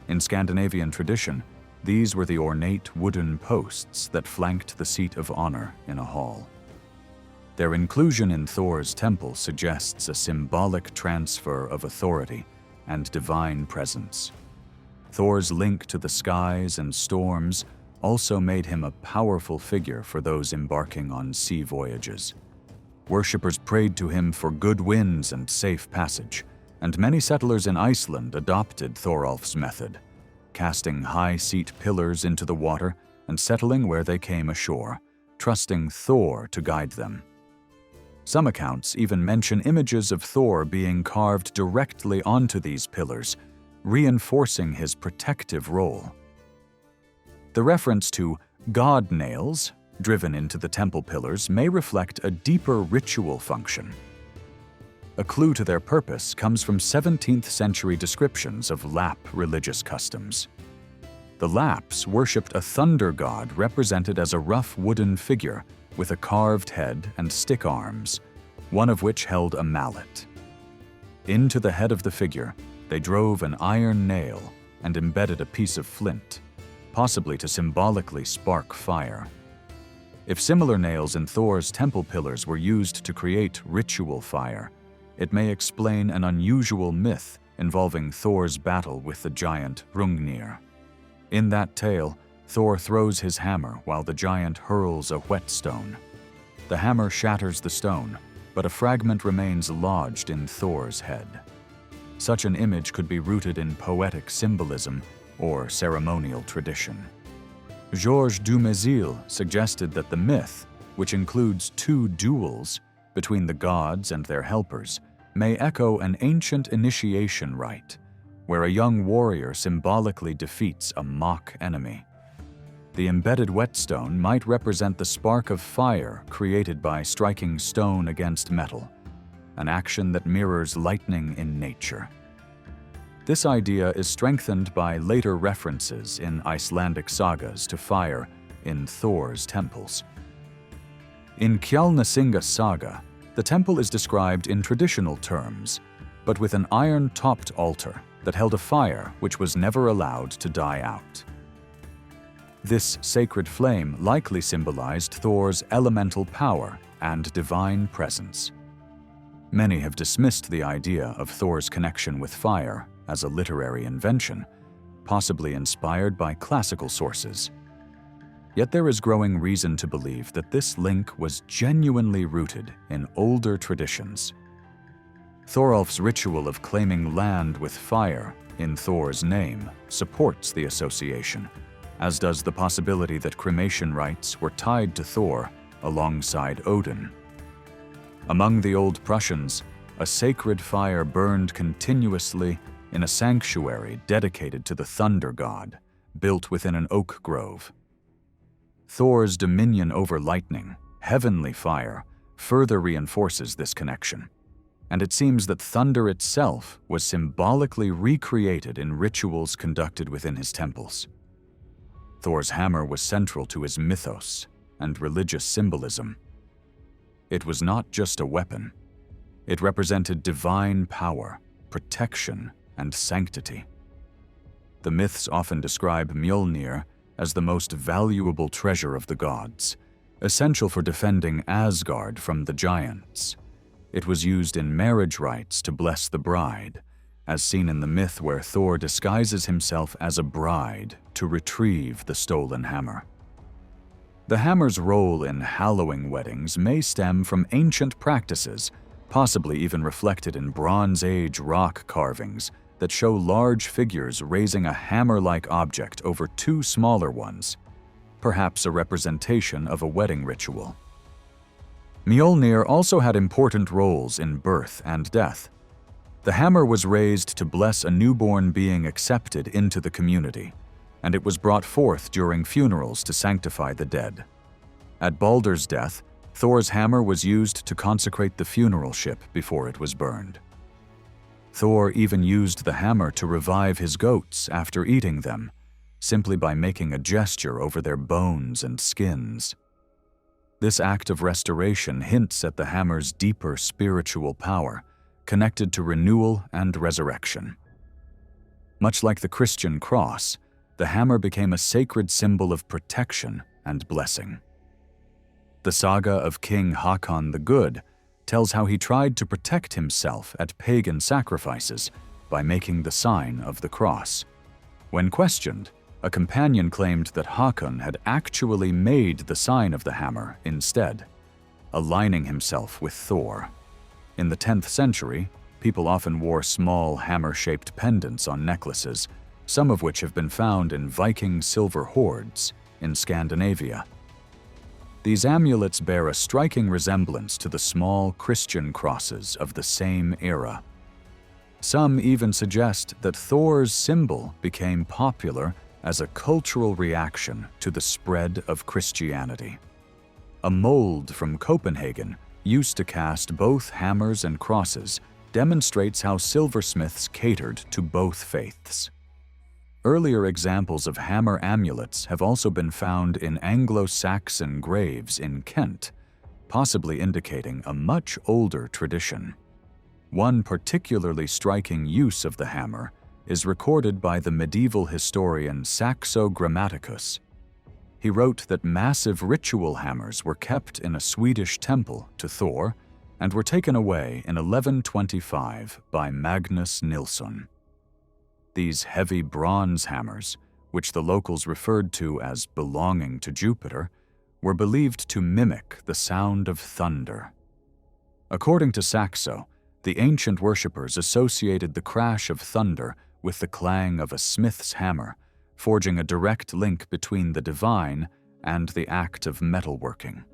In Scandinavian tradition, these were the ornate wooden posts that flanked the seat of honor in a hall. Their inclusion in Thor's temple suggests a symbolic transfer of authority and divine presence. Thor's link to the skies and storms also made him a powerful figure for those embarking on sea voyages. Worshippers prayed to him for good winds and safe passage, and many settlers in Iceland adopted Thorolf's method, casting high-seat pillars into the water and settling where they came ashore, trusting Thor to guide them. Some accounts even mention images of Thor being carved directly onto these pillars, reinforcing his protective role. The reference to god nails driven into the temple pillars may reflect a deeper ritual function. A clue to their purpose comes from 17th century descriptions of Lapp religious customs. The Lapps worshipped a thunder god represented as a rough wooden figure with a carved head and stick arms, one of which held a mallet. Into the head of the figure, they drove an iron nail and embedded a piece of flint, possibly to symbolically spark fire. If similar nails in Thor's temple pillars were used to create ritual fire, it may explain an unusual myth involving Thor's battle with the giant Hrungnir. In that tale, Thor throws his hammer while the giant hurls a whetstone. The hammer shatters the stone, but a fragment remains lodged in Thor's head. Such an image could be rooted in poetic symbolism or ceremonial tradition. Georges Dumézil suggested that the myth, which includes 2 duels between the gods and their helpers, may echo an ancient initiation rite, where a young warrior symbolically defeats a mock enemy. The embedded whetstone might represent the spark of fire created by striking stone against metal, an action that mirrors lightning in nature. This idea is strengthened by later references in Icelandic sagas to fire in Thor's temples. In Kjalnesinga saga, the temple is described in traditional terms, but with an iron-topped altar that held a fire which was never allowed to die out. This sacred flame likely symbolized Thor's elemental power and divine presence. Many have dismissed the idea of Thor's connection with fire as a literary invention, possibly inspired by classical sources. Yet there is growing reason to believe that this link was genuinely rooted in older traditions. Thorolf's ritual of claiming land with fire in Thor's name supports the association, as does the possibility that cremation rites were tied to Thor alongside Odin. Among the old Prussians, a sacred fire burned continuously in a sanctuary dedicated to the thunder god, built within an oak grove. Thor's dominion over lightning, heavenly fire, further reinforces this connection, and it seems that thunder itself was symbolically recreated in rituals conducted within his temples. Thor's hammer was central to his mythos and religious symbolism. It was not just a weapon. It represented divine power, protection, and sanctity. The myths often describe Mjolnir as the most valuable treasure of the gods, essential for defending Asgard from the giants. It was used in marriage rites to bless the bride, as seen in the myth where Thor disguises himself as a bride to retrieve the stolen hammer. The hammer's role in hallowing weddings may stem from ancient practices, possibly even reflected in Bronze Age rock carvings that show large figures raising a hammer-like object over two smaller ones, perhaps a representation of a wedding ritual. Mjolnir also had important roles in birth and death. The hammer was raised to bless a newborn being accepted into the community, and it was brought forth during funerals to sanctify the dead. At Baldur's death, Thor's hammer was used to consecrate the funeral ship before it was burned. Thor even used the hammer to revive his goats after eating them, simply by making a gesture over their bones and skins. This act of restoration hints at the hammer's deeper spiritual power, connected to renewal and resurrection. Much like the Christian cross, the hammer became a sacred symbol of protection and blessing. The saga of King Hakon the Good tells how he tried to protect himself at pagan sacrifices by making the sign of the cross. When questioned, a companion claimed that Hakon had actually made the sign of the hammer instead, aligning himself with Thor. In the 10th century, people often wore small hammer-shaped pendants on necklaces, some of which have been found in Viking silver hoards in Scandinavia. These amulets bear a striking resemblance to the small Christian crosses of the same era. Some even suggest that Thor's symbol became popular as a cultural reaction to the spread of Christianity. A mold from Copenhagen, used to cast both hammers and crosses, demonstrates how silversmiths catered to both faiths. Earlier examples of hammer amulets have also been found in Anglo-Saxon graves in Kent, possibly indicating a much older tradition. One particularly striking use of the hammer is recorded by the medieval historian Saxo Grammaticus. He wrote that massive ritual hammers were kept in a Swedish temple to Thor and were taken away in 1125 by Magnus Nilsson. These heavy bronze hammers, which the locals referred to as belonging to Jupiter, were believed to mimic the sound of thunder. According to Saxo, the ancient worshippers associated the crash of thunder with the clang of a smith's hammer, forging a direct link between the divine and the act of metalworking.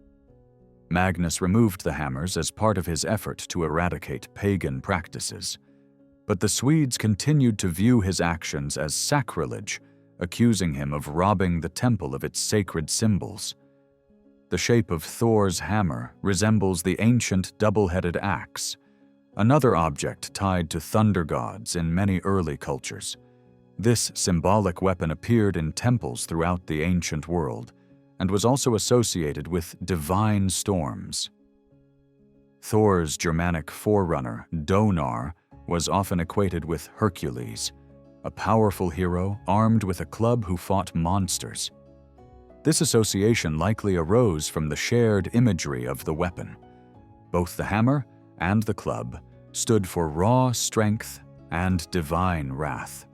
Magnus removed the hammers as part of his effort to eradicate pagan practices, but the Swedes continued to view his actions as sacrilege, accusing him of robbing the temple of its sacred symbols. The shape of Thor's hammer resembles the ancient double-headed axe, another object tied to thunder gods in many early cultures. This symbolic weapon appeared in temples throughout the ancient world and was also associated with divine storms. Thor's Germanic forerunner, Donar, was often equated with Hercules, a powerful hero armed with a club who fought monsters. This association likely arose from the shared imagery of the weapon. Both the hammer and the club stood for raw strength and divine wrath.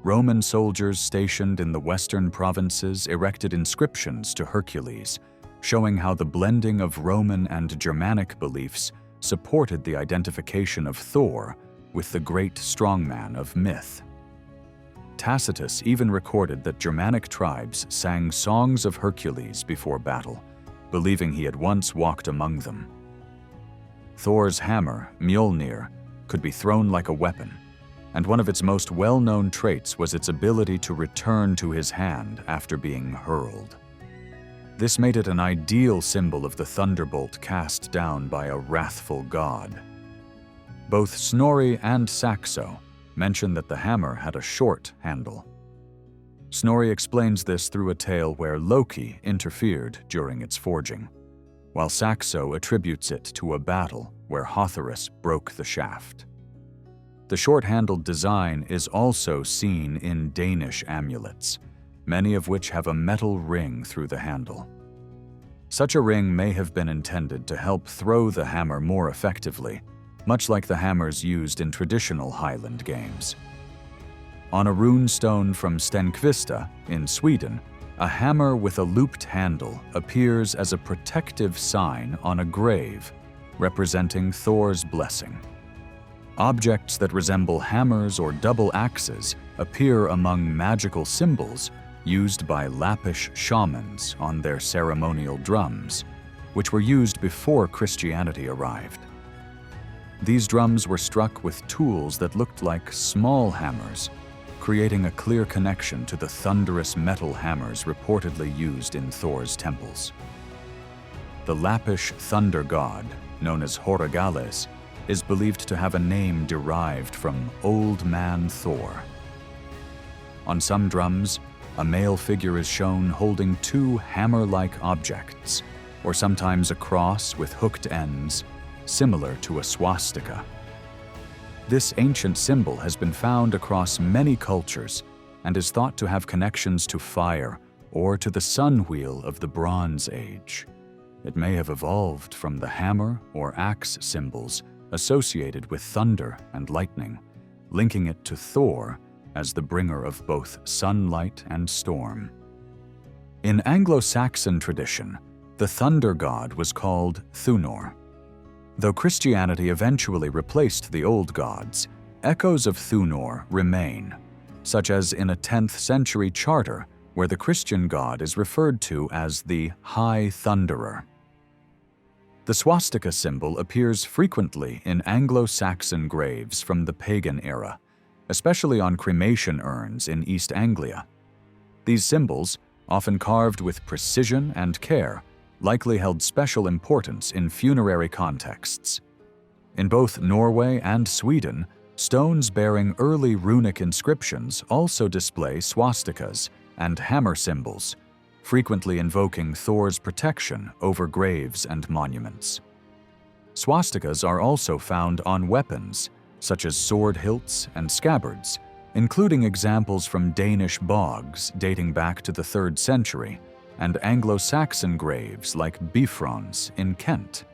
Roman soldiers stationed in the western provinces erected inscriptions to Hercules, showing how the blending of Roman and Germanic beliefs supported the identification of Thor with the great strongman of myth. Tacitus even recorded that Germanic tribes sang songs of Hercules before battle, believing he had once walked among them. Thor's hammer, Mjolnir, could be thrown like a weapon, and one of its most well-known traits was its ability to return to his hand after being hurled. This made it an ideal symbol of the thunderbolt cast down by a wrathful god. Both Snorri and Saxo mention that the hammer had a short handle. Snorri explains this through a tale where Loki interfered during its forging, while Saxo attributes it to a battle where Hotherus broke the shaft. The short-handled design is also seen in Danish amulets, many of which have a metal ring through the handle. Such a ring may have been intended to help throw the hammer more effectively, much like the hammers used in traditional Highland games. On a rune stone from Stenkvista in Sweden, a hammer with a looped handle appears as a protective sign on a grave, representing Thor's blessing. Objects that resemble hammers or double axes appear among magical symbols used by Lappish shamans on their ceremonial drums, which were used before Christianity arrived. These drums were struck with tools that looked like small hammers, creating a clear connection to the thunderous metal hammers reportedly used in Thor's temples. The Lappish thunder god, known as Horagales, is believed to have a name derived from Old Man Thor. On some drums, a male figure is shown holding two hammer-like objects, or sometimes a cross with hooked ends, similar to a swastika. This ancient symbol has been found across many cultures and is thought to have connections to fire or to the sun wheel of the Bronze Age. It may have evolved from the hammer or axe symbols associated with thunder and lightning, linking it to Thor as the bringer of both sunlight and storm. In Anglo-Saxon tradition, the thunder god was called Thunor. Though Christianity eventually replaced the old gods, echoes of Thunor remain, such as in a 10th century charter where the Christian god is referred to as the High Thunderer. The swastika symbol appears frequently in Anglo-Saxon graves from the pagan era, especially on cremation urns in East Anglia. These symbols, often carved with precision and care, likely held special importance in funerary contexts. In both Norway and Sweden, stones bearing early runic inscriptions also display swastikas and hammer symbols, frequently invoking Thor's protection over graves and monuments. Swastikas are also found on weapons, such as sword hilts and scabbards, including examples from Danish bogs dating back to the 3rd century, and Anglo-Saxon graves like Bifrons in Kent.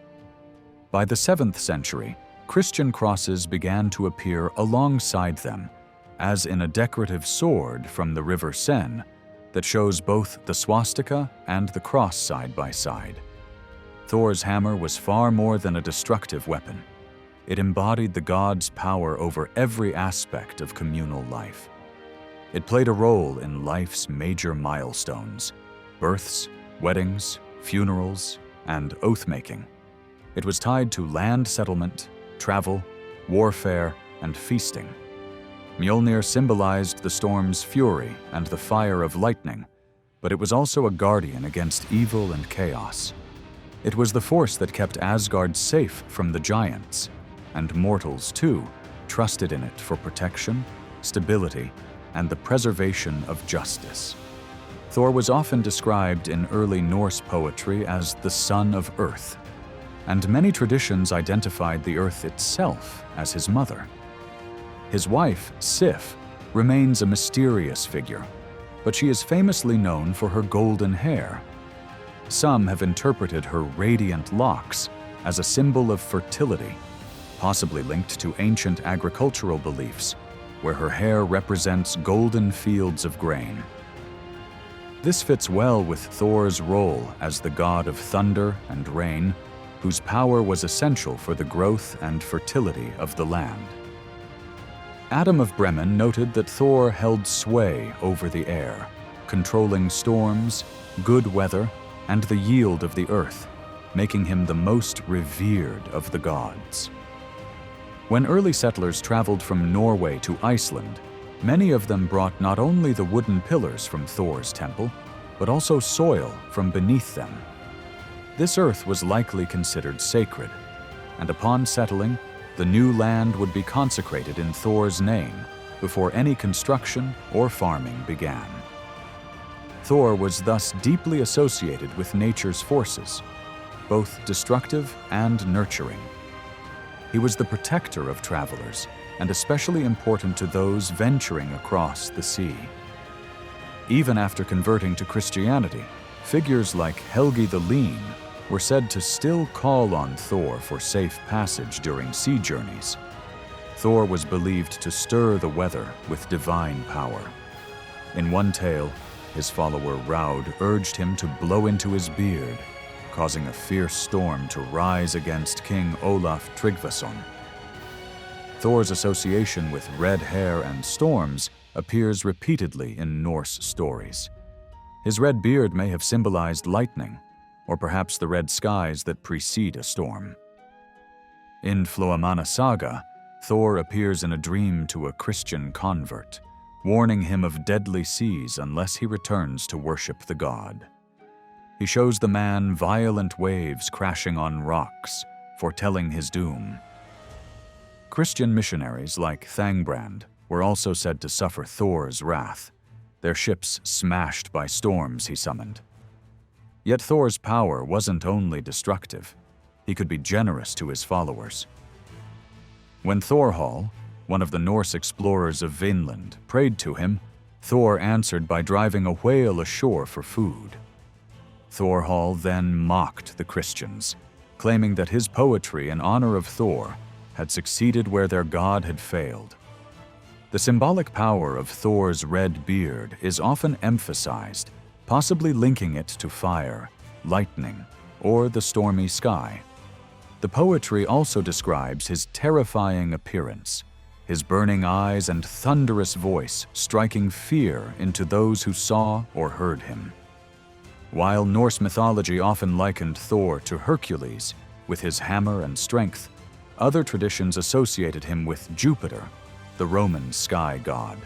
By the 7th century, Christian crosses began to appear alongside them, as in a decorative sword from the River Seine that shows both the swastika and the cross side by side. Thor's hammer was far more than a destructive weapon. It embodied the god's power over every aspect of communal life. It played a role in life's major milestones: births, weddings, funerals, and oath-making. It was tied to land settlement, travel, warfare, and feasting. Mjolnir symbolized the storm's fury and the fire of lightning, but it was also a guardian against evil and chaos. It was the force that kept Asgard safe from the giants, and mortals, too, trusted in it for protection, stability, and the preservation of justice. Thor was often described in early Norse poetry as the son of Earth, and many traditions identified the Earth itself as his mother. His wife, Sif, remains a mysterious figure, but she is famously known for her golden hair. Some have interpreted her radiant locks as a symbol of fertility, possibly linked to ancient agricultural beliefs, where her hair represents golden fields of grain. This fits well with Thor's role as the god of thunder and rain, whose power was essential for the growth and fertility of the land. Adam of Bremen noted that Thor held sway over the air, controlling storms, good weather, and the yield of the earth, making him the most revered of the gods. When early settlers traveled from Norway to Iceland, many of them brought not only the wooden pillars from Thor's temple, but also soil from beneath them. This earth was likely considered sacred, and upon settling, the new land would be consecrated in Thor's name before any construction or farming began. Thor was thus deeply associated with nature's forces, both destructive and nurturing. He was the protector of travelers, and especially important to those venturing across the sea. Even after converting to Christianity, figures like Helgi the Lean were said to still call on Thor for safe passage during sea journeys. Thor was believed to stir the weather with divine power. In one tale, his follower Raud urged him to blow into his beard, causing a fierce storm to rise against King Olaf Tryggvason. Thor's association with red hair and storms appears repeatedly in Norse stories. His red beard may have symbolized lightning, or perhaps the red skies that precede a storm. In Floamanna Saga, Thor appears in a dream to a Christian convert, warning him of deadly seas unless he returns to worship the god. He shows the man violent waves crashing on rocks, foretelling his doom. Christian missionaries like Thangbrand were also said to suffer Thor's wrath, their ships smashed by storms he summoned. Yet Thor's power wasn't only destructive, he could be generous to his followers. When Thorhall, one of the Norse explorers of Vinland, prayed to him, Thor answered by driving a whale ashore for food. Thorhall then mocked the Christians, claiming that his poetry in honor of Thor had succeeded where their god had failed. The symbolic power of Thor's red beard is often emphasized, possibly linking it to fire, lightning, or the stormy sky. The poetry also describes his terrifying appearance, his burning eyes and thunderous voice striking fear into those who saw or heard him. While Norse mythology often likened Thor to Hercules, with his hammer and strength, other traditions associated him with Jupiter, the Roman sky god.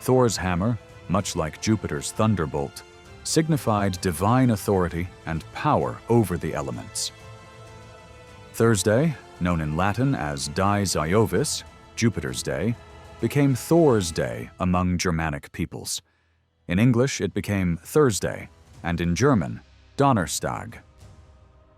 Thor's hammer, much like Jupiter's thunderbolt, signified divine authority and power over the elements. Thursday, known in Latin as Dies Iovis, Jupiter's Day, became Thor's Day among Germanic peoples. In English, it became Thursday, and in German, Donnerstag.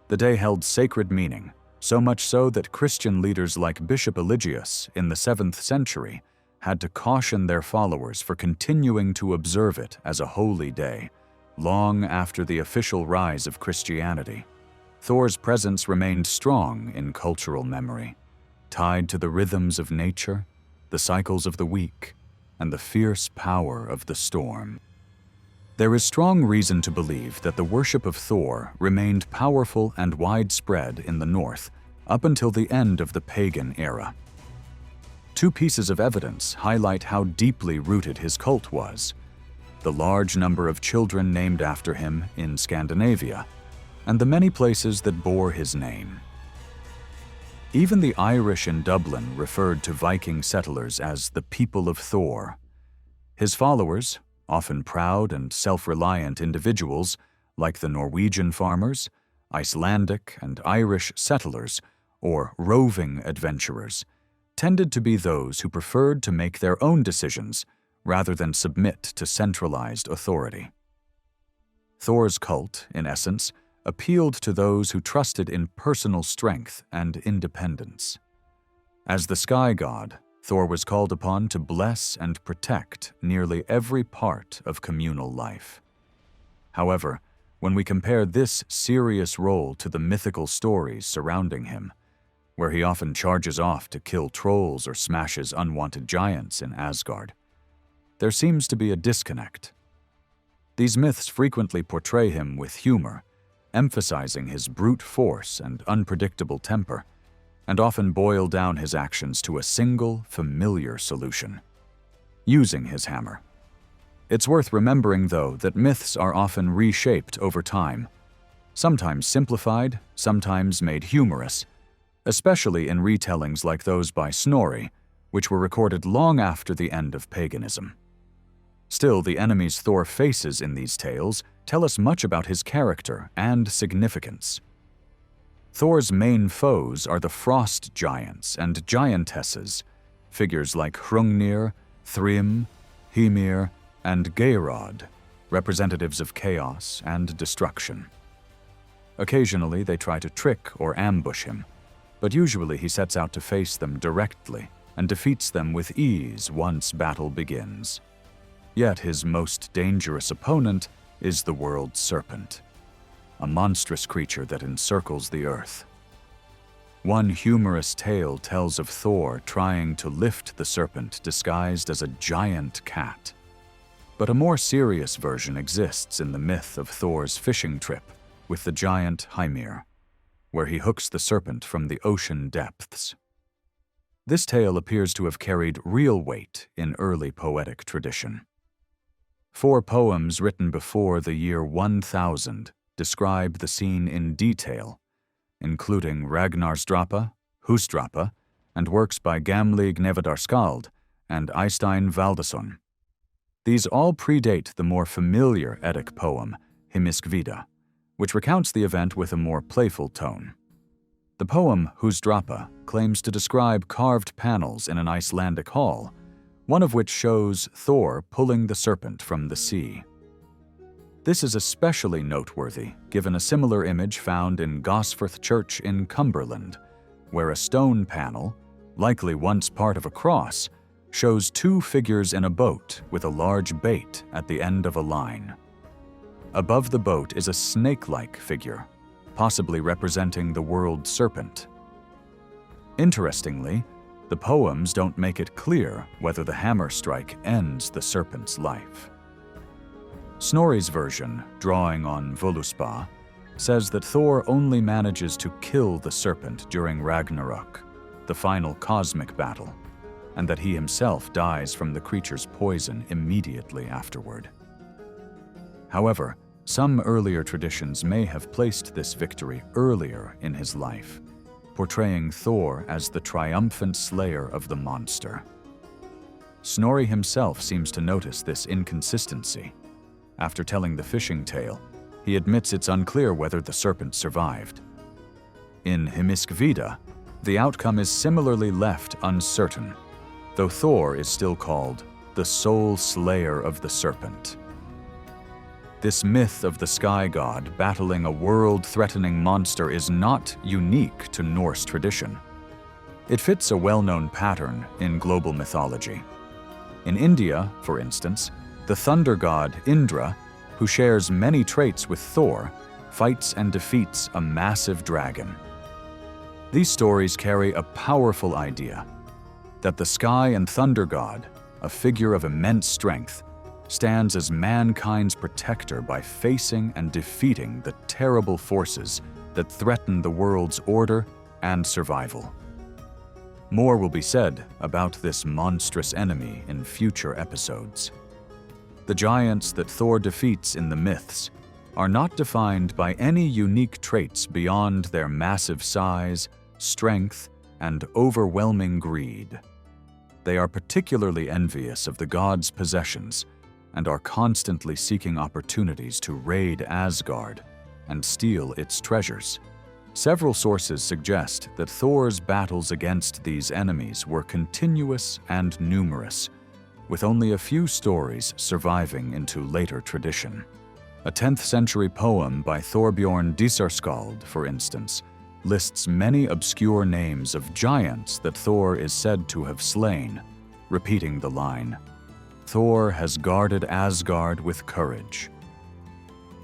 The day held sacred meaning, so much so that Christian leaders like Bishop Eligius in the 7th century had to caution their followers for continuing to observe it as a holy day, long after the official rise of Christianity. Thor's presence remained strong in cultural memory, tied to the rhythms of nature, the cycles of the week, and the fierce power of the storm. There is strong reason to believe that the worship of Thor remained powerful and widespread in the north up until the end of the pagan era. Two pieces of evidence highlight how deeply rooted his cult was: the large number of children named after him in Scandinavia, and the many places that bore his name. Even the Irish in Dublin referred to Viking settlers as the people of Thor. His followers, often proud and self-reliant individuals, like the Norwegian farmers, Icelandic and Irish settlers, or roving adventurers, tended to be those who preferred to make their own decisions rather than submit to centralized authority. Thor's cult, in essence, appealed to those who trusted in personal strength and independence. As the sky god, Thor was called upon to bless and protect nearly every part of communal life. However, when we compare this serious role to the mythical stories surrounding him, where he often charges off to kill trolls or smashes unwanted giants in Asgard, there seems to be a disconnect. These myths frequently portray him with humor, emphasizing his brute force and unpredictable temper, and often boil down his actions to a single, familiar solution: using his hammer. It's worth remembering, though, that myths are often reshaped over time, sometimes simplified, sometimes made humorous, especially in retellings like those by Snorri, which were recorded long after the end of paganism. Still, the enemies Thor faces in these tales tell us much about his character and significance. Thor's main foes are the frost giants and giantesses, figures like Hrungnir, Thrym, Hymir, and Geirrod, representatives of chaos and destruction. Occasionally, they try to trick or ambush him, but usually he sets out to face them directly and defeats them with ease once battle begins. Yet his most dangerous opponent is the world serpent, a monstrous creature that encircles the earth. One humorous tale tells of Thor trying to lift the serpent disguised as a giant cat. But a more serious version exists in the myth of Thor's fishing trip with the giant Hymir, where he hooks the serpent from the ocean depths. This tale appears to have carried real weight in early poetic tradition. 4 poems written before the year 1000 describe the scene in detail, including Ragnarsdrapa, Husdrapa, and works by Gamli Gnevidarskald and Eystein Valdason. These all predate the more familiar Eddic poem, Hymiskvida, which recounts the event with a more playful tone. The poem Husdrapa claims to describe carved panels in an Icelandic hall, one of which shows Thor pulling the serpent from the sea. This is especially noteworthy given a similar image found in Gosforth Church in Cumberland, where a stone panel, likely once part of a cross, shows 2 figures in a boat with a large bait at the end of a line. Above the boat is a snake-like figure, possibly representing the world serpent. Interestingly, the poems don't make it clear whether the hammer strike ends the serpent's life. Snorri's version, drawing on Völuspá, says that Thor only manages to kill the serpent during Ragnarok, the final cosmic battle, and that he himself dies from the creature's poison immediately afterward. However, some earlier traditions may have placed this victory earlier in his life, portraying Thor as the triumphant slayer of the monster. Snorri himself seems to notice this inconsistency. After telling the fishing tale, he admits it's unclear whether the serpent survived. In Hymiskvida, the outcome is similarly left uncertain, though Thor is still called the sole slayer of the serpent. This myth of the sky god battling a world-threatening monster is not unique to Norse tradition. It fits a well-known pattern in global mythology. In India, for instance, the thunder god Indra, who shares many traits with Thor, fights and defeats a massive dragon. These stories carry a powerful idea that the sky and thunder god, a figure of immense strength, stands as mankind's protector by facing and defeating the terrible forces that threaten the world's order and survival. More will be said about this monstrous enemy in future episodes. The giants that Thor defeats in the myths are not defined by any unique traits beyond their massive size, strength, and overwhelming greed. They are particularly envious of the god's possessions and are constantly seeking opportunities to raid Asgard and steal its treasures. Several sources suggest that Thor's battles against these enemies were continuous and numerous, with only a few stories surviving into later tradition. A 10th century poem by Thorbjorn Dísarskald, for instance, lists many obscure names of giants that Thor is said to have slain, repeating the line, "Thor has guarded Asgard with courage."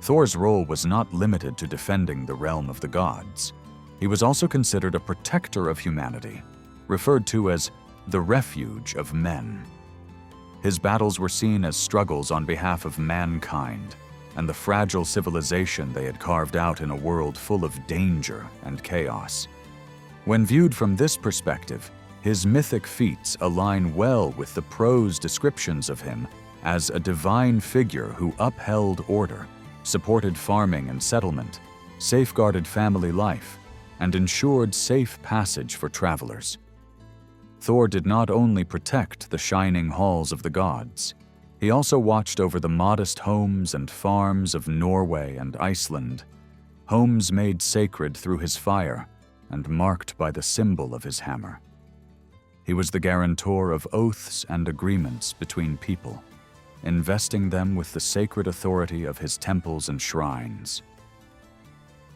Thor's role was not limited to defending the realm of the gods. He was also considered a protector of humanity, referred to as the refuge of men. His battles were seen as struggles on behalf of mankind and the fragile civilization they had carved out in a world full of danger and chaos. When viewed from this perspective, his mythic feats align well with the prose descriptions of him as a divine figure who upheld order, supported farming and settlement, safeguarded family life, and ensured safe passage for travelers. Thor did not only protect the shining halls of the gods, he also watched over the modest homes and farms of Norway and Iceland, homes made sacred through his fire and marked by the symbol of his hammer. He was the guarantor of oaths and agreements between people, investing them with the sacred authority of his temples and shrines.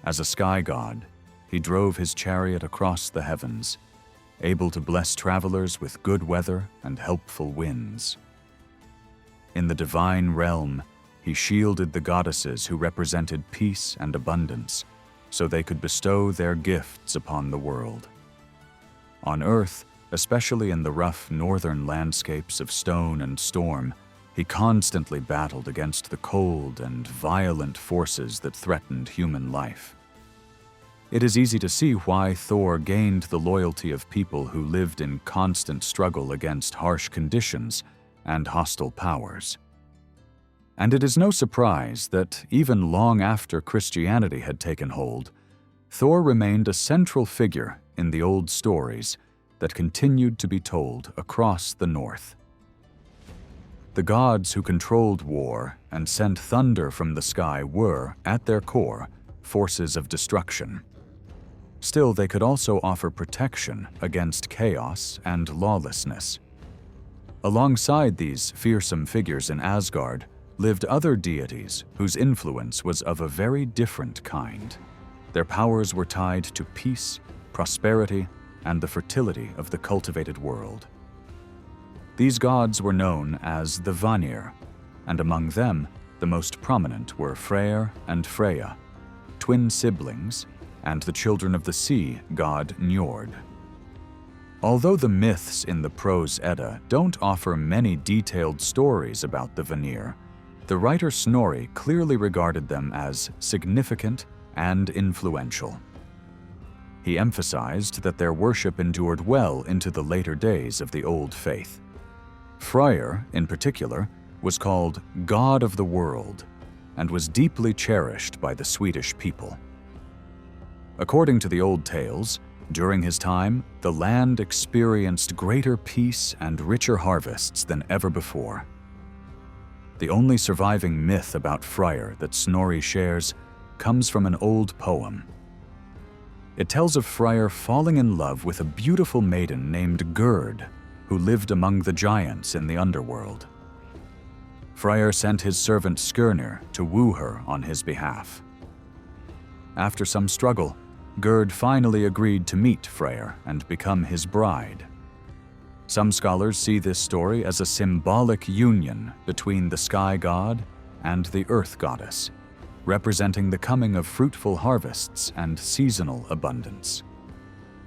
As a sky god, he drove his chariot across the heavens, able to bless travelers with good weather and helpful winds. In the divine realm, he shielded the goddesses who represented peace and abundance, so they could bestow their gifts upon the world. On Earth, especially in the rough northern landscapes of stone and storm, he constantly battled against the cold and violent forces that threatened human life. It is easy to see why Thor gained the loyalty of people who lived in constant struggle against harsh conditions and hostile powers. And it is no surprise that even long after Christianity had taken hold, Thor remained a central figure in the old stories that continued to be told across the north. The gods who controlled war and sent thunder from the sky were, at their core, forces of destruction. Still, they could also offer protection against chaos and lawlessness. Alongside these fearsome figures in Asgard lived other deities whose influence was of a very different kind. Their powers were tied to peace, prosperity, and the fertility of the cultivated world. These gods were known as the Vanir, and among them, the most prominent were Freyr and Freya, twin siblings, and the children of the sea god Njord. Although the myths in the prose Edda don't offer many detailed stories about the Vanir, the writer Snorri clearly regarded them as significant and influential. He emphasized that their worship endured well into the later days of the Old Faith. Freyr, in particular, was called God of the World and was deeply cherished by the Swedish people. According to the old tales, during his time, the land experienced greater peace and richer harvests than ever before. The only surviving myth about Freyr that Snorri shares comes from an old poem. It tells of Freyr falling in love with a beautiful maiden named Gerd, who lived among the giants in the underworld. Freyr sent his servant Skirnir to woo her on his behalf. After some struggle, Gerd finally agreed to meet Freyr and become his bride. Some scholars see this story as a symbolic union between the sky god and the earth goddess, representing the coming of fruitful harvests and seasonal abundance.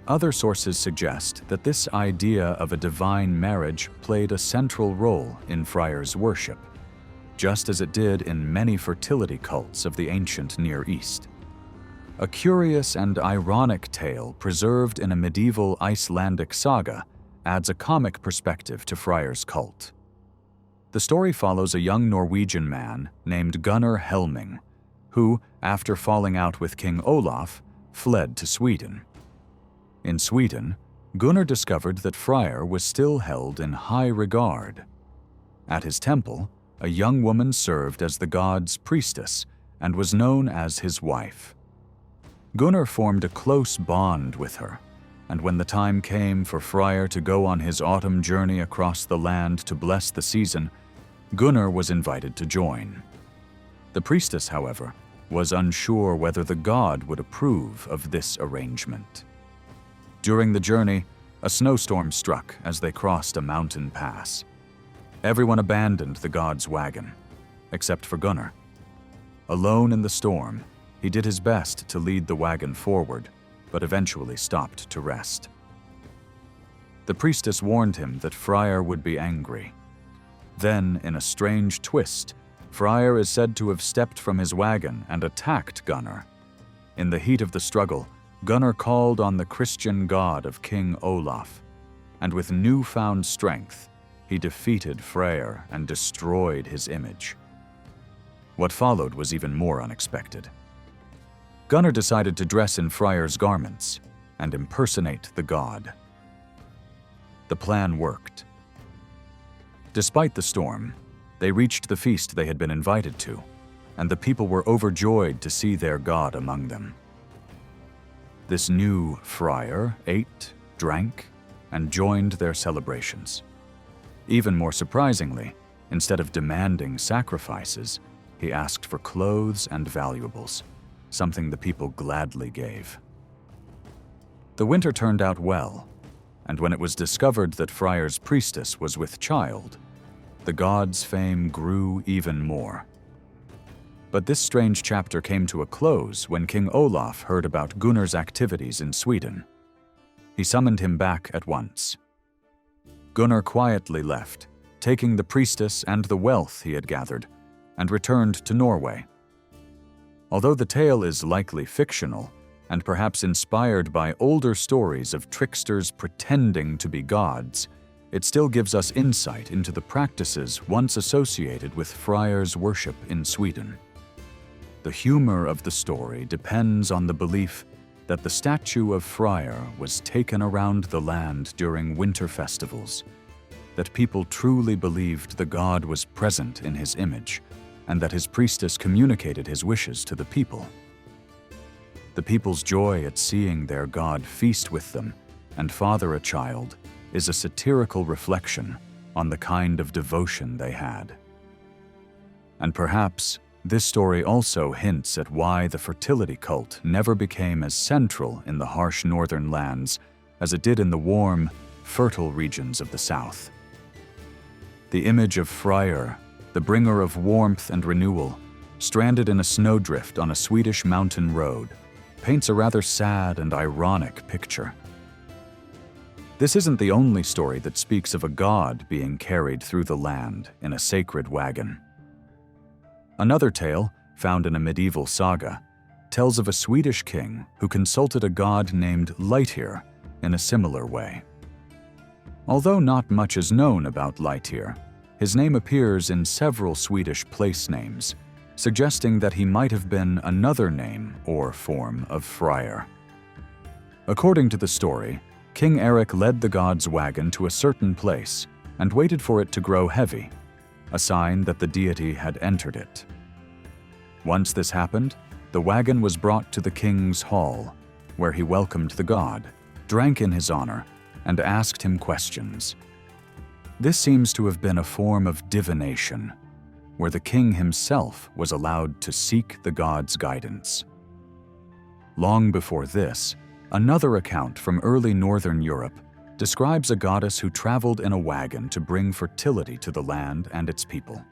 Other sources suggest that this idea of a divine marriage played a central role in Freyr's worship, just as it did in many fertility cults of the ancient Near East. A curious and ironic tale preserved in a medieval Icelandic saga adds a comic perspective to Freyr's cult. The story follows a young Norwegian man named Gunnar Helming, who, after falling out with King Olaf, fled to Sweden. In Sweden, Gunnar discovered that Freyr was still held in high regard. At his temple, a young woman served as the god's priestess and was known as his wife. Gunnar formed a close bond with her, and when the time came for Freyr to go on his autumn journey across the land to bless the season, Gunnar was invited to join. The priestess, however, was unsure whether the god would approve of this arrangement. During the journey, a snowstorm struck as they crossed a mountain pass. Everyone abandoned the god's wagon, except for Gunnar. Alone in the storm, he did his best to lead the wagon forward, but eventually stopped to rest. The priestess warned him that Freyr would be angry. Then, in a strange twist, Freyr is said to have stepped from his wagon and attacked Gunnar. In the heat of the struggle, Gunnar called on the Christian god of King Olaf, and with newfound strength, he defeated Freyr and destroyed his image. What followed was even more unexpected. Gunnar decided to dress in Freyr's garments and impersonate the god. The plan worked. Despite the storm, they reached the feast they had been invited to, and the people were overjoyed to see their god among them. This new Freyr ate, drank, and joined their celebrations. Even more surprisingly, instead of demanding sacrifices, he asked for clothes and valuables, something the people gladly gave. The winter turned out well, and when it was discovered that Freyr's priestess was with child, the god's fame grew even more. But this strange chapter came to a close when King Olaf heard about Gunnar's activities in Sweden. He summoned him back at once. Gunnar quietly left, taking the priestess and the wealth he had gathered, and returned to Norway. Although the tale is likely fictional, and perhaps inspired by older stories of tricksters pretending to be gods, it still gives us insight into the practices once associated with Freyr's worship in Sweden. The humor of the story depends on the belief that the statue of Freyr was taken around the land during winter festivals, that people truly believed the god was present in his image, and that his priestess communicated his wishes to the people. The people's joy at seeing their god feast with them and father a child is a satirical reflection on the kind of devotion they had. And perhaps this story also hints at why the fertility cult never became as central in the harsh northern lands as it did in the warm, fertile regions of the south. The image of Freyr, the bringer of warmth and renewal, stranded in a snowdrift on a Swedish mountain road, paints a rather sad and ironic picture. This isn't the only story that speaks of a god being carried through the land in a sacred wagon. Another tale, found in a medieval saga, tells of a Swedish king who consulted a god named Lightyr in a similar way. Although not much is known about Lightyr, his name appears in several Swedish place names, suggesting that he might have been another name or form of Freyr. According to the story, King Eric led the god's wagon to a certain place and waited for it to grow heavy, a sign that the deity had entered it. Once this happened, the wagon was brought to the king's hall, where he welcomed the god, drank in his honor, and asked him questions. This seems to have been a form of divination, where the king himself was allowed to seek the god's guidance. Long before this, another account from early northern Europe describes a goddess who traveled in a wagon to bring fertility to the land and its people.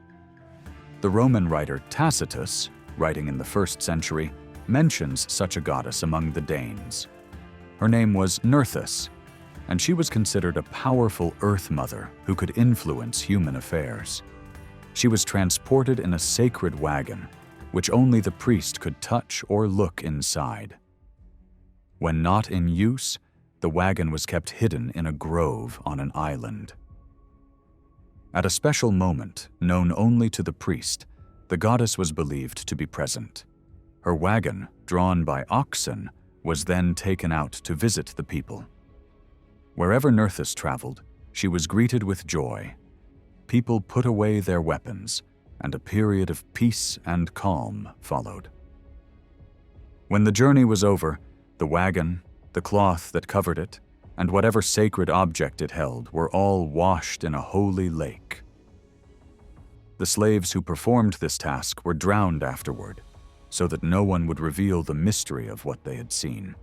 The Roman writer Tacitus, writing in the 1st century, mentions such a goddess among the Danes. Her name was Nerthus, and she was considered a powerful earth mother who could influence human affairs. She was transported in a sacred wagon, which only the priest could touch or look inside. When not in use, the wagon was kept hidden in a grove on an island. At a special moment, known only to the priest, the goddess was believed to be present. Her wagon, drawn by oxen, was then taken out to visit the people. Wherever Nerthus traveled, she was greeted with joy. People put away their weapons, and a period of peace and calm followed. When the journey was over, the wagon, the cloth that covered it, and whatever sacred object it held were all washed in a holy lake. The slaves who performed this task were drowned afterward, so that no one would reveal the mystery of what they had seen.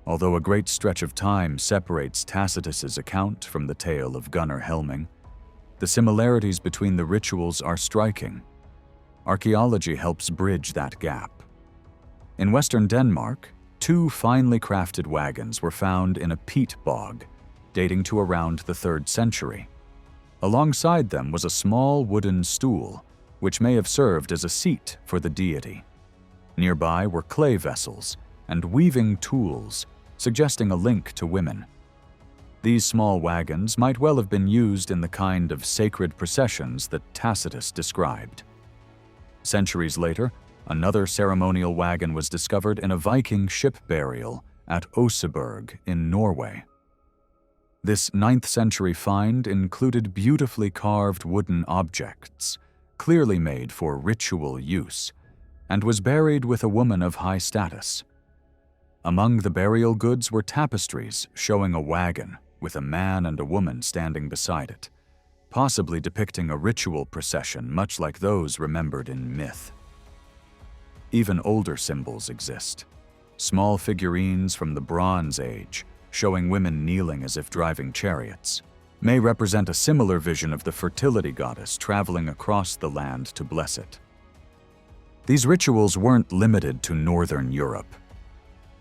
Although a great stretch of time separates Tacitus's account from the tale of Gunnar Helming, the similarities between the rituals are striking. Archaeology helps bridge that gap. In western Denmark, 2 finely crafted wagons were found in a peat bog, dating to around the 3rd century. Alongside them was a small wooden stool, which may have served as a seat for the deity. Nearby were clay vessels and weaving tools, suggesting a link to women. These small wagons might well have been used in the kind of sacred processions that Tacitus described. Centuries later, another ceremonial wagon was discovered in a Viking ship burial at Oseberg in Norway. This 9th century find included beautifully carved wooden objects, clearly made for ritual use, and was buried with a woman of high status. Among the burial goods were tapestries showing a wagon with a man and a woman standing beside it, possibly depicting a ritual procession much like those remembered in myth. Even older symbols exist. Small figurines from the Bronze Age, showing women kneeling as if driving chariots, may represent a similar vision of the fertility goddess traveling across the land to bless it. These rituals weren't limited to Northern Europe.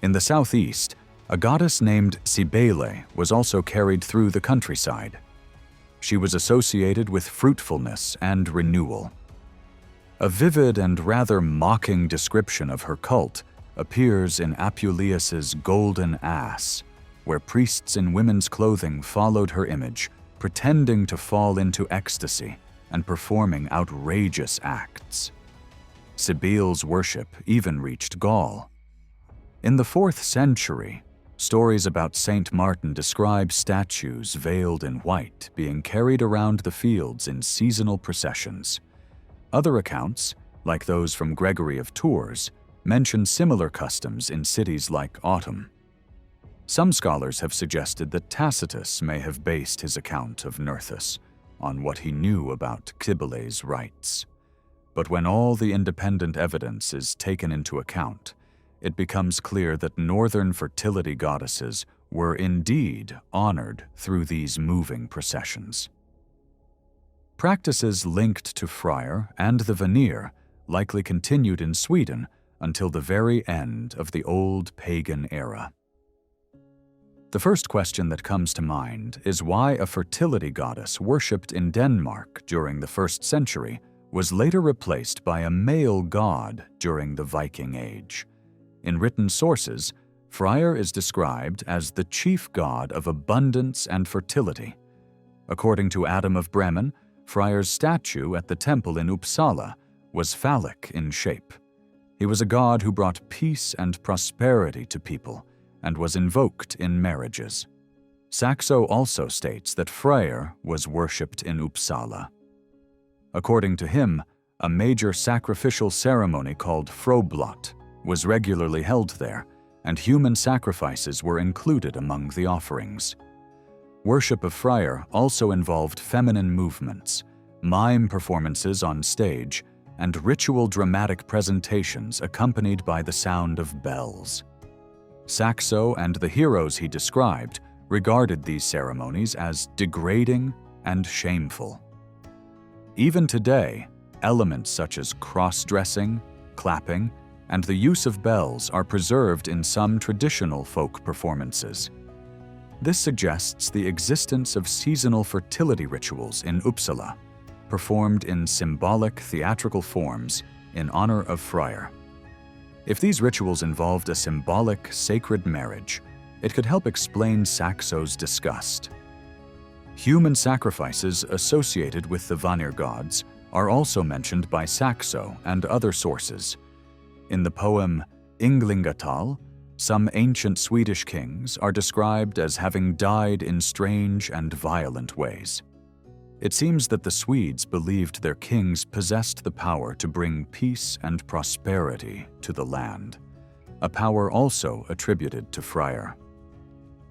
In the southeast, a goddess named Cybele was also carried through the countryside. She was associated with fruitfulness and renewal. A vivid and rather mocking description of her cult appears in Apuleius's Golden Ass, where priests in women's clothing followed her image, pretending to fall into ecstasy and performing outrageous acts. Cybele's worship even reached Gaul. In the 4th century, stories about Saint Martin describe statues veiled in white being carried around the fields in seasonal processions. Other accounts, like those from Gregory of Tours, mention similar customs in cities like Autumn. Some scholars have suggested that Tacitus may have based his account of Nerthus on what he knew about Cybele's rites. But when all the independent evidence is taken into account, it becomes clear that northern fertility goddesses were indeed honored through these moving processions. Practices linked to Freyr and the Vanir likely continued in Sweden until the very end of the old pagan era. The first question that comes to mind is why a fertility goddess worshipped in Denmark during the 1st century was later replaced by a male god during the Viking Age. In written sources, Freyr is described as the chief god of abundance and fertility. According to Adam of Bremen, Freyr's statue at the temple in Uppsala was phallic in shape. He was a god who brought peace and prosperity to people and was invoked in marriages. Saxo also states that Freyr was worshipped in Uppsala. According to him, a major sacrificial ceremony called Froblot was regularly held there, and human sacrifices were included among the offerings. Worship of Freyr also involved feminine movements, mime performances on stage, and ritual dramatic presentations accompanied by the sound of bells. Saxo and the heroes he described regarded these ceremonies as degrading and shameful. Even today, elements such as cross-dressing, clapping, and the use of bells are preserved in some traditional folk performances. This suggests the existence of seasonal fertility rituals in Uppsala, performed in symbolic theatrical forms in honor of Freyr. If these rituals involved a symbolic, sacred marriage, it could help explain Saxo's disgust. Human sacrifices associated with the Vanir gods are also mentioned by Saxo and other sources. In the poem Ynglingatal, some ancient Swedish kings are described as having died in strange and violent ways. It seems that the Swedes believed their kings possessed the power to bring peace and prosperity to the land, a power also attributed to Freyr.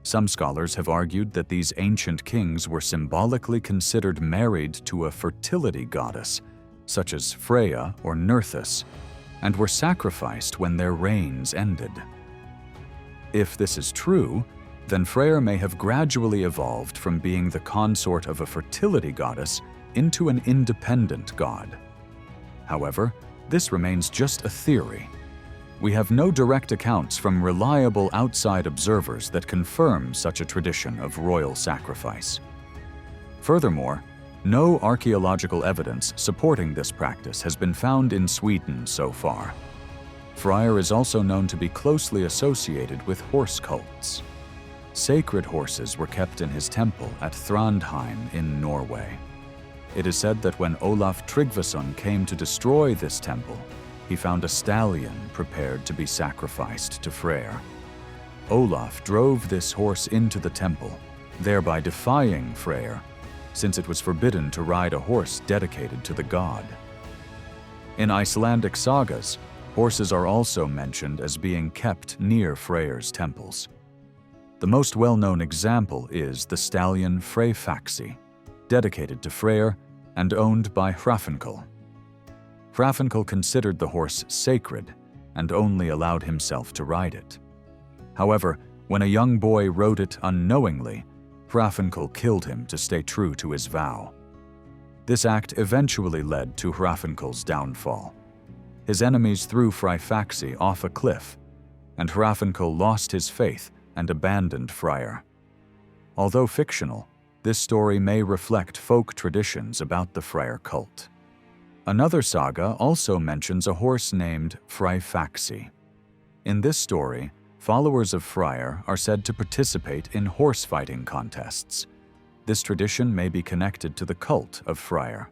Some scholars have argued that these ancient kings were symbolically considered married to a fertility goddess, such as Freya or Nerthus, and were sacrificed when their reigns ended. If this is true, then Freyr may have gradually evolved from being the consort of a fertility goddess into an independent god. However, this remains just a theory. We have no direct accounts from reliable outside observers that confirm such a tradition of royal sacrifice. Furthermore, no archaeological evidence supporting this practice has been found in Sweden so far. Freyr is also known to be closely associated with horse cults. Sacred horses were kept in his temple at Thrandheim in Norway. It is said that when Olaf Tryggvason came to destroy this temple, he found a stallion prepared to be sacrificed to Freyr. Olaf drove this horse into the temple, thereby defying Freyr, since it was forbidden to ride a horse dedicated to the god. In Icelandic sagas, horses are also mentioned as being kept near Freyr's temples. The most well-known example is the stallion Freyfaxi, dedicated to Freyr and owned by Hrafnkell. Hrafnkell considered the horse sacred and only allowed himself to ride it. However, when a young boy rode it unknowingly, Hrafnkell killed him to stay true to his vow. This act eventually led to Hrafnkell's downfall. His enemies threw Freyfaxi off a cliff, and Hrafnkell lost his faith and abandoned Freyr. Although fictional, this story may reflect folk traditions about the Freyr cult. Another saga also mentions a horse named Freyfaxi. In this story, followers of Freyr are said to participate in horse fighting contests. This tradition may be connected to the cult of Freyr.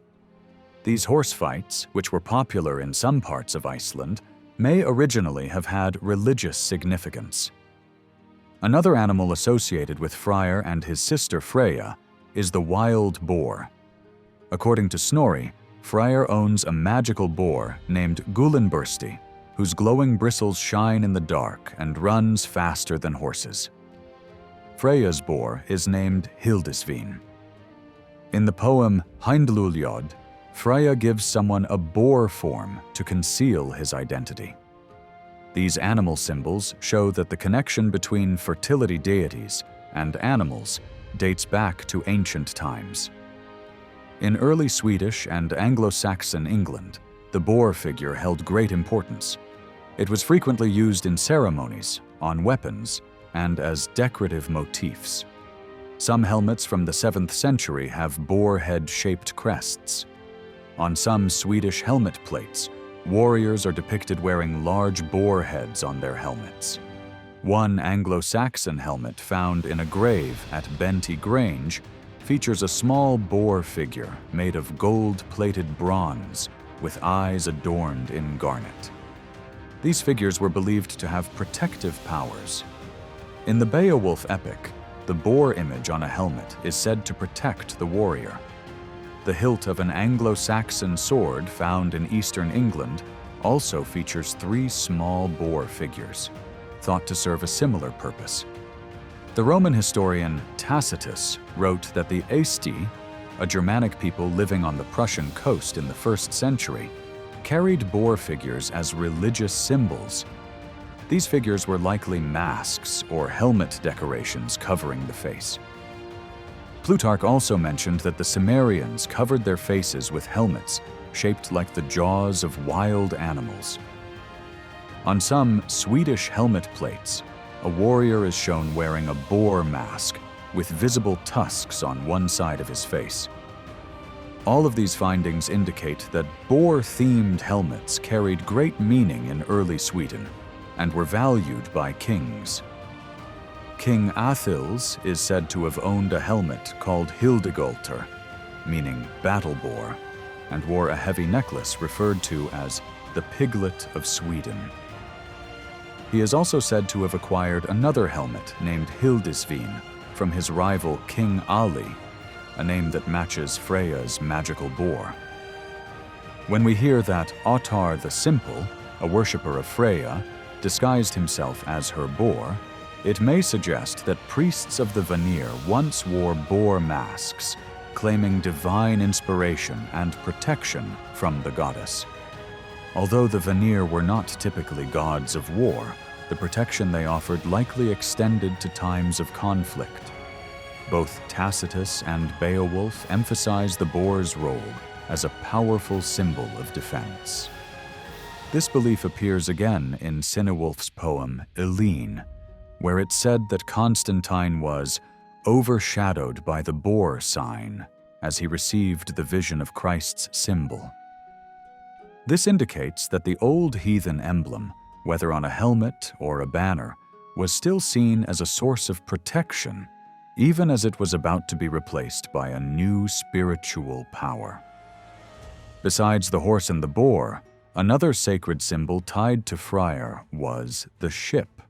These horse fights, which were popular in some parts of Iceland, may originally have had religious significance. Another animal associated with Freyr and his sister Freya is the wild boar. According to Snorri, Freyr owns a magical boar named Gullinbursti, whose glowing bristles shine in the dark and runs faster than horses. Freya's boar is named Hildisvín. In the poem Hyndluljóð, Freya gives someone a boar form to conceal his identity. These animal symbols show that the connection between fertility deities and animals dates back to ancient times. In early Swedish and Anglo-Saxon England, the boar figure held great importance. It was frequently used in ceremonies, on weapons, and as decorative motifs. Some helmets from the 7th century have boar head-shaped crests. On some Swedish helmet plates, warriors are depicted wearing large boar heads on their helmets. One Anglo-Saxon helmet found in a grave at Benty Grange features a small boar figure made of gold-plated bronze with eyes adorned in garnet. These figures were believed to have protective powers. In the Beowulf epic, the boar image on a helmet is said to protect the warrior. The hilt of an Anglo-Saxon sword found in eastern England also features 3 small boar figures, thought to serve a similar purpose. The Roman historian Tacitus wrote that the Aesti, a Germanic people living on the Prussian coast in the 1st century, carried boar figures as religious symbols. These figures were likely masks or helmet decorations covering the face. Plutarch also mentioned that the Cimmerians covered their faces with helmets shaped like the jaws of wild animals. On some Swedish helmet plates, a warrior is shown wearing a boar mask with visible tusks on one side of his face. All of these findings indicate that boar-themed helmets carried great meaning in early Sweden and were valued by kings. King Athils is said to have owned a helmet called Hildegolter, meaning battle boar, and wore a heavy necklace referred to as the Piglet of Sweden. He is also said to have acquired another helmet named Hildisvín from his rival King Ali, a name that matches Freya's magical boar. When we hear that Ottar the Simple, a worshipper of Freya, disguised himself as her boar, it may suggest that priests of the Vanir once wore boar masks, claiming divine inspiration and protection from the goddess. Although the Vanir were not typically gods of war, the protection they offered likely extended to times of conflict. Both Tacitus and Beowulf emphasize the boar's role as a powerful symbol of defense. This belief appears again in Sinewulf's poem Elene, where it said that Constantine was overshadowed by the boar sign as he received the vision of Christ's symbol. This indicates that the old heathen emblem whether on a helmet or a banner, was still seen as a source of protection, even as it was about to be replaced by a new spiritual power. Besides the horse and the boar, another sacred symbol tied to Freyr was the ship.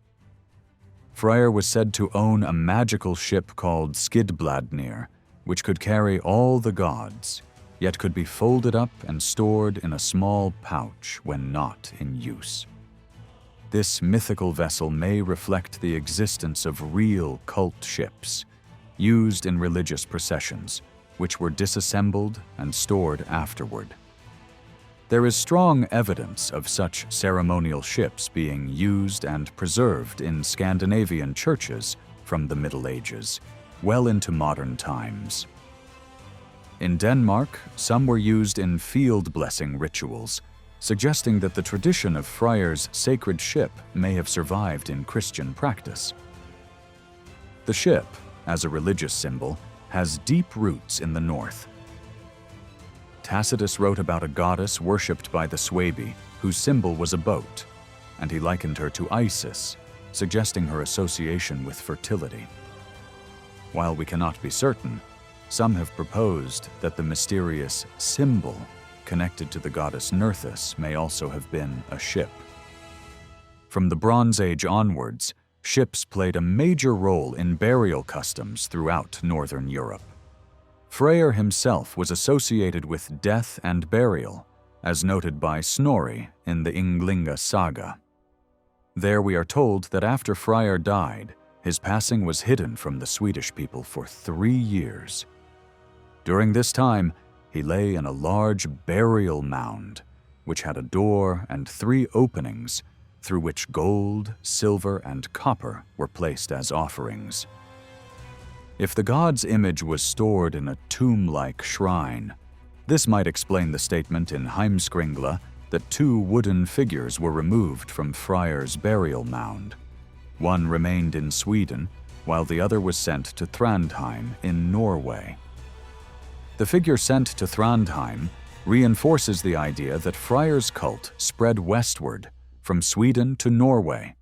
Freyr was said to own a magical ship called Skidbladnir, which could carry all the gods, yet could be folded up and stored in a small pouch when not in use. This mythical vessel may reflect the existence of real cult ships, used in religious processions, which were disassembled and stored afterward. There is strong evidence of such ceremonial ships being used and preserved in Scandinavian churches from the Middle Ages, well into modern times. In Denmark, some were used in field blessing rituals, suggesting that the tradition of Freyr's sacred ship may have survived in Christian practice. The ship, as a religious symbol, has deep roots in the north. Tacitus wrote about a goddess worshipped by the Suebi, whose symbol was a boat, and he likened her to Isis, suggesting her association with fertility. While we cannot be certain, some have proposed that the mysterious symbol connected to the goddess Nerthus may also have been a ship. From the Bronze Age onwards, ships played a major role in burial customs throughout Northern Europe. Freyr himself was associated with death and burial, as noted by Snorri in the Ynglinga saga. There we are told that after Freyr died, his passing was hidden from the Swedish people for 3 years. During this time, he lay in a large burial mound, which had a door and 3 openings through which gold, silver, and copper were placed as offerings. If the god's image was stored in a tomb-like shrine, this might explain the statement in Heimskringla that 2 wooden figures were removed from Freyr's burial mound. One remained in Sweden, while the other was sent to Thrandheim in Norway. The figure sent to Thrandheim reinforces the idea that Freyr's cult spread westward, from Sweden to Norway.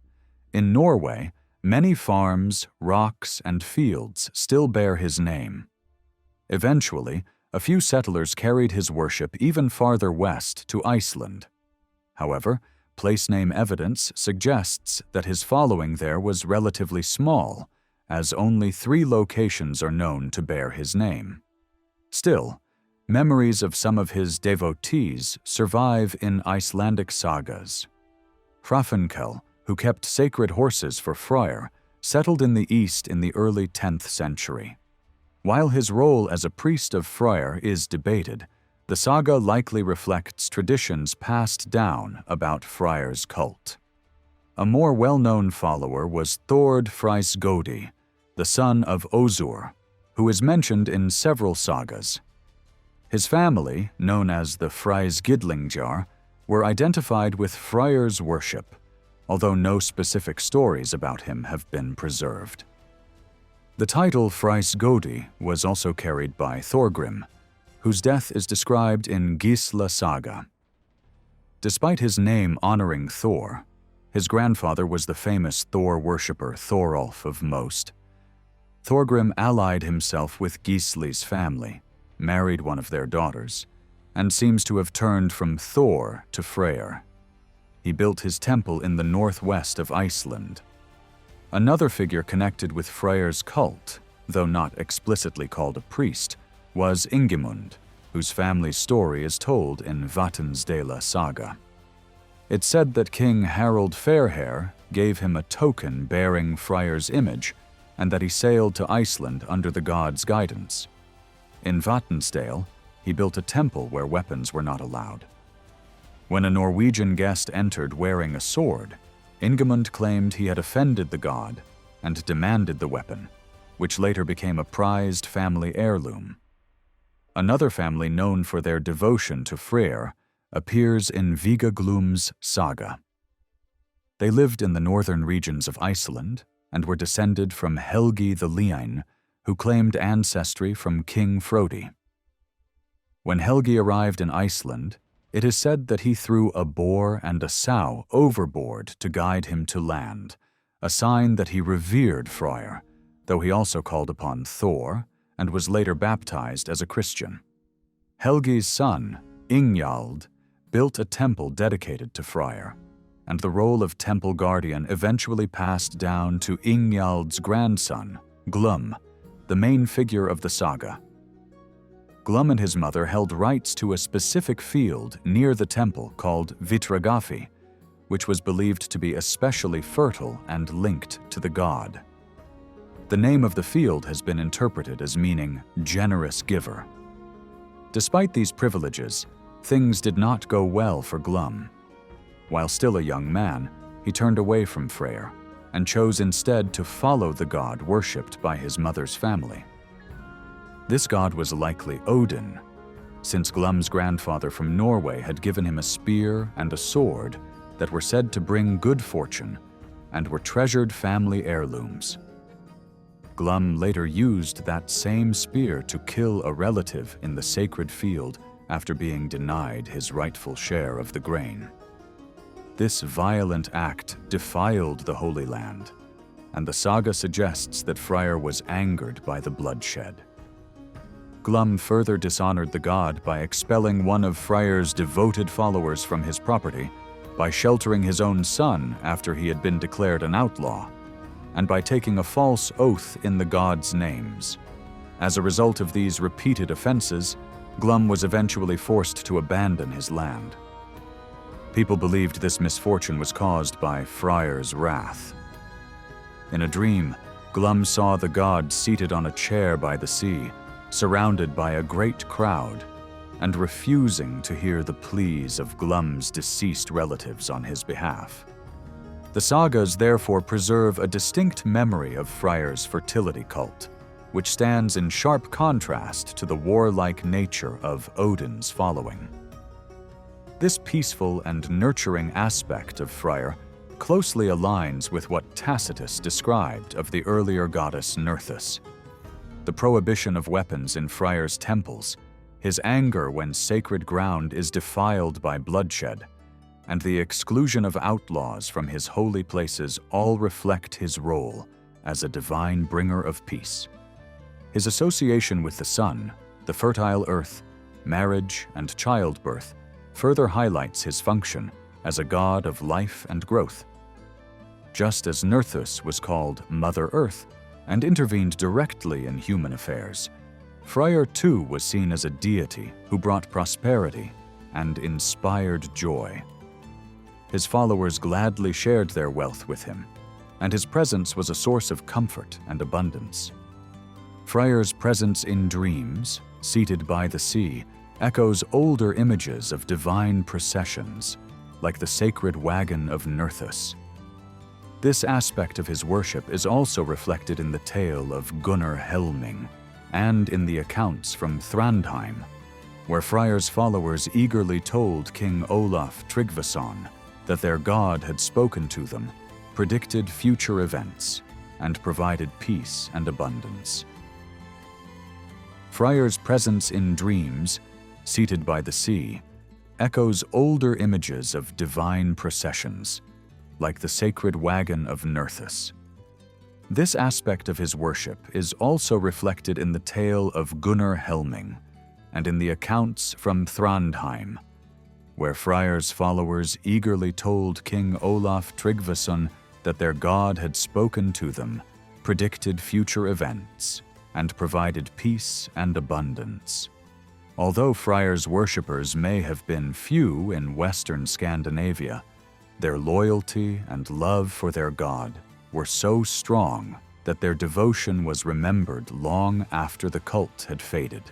In Norway, many farms, rocks, and fields still bear his name. Eventually, a few settlers carried his worship even farther west to Iceland. However, place name evidence suggests that his following there was relatively small, as only 3 locations are known to bear his name. Still, memories of some of his devotees survive in Icelandic sagas. Hrafnkel, who kept sacred horses for Freyr, settled in the east in the early 10th century. While his role as a priest of Freyr is debated, the saga likely reflects traditions passed down about Freyr's cult. A more well-known follower was Thord Freysgodi, the son of Ozur, who is mentioned in several sagas. His family, known as the Freysgidlingjar, were identified with Freyr's worship, although no specific stories about him have been preserved. The title Freysgodi was also carried by Thorgrim, whose death is described in Gisla Saga. Despite his name honoring Thor, his grandfather was the famous Thor worshipper Thorolf of Most. Thorgrim allied himself with Gisli's family, married one of their daughters, and seems to have turned from Thor to Freyr. He built his temple in the northwest of Iceland. Another figure connected with Freyr's cult, though not explicitly called a priest, was Ingimund, whose family's story is told in Vatnsdæla saga. It's said that King Harald Fairhair gave him a token bearing Freyr's image, and that he sailed to Iceland under the god's guidance. In Vatnsdale, he built a temple where weapons were not allowed. When a Norwegian guest entered wearing a sword, Ingimund claimed he had offended the god and demanded the weapon, which later became a prized family heirloom. Another family known for their devotion to Freyr appears in Vigaglum's saga. They lived in the northern regions of Iceland and were descended from Helgi the Lion, who claimed ancestry from King Frodi. When Helgi arrived in Iceland, It is said that he threw a boar and a sow overboard to guide him to land, a sign that he revered Freyr, though he also called upon Thor and was later baptized as a Christian. Helgi's son, Ingjald, built a temple dedicated to Freyr, and the role of temple guardian eventually passed down to Ingjald's grandson, Glum, the main figure of the saga. Glum and his mother held rights to a specific field near the temple called Vitragafi, which was believed to be especially fertile and linked to the god. The name of the field has been interpreted as meaning generous giver. Despite these privileges, things did not go well for Glum. While still a young man, he turned away from Freyr and chose instead to follow the god worshipped by his mother's family. This god was likely Odin, since Glum's grandfather from Norway had given him a spear and a sword that were said to bring good fortune and were treasured family heirlooms. Glum later used that same spear to kill a relative in the sacred field after being denied his rightful share of the grain. This violent act defiled the Holy Land, and the saga suggests that Freyr was angered by the bloodshed. Glum further dishonored the god by expelling one of Freyr's devoted followers from his property, by sheltering his own son after he had been declared an outlaw, and by taking a false oath in the god's names. As a result of these repeated offenses, Glum was eventually forced to abandon his land. People believed this misfortune was caused by Freyr's wrath. In a dream, Glum saw the god seated on a chair by the sea, surrounded by a great crowd, and refusing to hear the pleas of Glum's deceased relatives on his behalf. The sagas therefore preserve a distinct memory of Freyr's fertility cult, which stands in sharp contrast to the warlike nature of Odin's following. This peaceful and nurturing aspect of Freyr closely aligns with what Tacitus described of the earlier goddess Nerthus. The prohibition of weapons in Freyr's temples, his anger when sacred ground is defiled by bloodshed, and the exclusion of outlaws from his holy places all reflect his role as a divine bringer of peace. His association with the sun, the fertile earth, marriage, and childbirth further highlights his function as a god of life and growth. Just as Nerthus was called Mother Earth and intervened directly in human affairs, Freyr too was seen as a deity who brought prosperity and inspired joy. His followers gladly shared their wealth with him, and his presence was a source of comfort and abundance. Freyr's presence in dreams, seated by the sea, echoes older images of divine processions, like the sacred wagon of Nerthus. This aspect of his worship is also reflected in the tale of Gunnar Helming and in the accounts from Thrandheim, where Freyr's followers eagerly told King Olaf Tryggvason that their god had spoken to them, predicted future events, and provided peace and abundance. Freyr's presence in dreams, seated by the sea, echoes older images of divine processions, like the sacred wagon of Nerthus. This aspect of his worship is also reflected in the tale of Gunnar Helming and in the accounts from Thrandheim, where Freyr's followers eagerly told King Olaf Tryggvason that their god had spoken to them, predicted future events, and provided peace and abundance. Although Freyr's worshippers may have been few in Western Scandinavia, their loyalty and love for their god were so strong that their devotion was remembered long after the cult had faded.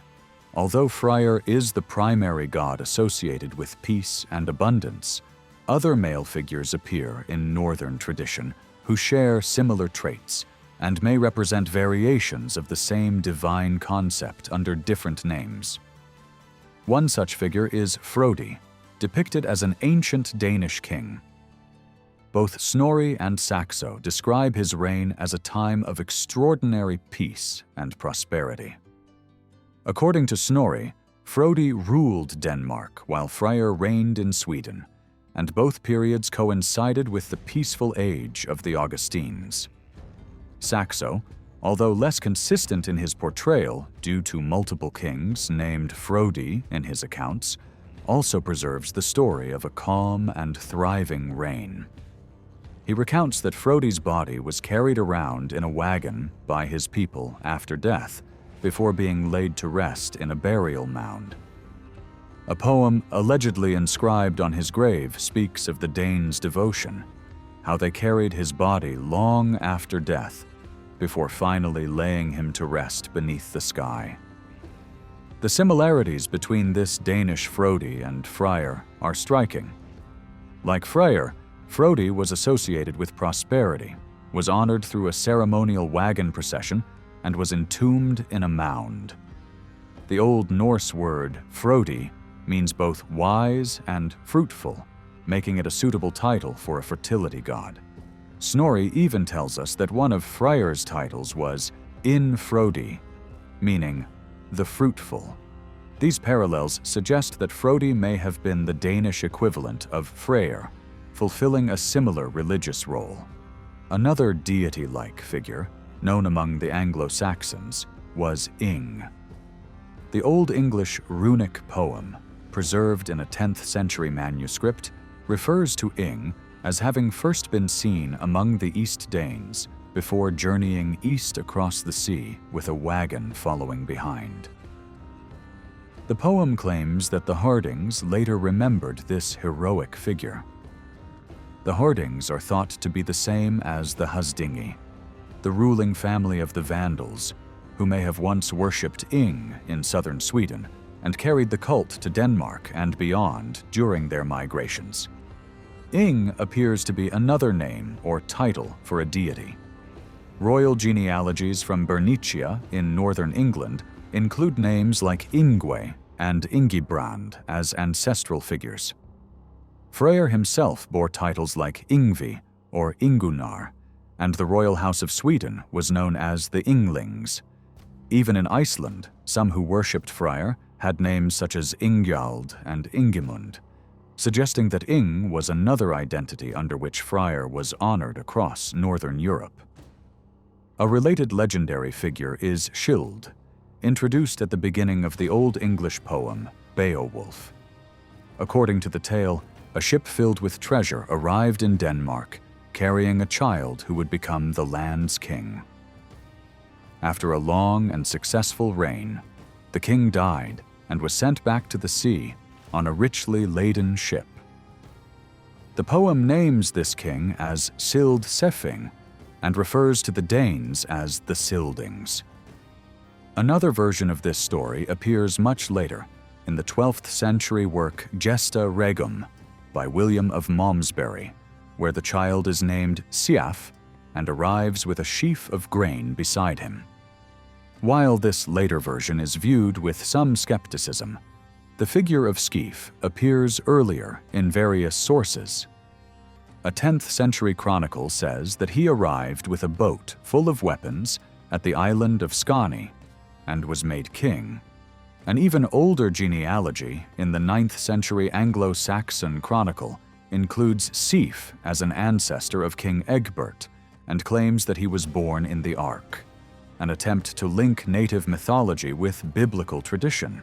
Although Freyr is the primary god associated with peace and abundance, other male figures appear in Northern tradition who share similar traits and may represent variations of the same divine concept under different names. One such figure is Frodi, depicted as an ancient Danish king. Both Snorri and Saxo describe his reign as a time of extraordinary peace and prosperity. According to Snorri, Frodi ruled Denmark while Freyr reigned in Sweden, and both periods coincided with the peaceful age of the Augustines. Saxo, although less consistent in his portrayal due to multiple kings named Frodi in his accounts, also preserves the story of a calm and thriving reign. He recounts that Frodi's body was carried around in a wagon by his people after death, before being laid to rest in a burial mound. A poem allegedly inscribed on his grave speaks of the Danes' devotion, how they carried his body long after death, before finally laying him to rest beneath the sky. The similarities between this Danish Frodi and Freyr are striking. Like Freyr, Frodi was associated with prosperity, was honored through a ceremonial wagon procession, and was entombed in a mound. The Old Norse word Frodi means both wise and fruitful, making it a suitable title for a fertility god. Snorri even tells us that one of Freyr's titles was In Frodi, meaning the fruitful. These parallels suggest that Frodi may have been the Danish equivalent of Freyr, fulfilling a similar religious role. Another deity-like figure, known among the Anglo-Saxons, was Yng. The Old English runic poem, preserved in a 10th century manuscript, refers to Yng as having first been seen among the East Danes before journeying east across the sea with a wagon following behind. The poem claims that the Hardings later remembered this heroic figure. The Hardings are thought to be the same as the Husdingi, the ruling family of the Vandals, who may have once worshipped Yng in southern Sweden and carried the cult to Denmark and beyond during their migrations. Yng appears to be another name or title for a deity. Royal genealogies from Bernicia in northern England include names like Yngwe and Ingibrand as ancestral figures. Freyr himself bore titles like Yngvi or Ingunnar, and the royal house of Sweden was known as the Ynglings. Even in Iceland, some who worshipped Freyr had names such as Ingjald and Ingimund, suggesting that Yng was another identity under which Freyr was honored across northern Europe. A related legendary figure is Scyld, introduced at the beginning of the Old English poem Beowulf. According to the tale, a ship filled with treasure arrived in Denmark, carrying a child who would become the land's king. After a long and successful reign, the king died and was sent back to the sea on a richly laden ship. The poem names this king as Sild Sefing and refers to the Danes as the Sildings. Another version of this story appears much later in the 12th century work Gesta Regum by William of Malmesbury, where the child is named Siaf and arrives with a sheaf of grain beside him. While this later version is viewed with some skepticism, the figure of Skeef appears earlier in various sources. A 10th century chronicle says that he arrived with a boat full of weapons at the island of Skani and was made king. An even older genealogy in the 9th century Anglo-Saxon chronicle includes Sif as an ancestor of King Egbert and claims that he was born in the Ark, an attempt to link native mythology with biblical tradition.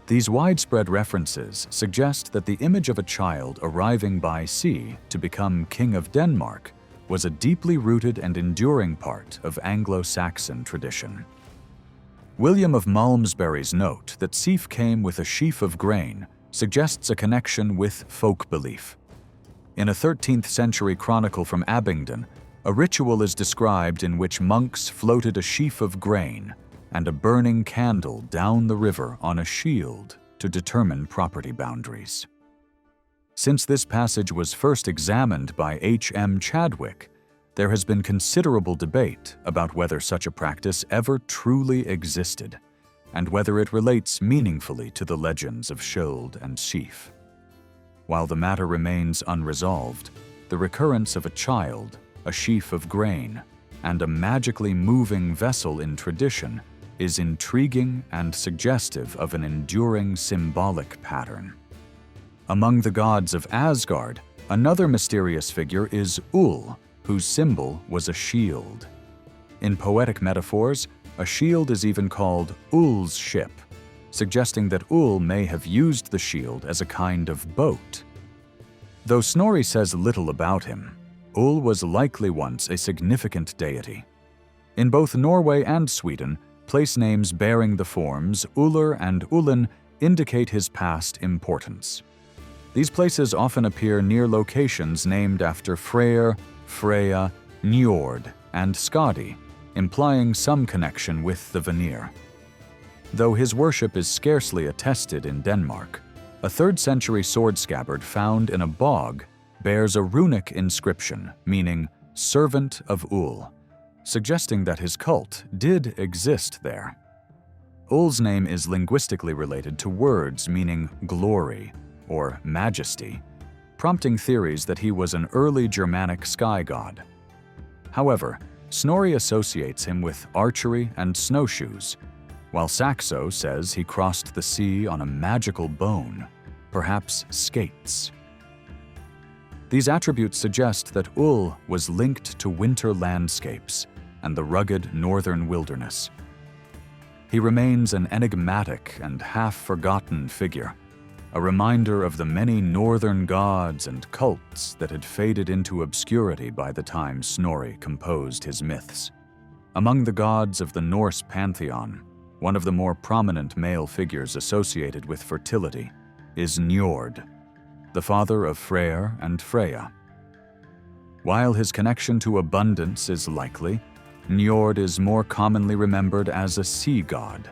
These widespread references suggest that the image of a child arriving by sea to become King of Denmark was a deeply rooted and enduring part of Anglo-Saxon tradition. William of Malmesbury's note that Sif came with a sheaf of grain suggests a connection with folk belief. In a 13th century chronicle from Abingdon, a ritual is described in which monks floated a sheaf of grain and a burning candle down the river on a shield to determine property boundaries. Since this passage was first examined by H.M. Chadwick, there has been considerable debate about whether such a practice ever truly existed, and whether it relates meaningfully to the legends of Skjold and Sif. While the matter remains unresolved, the recurrence of a child, a sheaf of grain, and a magically moving vessel in tradition is intriguing and suggestive of an enduring symbolic pattern. Among the gods of Asgard, another mysterious figure is Ul, whose symbol was a shield. In poetic metaphors, a shield is even called Ul's ship, suggesting that Ul may have used the shield as a kind of boat. Though Snorri says little about him, Ul was likely once a significant deity. In both Norway and Sweden, place names bearing the forms Ullr and Ullin indicate his past importance. These places often appear near locations named after Freyr, Freya, Njord, and Skadi, implying some connection with the Vanir. Though his worship is scarcely attested in Denmark, a 3rd century sword scabbard found in a bog bears a runic inscription meaning servant of Ul, suggesting that his cult did exist there. Ul's name is linguistically related to words meaning glory or majesty, prompting theories that he was an early Germanic sky god. However, Snorri associates him with archery and snowshoes, while Saxo says he crossed the sea on a magical bone, perhaps skates. These attributes suggest that Ul was linked to winter landscapes and the rugged northern wilderness. He remains an enigmatic and half-forgotten figure, a reminder of the many northern gods and cults that had faded into obscurity by the time Snorri composed his myths. Among the gods of the Norse pantheon, one of the more prominent male figures associated with fertility is Njord, the father of Freyr and Freya. While his connection to abundance is likely, Njord is more commonly remembered as a sea god,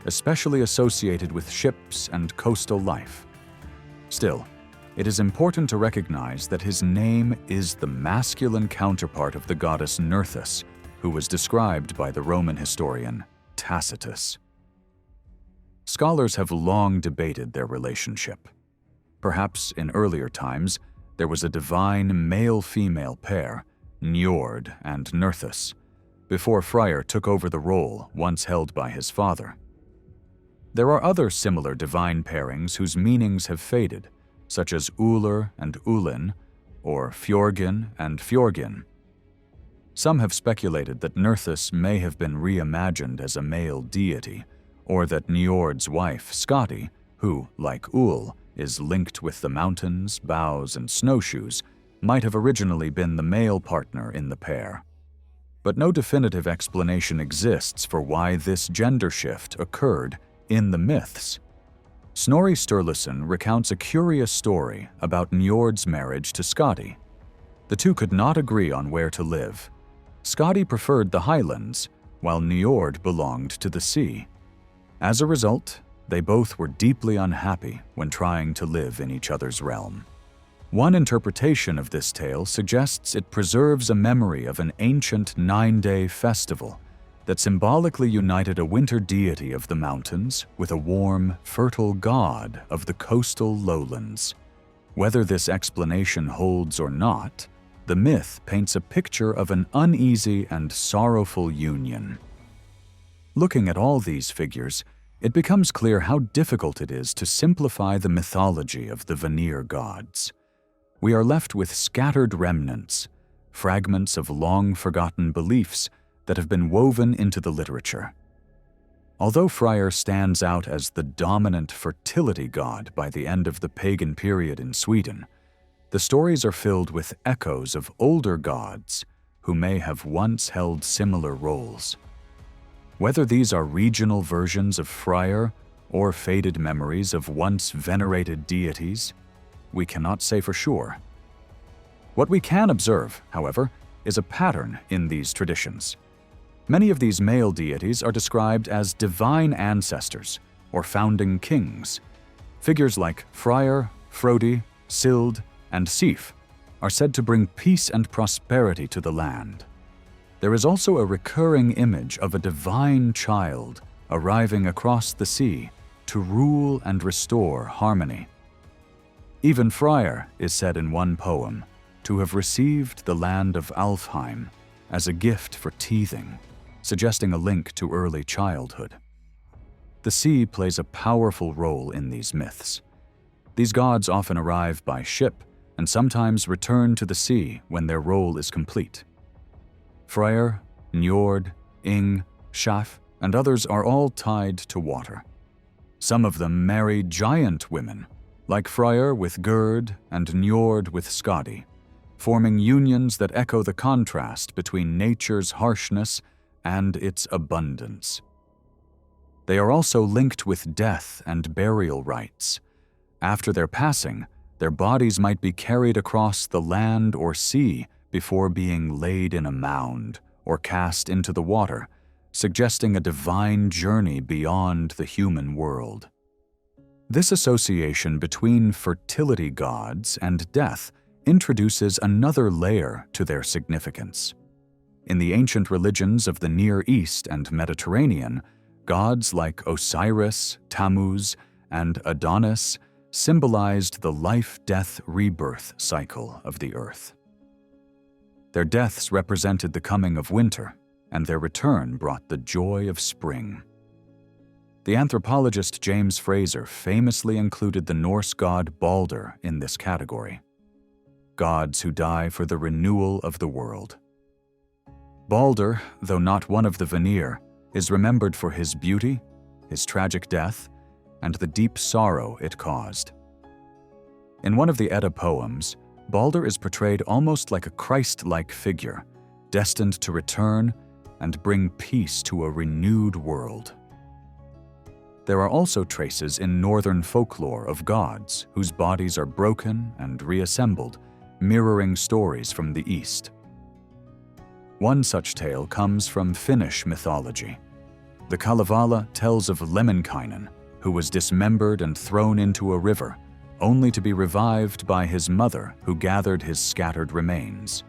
especially associated with ships and coastal life. Still, it is important to recognize that his name is the masculine counterpart of the goddess Nerthus, who was described by the Roman historian Tacitus. Scholars have long debated their relationship. Perhaps in earlier times, there was a divine male-female pair, Njord and Nerthus, before Freyr took over the role once held by his father. There are other similar divine pairings whose meanings have faded, such as Ullr and Ullin, or Fjorgyn and Fjorgyn. Some have speculated that Nerthus may have been reimagined as a male deity, or that Njord's wife, Skadi, who, like Ull, is linked with the mountains, boughs, and snowshoes, might have originally been the male partner in the pair. But no definitive explanation exists for why this gender shift occurred in the myths. Snorri Sturluson recounts a curious story about Njord's marriage to Skadi. The two could not agree on where to live. Skadi preferred the highlands, while Njord belonged to the sea. As a result, they both were deeply unhappy when trying to live in each other's realm. One interpretation of this tale suggests it preserves a memory of an ancient 9-day festival that symbolically united a winter deity of the mountains with a warm, fertile god of the coastal lowlands. Whether this explanation holds or not, the myth paints a picture of an uneasy and sorrowful union. Looking at all these figures, it becomes clear how difficult it is to simplify the mythology of the Vanir gods. We are left with scattered remnants, fragments of long-forgotten beliefs that have been woven into the literature. Although Freyr stands out as the dominant fertility god by the end of the pagan period in Sweden, the stories are filled with echoes of older gods who may have once held similar roles. Whether these are regional versions of Freyr or faded memories of once venerated deities, we cannot say for sure. What we can observe, however, is a pattern in these traditions. Many of these male deities are described as divine ancestors or founding kings. Figures like Freyr, Frodi, Sild, and Sif are said to bring peace and prosperity to the land. There is also a recurring image of a divine child arriving across the sea to rule and restore harmony. Even Freyr is said in one poem to have received the land of Alfheim as a gift for teething. suggesting a link to early childhood. The sea plays a powerful role in these myths. These gods often arrive by ship and sometimes return to the sea when their role is complete. Freyr, Njord, Ing, Shaf, and others are all tied to water. Some of them marry giant women, like Freyr with Gerd and Njord with Skadi, forming unions that echo the contrast between nature's harshness and its abundance. They are also linked with death and burial rites. After their passing, their bodies might be carried across the land or sea before being laid in a mound or cast into the water, suggesting a divine journey beyond the human world. This association between fertility gods and death introduces another layer to their significance. In the ancient religions of the Near East and Mediterranean, gods like Osiris, Tammuz, and Adonis symbolized the life-death-rebirth cycle of the earth. Their deaths represented the coming of winter, and their return brought the joy of spring. The anthropologist James Fraser famously included the Norse god Balder in this category. Gods who die for the renewal of the world. Balder, though not one of the Vanir, is remembered for his beauty, his tragic death, and the deep sorrow it caused. In one of the Edda poems, Balder is portrayed almost like a Christ-like figure, destined to return and bring peace to a renewed world. There are also traces in northern folklore of gods whose bodies are broken and reassembled, mirroring stories from the East. One such tale comes from Finnish mythology. The Kalevala tells of Lemminkainen, who was dismembered and thrown into a river, only to be revived by his mother, who gathered his scattered remains.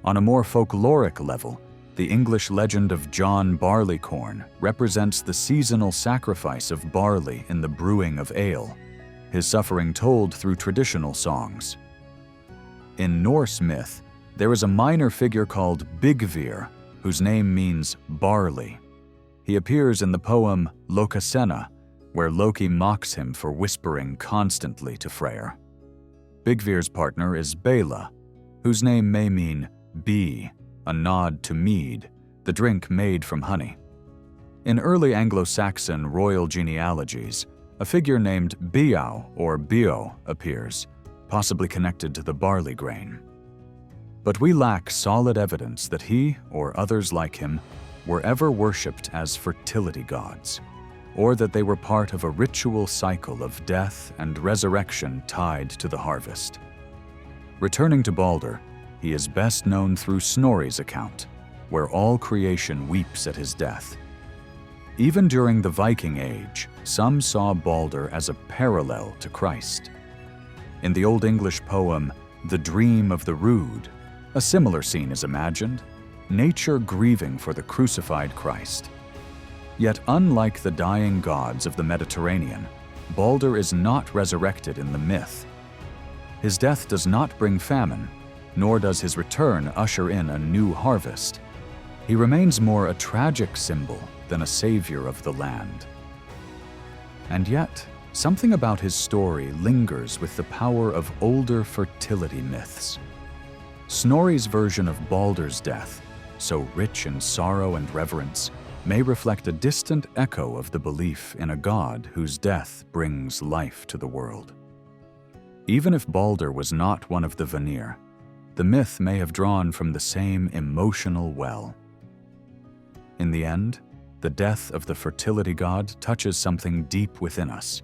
On a more folkloric level, the English legend of John Barleycorn represents the seasonal sacrifice of barley in the brewing of ale, his suffering told through traditional songs. In Norse myth, there is a minor figure called Bygvir, whose name means barley. He appears in the poem Lokasenna, where Loki mocks him for whispering constantly to Freyr. Bygvir's partner is Bela, whose name may mean bee, a nod to mead, the drink made from honey. In early Anglo-Saxon royal genealogies, a figure named Biau or Bio appears, possibly connected to the barley grain. But we lack solid evidence that he, or others like him, were ever worshipped as fertility gods, or that they were part of a ritual cycle of death and resurrection tied to the harvest. Returning to Balder, he is best known through Snorri's account, where all creation weeps at his death. Even during the Viking Age, some saw Balder as a parallel to Christ. In the Old English poem, The Dream of the Rood, a similar scene is imagined, nature grieving for the crucified Christ. Yet unlike the dying gods of the Mediterranean, Balder is not resurrected in the myth. His death does not bring famine, nor does his return usher in a new harvest. He remains more a tragic symbol than a savior of the land. And yet, something about his story lingers with the power of older fertility myths. Snorri's version of Balder's death, so rich in sorrow and reverence, may reflect a distant echo of the belief in a god whose death brings life to the world. Even if Balder was not one of the Vanir, the myth may have drawn from the same emotional well. In the end, the death of the fertility god touches something deep within us,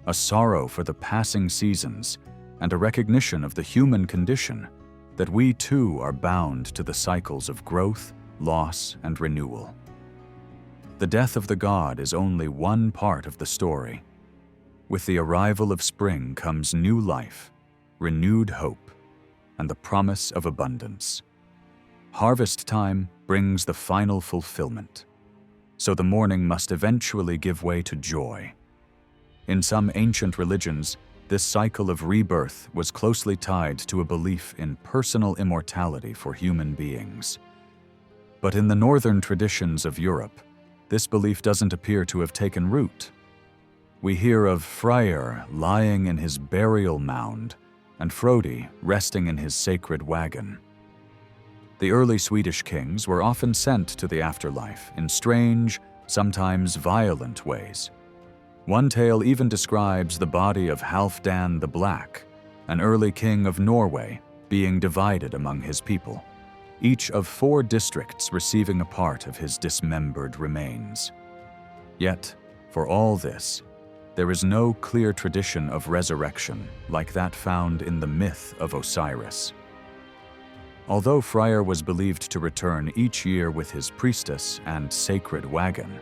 a sorrow for the passing seasons and a recognition of the human condition, that we too are bound to the cycles of growth, loss, and renewal. The death of the god is only one part of the story. With the arrival of spring comes new life, renewed hope, and the promise of abundance. Harvest time brings the final fulfillment, so the mourning must eventually give way to joy. In some ancient religions, this cycle of rebirth was closely tied to a belief in personal immortality for human beings. But in the northern traditions of Europe, this belief doesn't appear to have taken root. We hear of Freyr lying in his burial mound and Frodi resting in his sacred wagon. The early Swedish kings were often sent to the afterlife in strange, sometimes violent ways. One tale even describes the body of Halfdan the Black, an early king of Norway, being divided among his people, each of 4 districts receiving a part of his dismembered remains. Yet, for all this, there is no clear tradition of resurrection like that found in the myth of Osiris. Although Freyr was believed to return each year with his priestess and sacred wagon,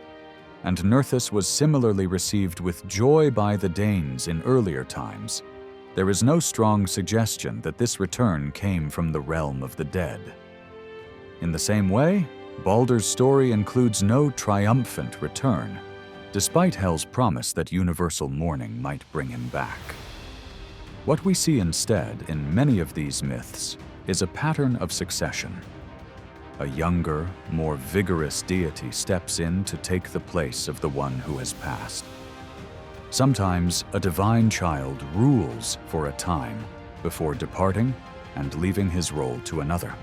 and Nerthus was similarly received with joy by the Danes in earlier times, there is no strong suggestion that this return came from the realm of the dead. In the same way, Baldur's story includes no triumphant return, despite Hel's promise that universal mourning might bring him back. What we see instead in many of these myths is a pattern of succession. A younger, more vigorous deity steps in to take the place of the one who has passed. Sometimes a divine child rules for a time before departing and leaving his role to another.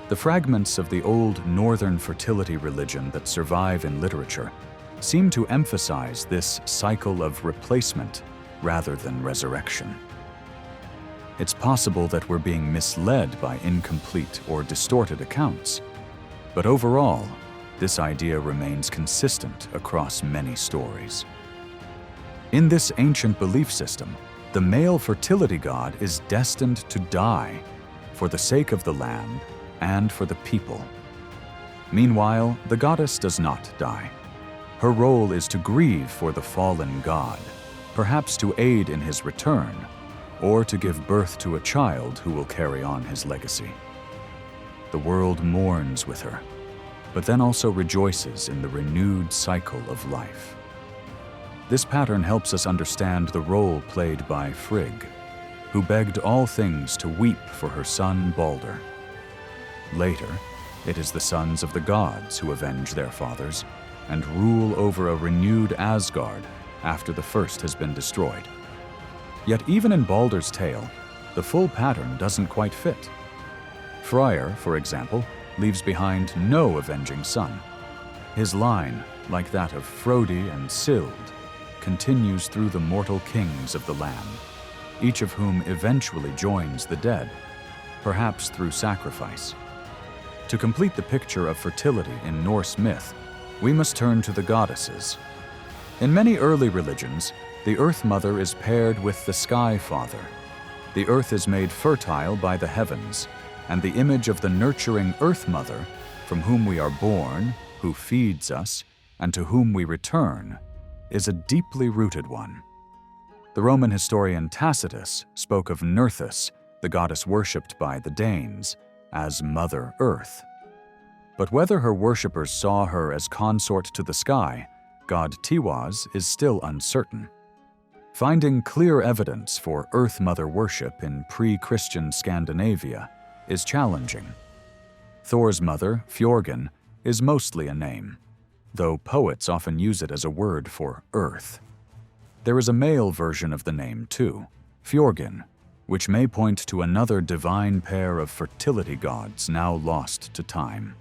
The fragments of the old northern fertility religion that survive in literature seem to emphasize this cycle of replacement rather than resurrection. It's possible that we're being misled by incomplete or distorted accounts, but overall, this idea remains consistent across many stories. In this ancient belief system, the male fertility god is destined to die for the sake of the land and for the people. Meanwhile, the goddess does not die. Her role is to grieve for the fallen god, perhaps to aid in his return, or to give birth to a child who will carry on his legacy. The world mourns with her, but then also rejoices in the renewed cycle of life. This pattern helps us understand the role played by Frigg, who begged all things to weep for her son Baldur. Later, it is the sons of the gods who avenge their fathers and rule over a renewed Asgard after the first has been destroyed. Yet even in Baldur's tale, the full pattern doesn't quite fit. Freyr, for example, leaves behind no avenging son. His line, like that of Frodi and Sild, continues through the mortal kings of the land, each of whom eventually joins the dead, perhaps through sacrifice. To complete the picture of fertility in Norse myth, we must turn to the goddesses. In many early religions, the Earth Mother is paired with the Sky Father. The earth is made fertile by the heavens, and the image of the nurturing Earth Mother, from whom we are born, who feeds us, and to whom we return, is a deeply rooted one. The Roman historian Tacitus spoke of Nerthus, the goddess worshipped by the Danes, as Mother Earth. But whether her worshippers saw her as consort to the sky, god Tiwis, is still uncertain. Finding clear evidence for Earth Mother worship in pre-Christian Scandinavia is challenging. Thor's mother, Fjorgyn, is mostly a name, though poets often use it as a word for earth. There is a male version of the name too, Fjorgyn, which may point to another divine pair of fertility gods now lost to time.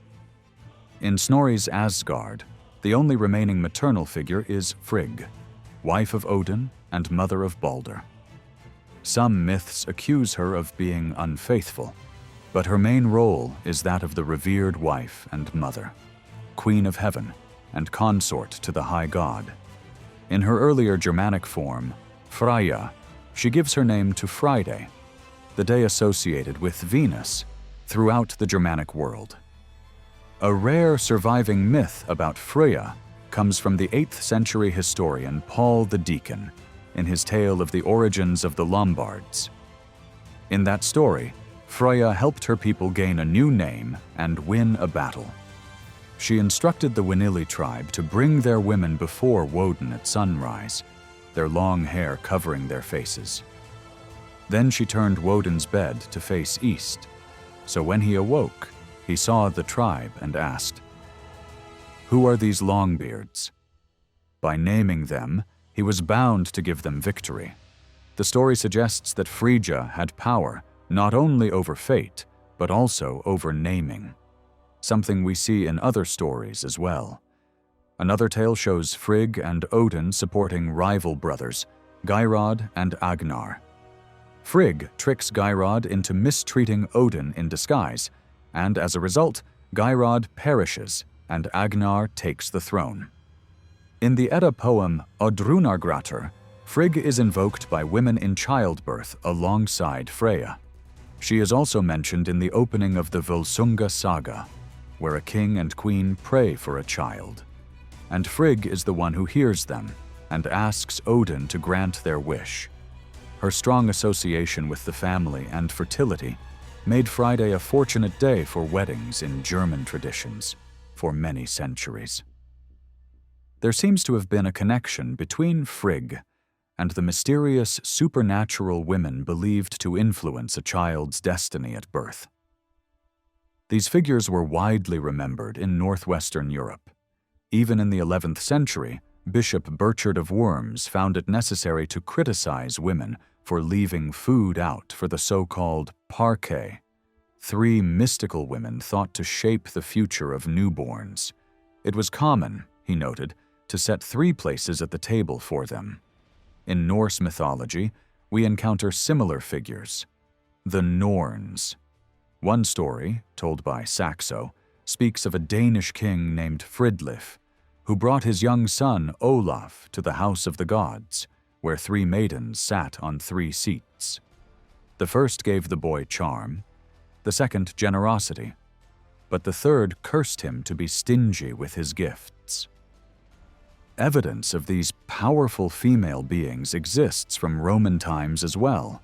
In Snorri's Asgard, the only remaining maternal figure is Frigg, wife of Odin and mother of Baldur. Some myths accuse her of being unfaithful, but her main role is that of the revered wife and mother, queen of heaven and consort to the high god. In her earlier Germanic form, Freya, she gives her name to Friday, the day associated with Venus throughout the Germanic world. A rare surviving myth about Freya comes from the 8th century historian Paul the Deacon in his tale of the origins of the Lombards. In that story, Freya helped her people gain a new name and win a battle. She instructed the Winili tribe to bring their women before Woden at sunrise, their long hair covering their faces. Then she turned Woden's bed to face east, so when he awoke, He saw the tribe and asked, "Who are these Longbeards?" By naming them, he was bound to give them victory. The story suggests that Frigga had power not only over fate, but also over naming, something we see in other stories as well. Another tale shows Frigg and Odin supporting rival brothers, Geirrod and Agnar. Frigg tricks Geirrod into mistreating Odin in disguise, and as a result, Geirrod perishes and Agnar takes the throne. In the Edda poem Oddrunargratr, Frigg is invoked by women in childbirth alongside Freya. She is also mentioned in the opening of the Volsunga saga, where a king and queen pray for a child. And Frigg is the one who hears them and asks Odin to grant their wish. Her strong association with the family and fertility made Friday a fortunate day for weddings in German traditions for many centuries. There seems to have been a connection between Frigg and the mysterious supernatural women believed to influence a child's destiny at birth. These figures were widely remembered in northwestern Europe. Even in the 11th century, Bishop Burchard of Worms found it necessary to criticize women for leaving food out for the so-called parquet, 3 mystical women thought to shape the future of newborns. It was common, he noted, to set 3 places at the table for them. In Norse mythology, we encounter similar figures, the Norns. One story, told by Saxo, speaks of a Danish king named Fridlif, who brought his young son Olaf to the house of the gods, where 3 maidens sat on 3 seats. The first gave the boy charm, the second generosity, but the third cursed him to be stingy with his gifts. Evidence of these powerful female beings exists from Roman times as well.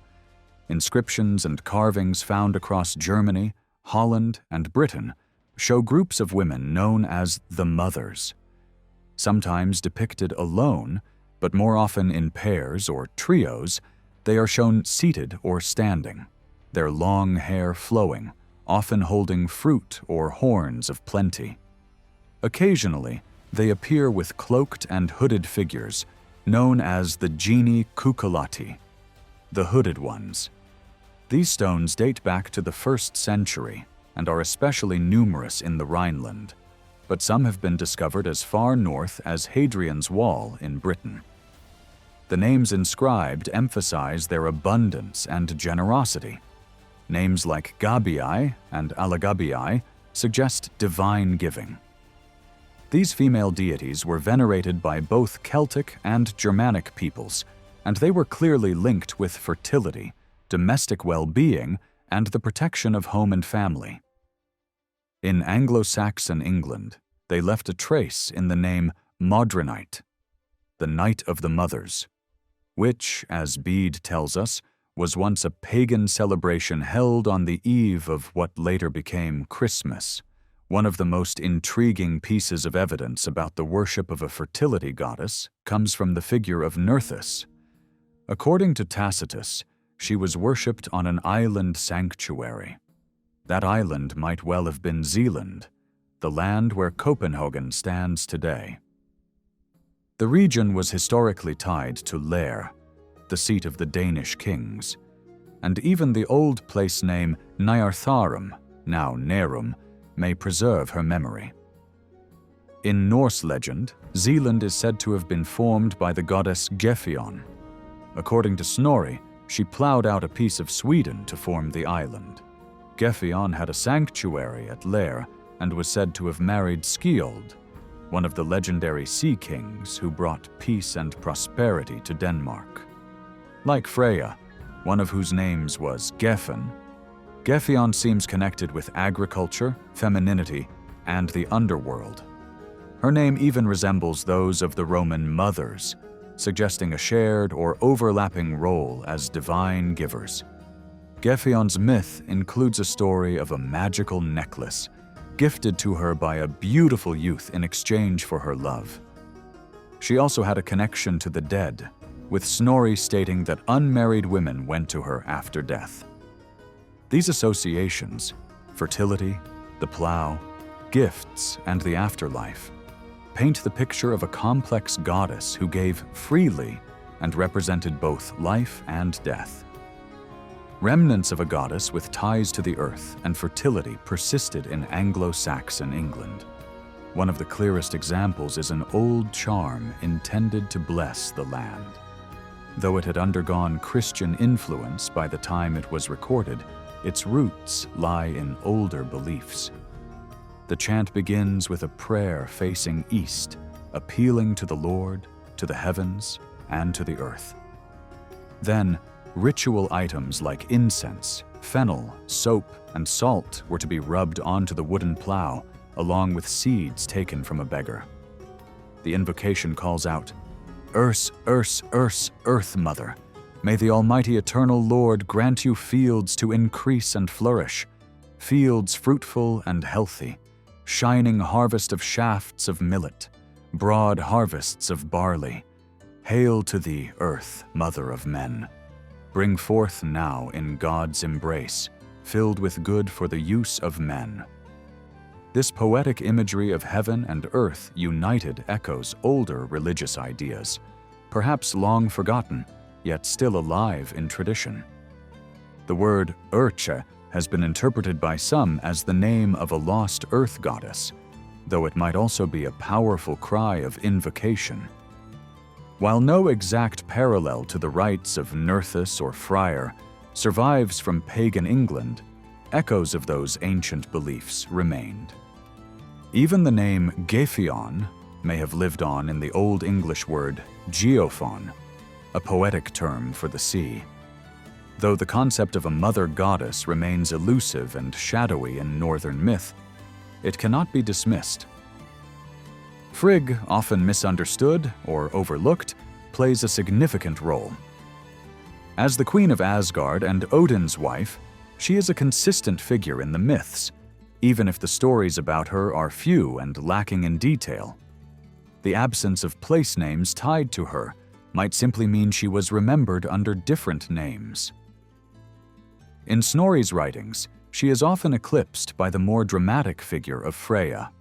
Inscriptions and carvings found across Germany, Holland, and Britain show groups of women known as the Mothers. Sometimes depicted alone, but more often in pairs or trios, they are shown seated or standing, their long hair flowing, often holding fruit or horns of plenty. Occasionally, they appear with cloaked and hooded figures, known as the Geni Cucullati, the hooded ones. These stones date back to the 1st century and are especially numerous in the Rhineland, but some have been discovered as far north as Hadrian's Wall in Britain. The names inscribed emphasize their abundance and generosity. Names like Gabii and Alagabii suggest divine giving. These female deities were venerated by both Celtic and Germanic peoples, and they were clearly linked with fertility, domestic well-being, and the protection of home and family. In Anglo-Saxon England, they left a trace in the name Modronite, the Night of the Mothers, which, as Bede tells us, was once a pagan celebration held on the eve of what later became Christmas. One of the most intriguing pieces of evidence about the worship of a fertility goddess comes from the figure of Nerthus. According to Tacitus, she was worshipped on an island sanctuary. That island might well have been Zealand, the land where Copenhagen stands today. The region was historically tied to Lair, the seat of the Danish kings, and even the old place name Nyartharum, now Nærum, may preserve her memory. In Norse legend, Zealand is said to have been formed by the goddess Gefjon. According to Snorri, she plowed out a piece of Sweden to form the island. Gefjon had a sanctuary at Lair and was said to have married Skjold, one of the legendary sea kings who brought peace and prosperity to Denmark. Like Freya, one of whose names was Gefn, Gefjon seems connected with agriculture, femininity, and the underworld. Her name even resembles those of the Roman mothers, suggesting a shared or overlapping role as divine givers. Gefjon's myth includes a story of a magical necklace gifted to her by a beautiful youth in exchange for her love. She also had a connection to the dead, with Snorri stating that unmarried women went to her after death. These associations, fertility, the plow, gifts, and the afterlife, paint the picture of a complex goddess who gave freely and represented both life and death. Remnants of a goddess with ties to the earth and fertility persisted in Anglo-Saxon England. One of the clearest examples is an old charm intended to bless the land. Though it had undergone Christian influence by the time it was recorded, its roots lie in older beliefs. The chant begins with a prayer facing east, appealing to the Lord, to the heavens, and to the earth. Then, ritual items like incense, fennel, soap, and salt were to be rubbed onto the wooden plow, along with seeds taken from a beggar. The invocation calls out, "Urs, Urs, Urs, Earth Mother, may the Almighty Eternal Lord grant you fields to increase and flourish, fields fruitful and healthy, shining harvest of shafts of millet, broad harvests of barley. Hail to thee, Earth, Mother of men. Bring forth now in God's embrace, filled with good for the use of men." This poetic imagery of heaven and earth united echoes older religious ideas, perhaps long forgotten, yet still alive in tradition. The word Urche has been interpreted by some as the name of a lost earth goddess, though it might also be a powerful cry of invocation. While no exact parallel to the rites of Nerthus or Freyr survives from pagan England, echoes of those ancient beliefs remained. Even the name Gylfaginning may have lived on in the Old English word geophon, a poetic term for the sea. Though the concept of a mother goddess remains elusive and shadowy in northern myth, it cannot be dismissed. Frigg, often misunderstood or overlooked, plays a significant role. As the queen of Asgard and Odin's wife, she is a consistent figure in the myths, even if the stories about her are few and lacking in detail. The absence of place names tied to her might simply mean she was remembered under different names. In Snorri's writings, she is often eclipsed by the more dramatic figure of Freya.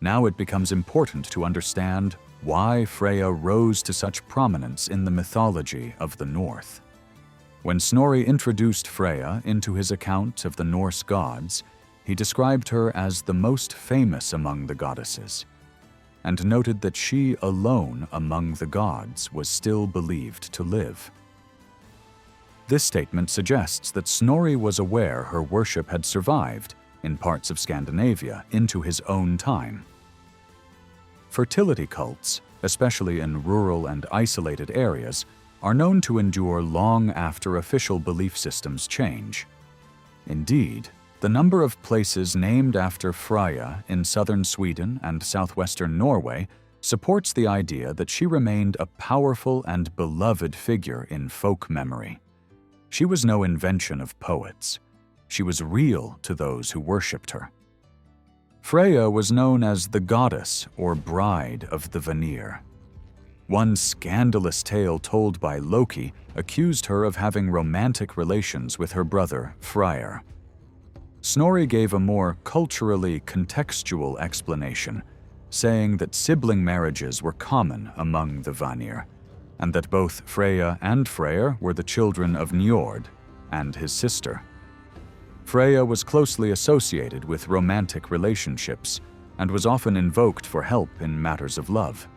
Now it becomes important to understand why Freya rose to such prominence in the mythology of the North. When Snorri introduced Freya into his account of the Norse gods, he described her as the most famous among the goddesses, and noted that she alone among the gods was still believed to live. This statement suggests that Snorri was aware her worship had survived in parts of Scandinavia into his own time. Fertility cults, especially in rural and isolated areas, are known to endure long after official belief systems change. Indeed, the number of places named after Freya in southern Sweden and southwestern Norway supports the idea that she remained a powerful and beloved figure in folk memory. She was no invention of poets. She was real to those who worshipped her. Freya was known as the goddess or bride of the Vanir. One scandalous tale told by Loki accused her of having romantic relations with her brother, Freyr. Snorri gave a more culturally contextual explanation, saying that sibling marriages were common among the Vanir, and that both Freya and Freyr were the children of Njord and his sister. Freya was closely associated with romantic relationships and was often invoked for help in matters of love.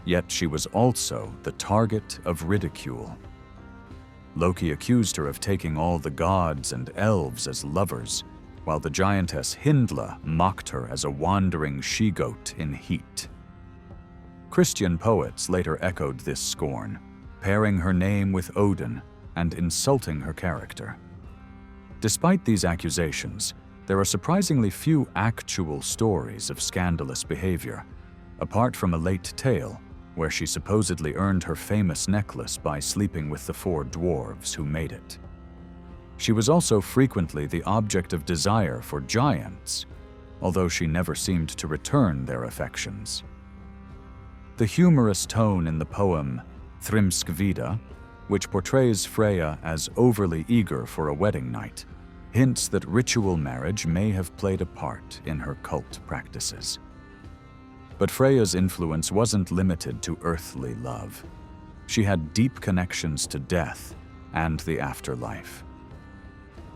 Yet she was also the target of ridicule. Loki accused her of taking all the gods and elves as lovers, while the giantess Hyndla mocked her as a wandering she-goat in heat. Christian poets later echoed this scorn, pairing her name with Odin and insulting her character. Despite these accusations, there are surprisingly few actual stories of scandalous behavior, apart from a late tale where she supposedly earned her famous necklace by sleeping with the 4 dwarves who made it. She was also frequently the object of desire for giants, although she never seemed to return their affections. The humorous tone in the poem Thrimskvida, which portrays Freya as overly eager for a wedding night, hints that ritual marriage may have played a part in her cult practices. But Freya's influence wasn't limited to earthly love. She had deep connections to death and the afterlife.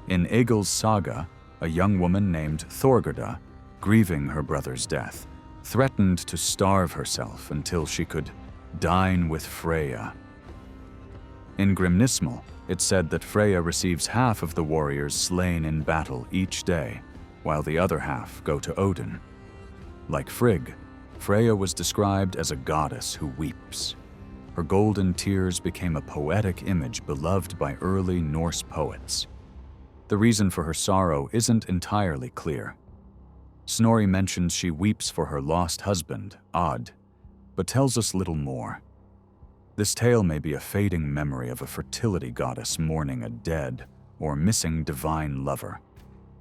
In Egil's saga, a young woman named Thorgerda, grieving her brother's death, threatened to starve herself until she could dine with Freya. In Grimnismal, it's said that Freya receives half of the warriors slain in battle each day, while the other half go to Odin. Like Frigg, Freya was described as a goddess who weeps. Her golden tears became a poetic image beloved by early Norse poets. The reason for her sorrow isn't entirely clear. Snorri mentions she weeps for her lost husband, Odd, but tells us little more. This tale may be a fading memory of a fertility goddess mourning a dead or missing divine lover,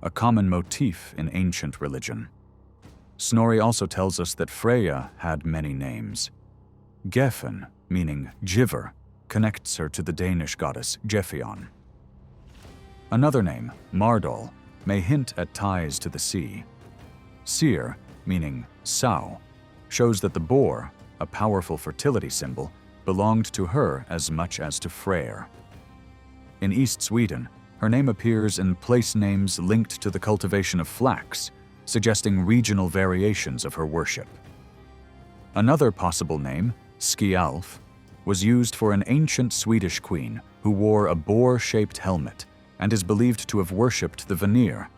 a common motif in ancient religion. Snorri also tells us that Freya had many names. Gefn, meaning giver, connects her to the Danish goddess Gefjon. Another name, Mardol, may hint at ties to the sea. Syr, meaning sow, shows that the boar, a powerful fertility symbol, belonged to her as much as to Freyr. In East Sweden, her name appears in place names linked to the cultivation of flax, suggesting regional variations of her worship. Another possible name, Skjalf, was used for an ancient Swedish queen who wore a boar-shaped helmet and is believed to have worshipped the Vanir.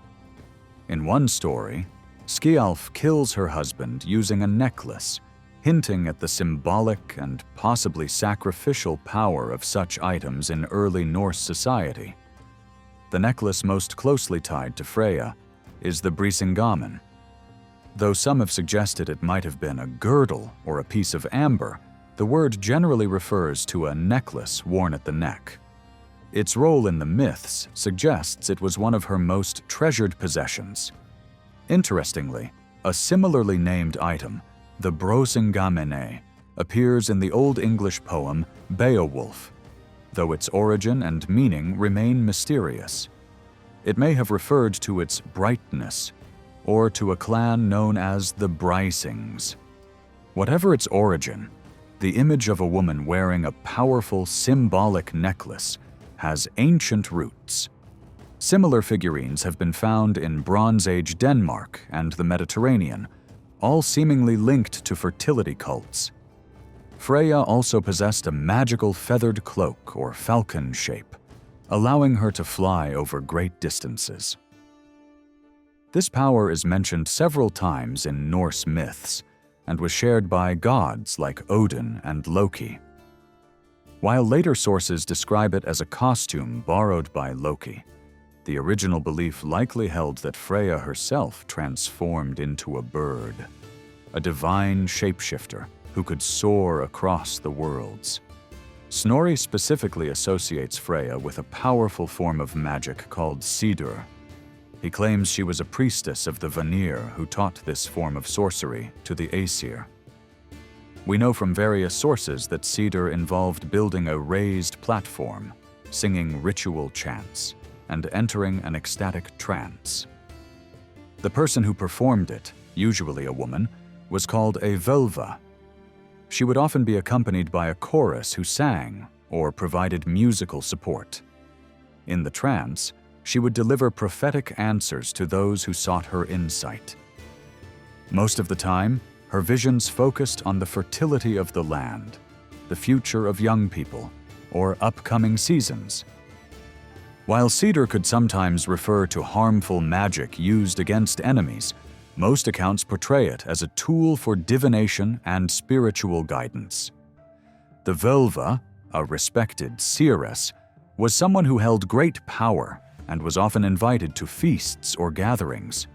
In one story, Skjalf kills her husband using a necklace, hinting at the symbolic and possibly sacrificial power of such items in early Norse society. The necklace most closely tied to Freya is the Brisingamen. Though some have suggested it might have been a girdle or a piece of amber, the word generally refers to a necklace worn at the neck. Its role in the myths suggests it was one of her most treasured possessions. Interestingly, a similarly named item, the Brosingamene, appears in the Old English poem Beowulf, though its origin and meaning remain mysterious. It may have referred to its brightness, or to a clan known as the Brisings. Whatever its origin, the image of a woman wearing a powerful symbolic necklace has ancient roots. Similar figurines have been found in Bronze Age Denmark and the Mediterranean, all seemingly linked to fertility cults. Freya also possessed a magical feathered cloak or falcon shape, allowing her to fly over great distances. This power is mentioned several times in Norse myths and was shared by gods like Odin and Loki. While later sources describe it as a costume borrowed by Loki, the original belief likely held that Freya herself transformed into a bird, a divine shapeshifter who could soar across the worlds. Snorri specifically associates Freya with a powerful form of magic called Sidur. He claims she was a priestess of the Vanir who taught this form of sorcery to the Aesir. We know from various sources that Sidur involved building a raised platform, singing ritual chants, and entering an ecstatic trance. The person who performed it, usually a woman, was called a völva. She would often be accompanied by a chorus who sang or provided musical support. In the trance, she would deliver prophetic answers to those who sought her insight. Most of the time, her visions focused on the fertility of the land, the future of young people, or upcoming seasons. While Sidur could sometimes refer to harmful magic used against enemies, most accounts portray it as a tool for divination and spiritual guidance. The völva, a respected seeress, was someone who held great power and was often invited to feasts or gatherings.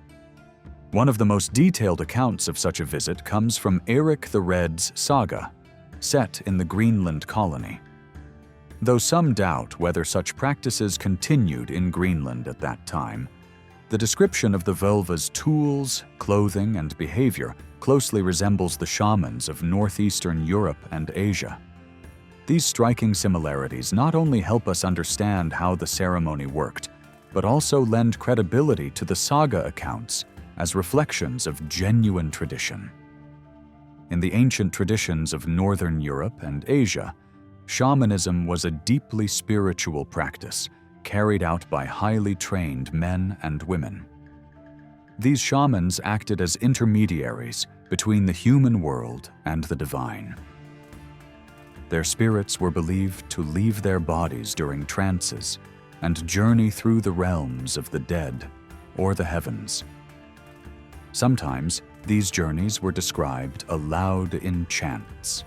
One of the most detailed accounts of such a visit comes from Eric the Red's saga, set in the Greenland colony. Though some doubt whether such practices continued in Greenland at that time, the description of the völva's tools, clothing, and behavior closely resembles the shamans of northeastern Europe and Asia. These striking similarities not only help us understand how the ceremony worked, but also lend credibility to the saga accounts as reflections of genuine tradition. In the ancient traditions of Northern Europe and Asia, shamanism was a deeply spiritual practice carried out by highly trained men and women. These shamans acted as intermediaries between the human world and the divine. Their spirits were believed to leave their bodies during trances and journey through the realms of the dead or the heavens. Sometimes, these journeys were described aloud in chants.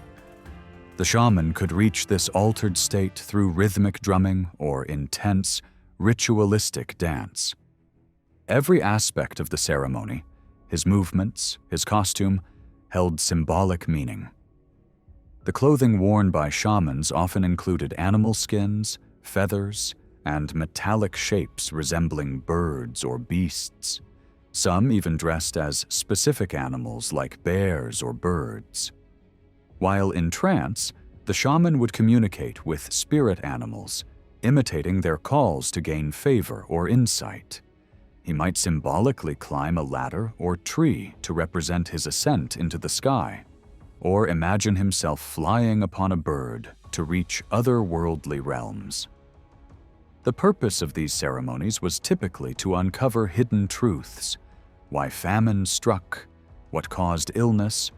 The shaman could reach this altered state through rhythmic drumming or intense, ritualistic dance. Every aspect of the ceremony, his movements, his costume, held symbolic meaning. The clothing worn by shamans often included animal skins, feathers, and metallic shapes resembling birds or beasts. Some even dressed as specific animals like bears or birds. While in trance, the shaman would communicate with spirit animals, imitating their calls to gain favor or insight. He might symbolically climb a ladder or tree to represent his ascent into the sky, or imagine himself flying upon a bird to reach otherworldly realms. The purpose of these ceremonies was typically to uncover hidden truths, why famine struck, what caused illness,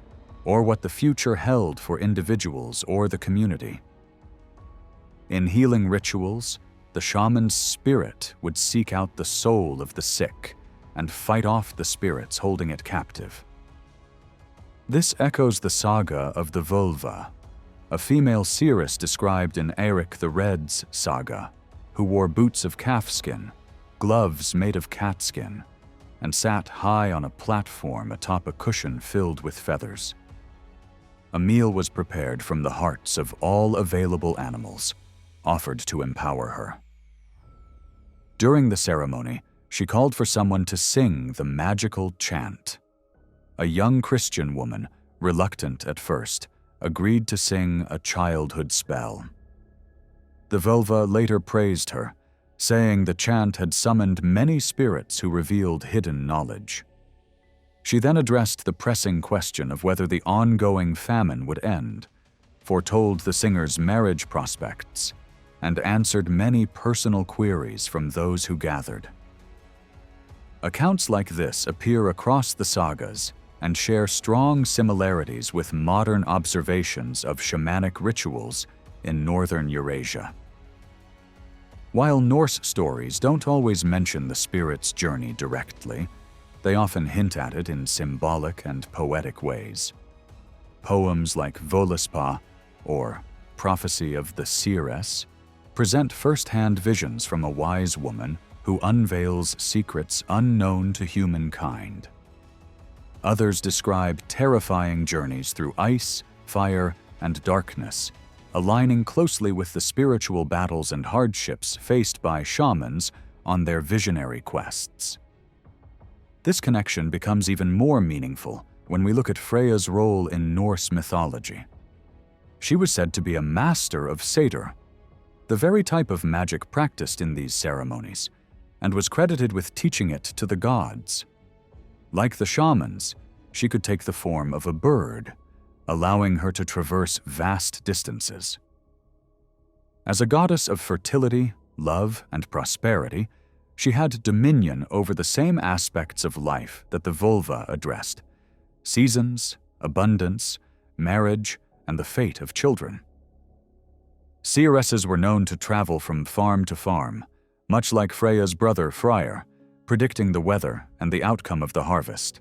or what the future held for individuals or the community. In healing rituals, the shaman's spirit would seek out the soul of the sick and fight off the spirits holding it captive. This echoes the saga of the Völva, a female seeress described in Eirik the Red's saga, who wore boots of calfskin, gloves made of catskin, and sat high on a platform atop a cushion filled with feathers. A meal was prepared from the hearts of all available animals, offered to empower her. During the ceremony, she called for someone to sing the magical chant. A young Christian woman, reluctant at first, agreed to sing a childhood spell. The Völva later praised her, saying the chant had summoned many spirits who revealed hidden knowledge. She then addressed the pressing question of whether the ongoing famine would end, foretold the singer's marriage prospects, and answered many personal queries from those who gathered. Accounts like this appear across the sagas and share strong similarities with modern observations of shamanic rituals in northern Eurasia. While Norse stories don't always mention the spirit's journey directly, they often hint at it in symbolic and poetic ways. Poems like Völuspá, or Prophecy of the Seeress, present first-hand visions from a wise woman who unveils secrets unknown to humankind. Others describe terrifying journeys through ice, fire, and darkness, aligning closely with the spiritual battles and hardships faced by shamans on their visionary quests. This connection becomes even more meaningful when we look at Freya's role in Norse mythology. She was said to be a master of satyr, the very type of magic practiced in these ceremonies, and was credited with teaching it to the gods. Like the shamans, she could take the form of a bird, allowing her to traverse vast distances. As a goddess of fertility, love, and prosperity, she had dominion over the same aspects of life that the Völva addressed: seasons, abundance, marriage, and the fate of children. Seeresses were known to travel from farm to farm, much like Freya's brother Freyr, predicting the weather and the outcome of the harvest.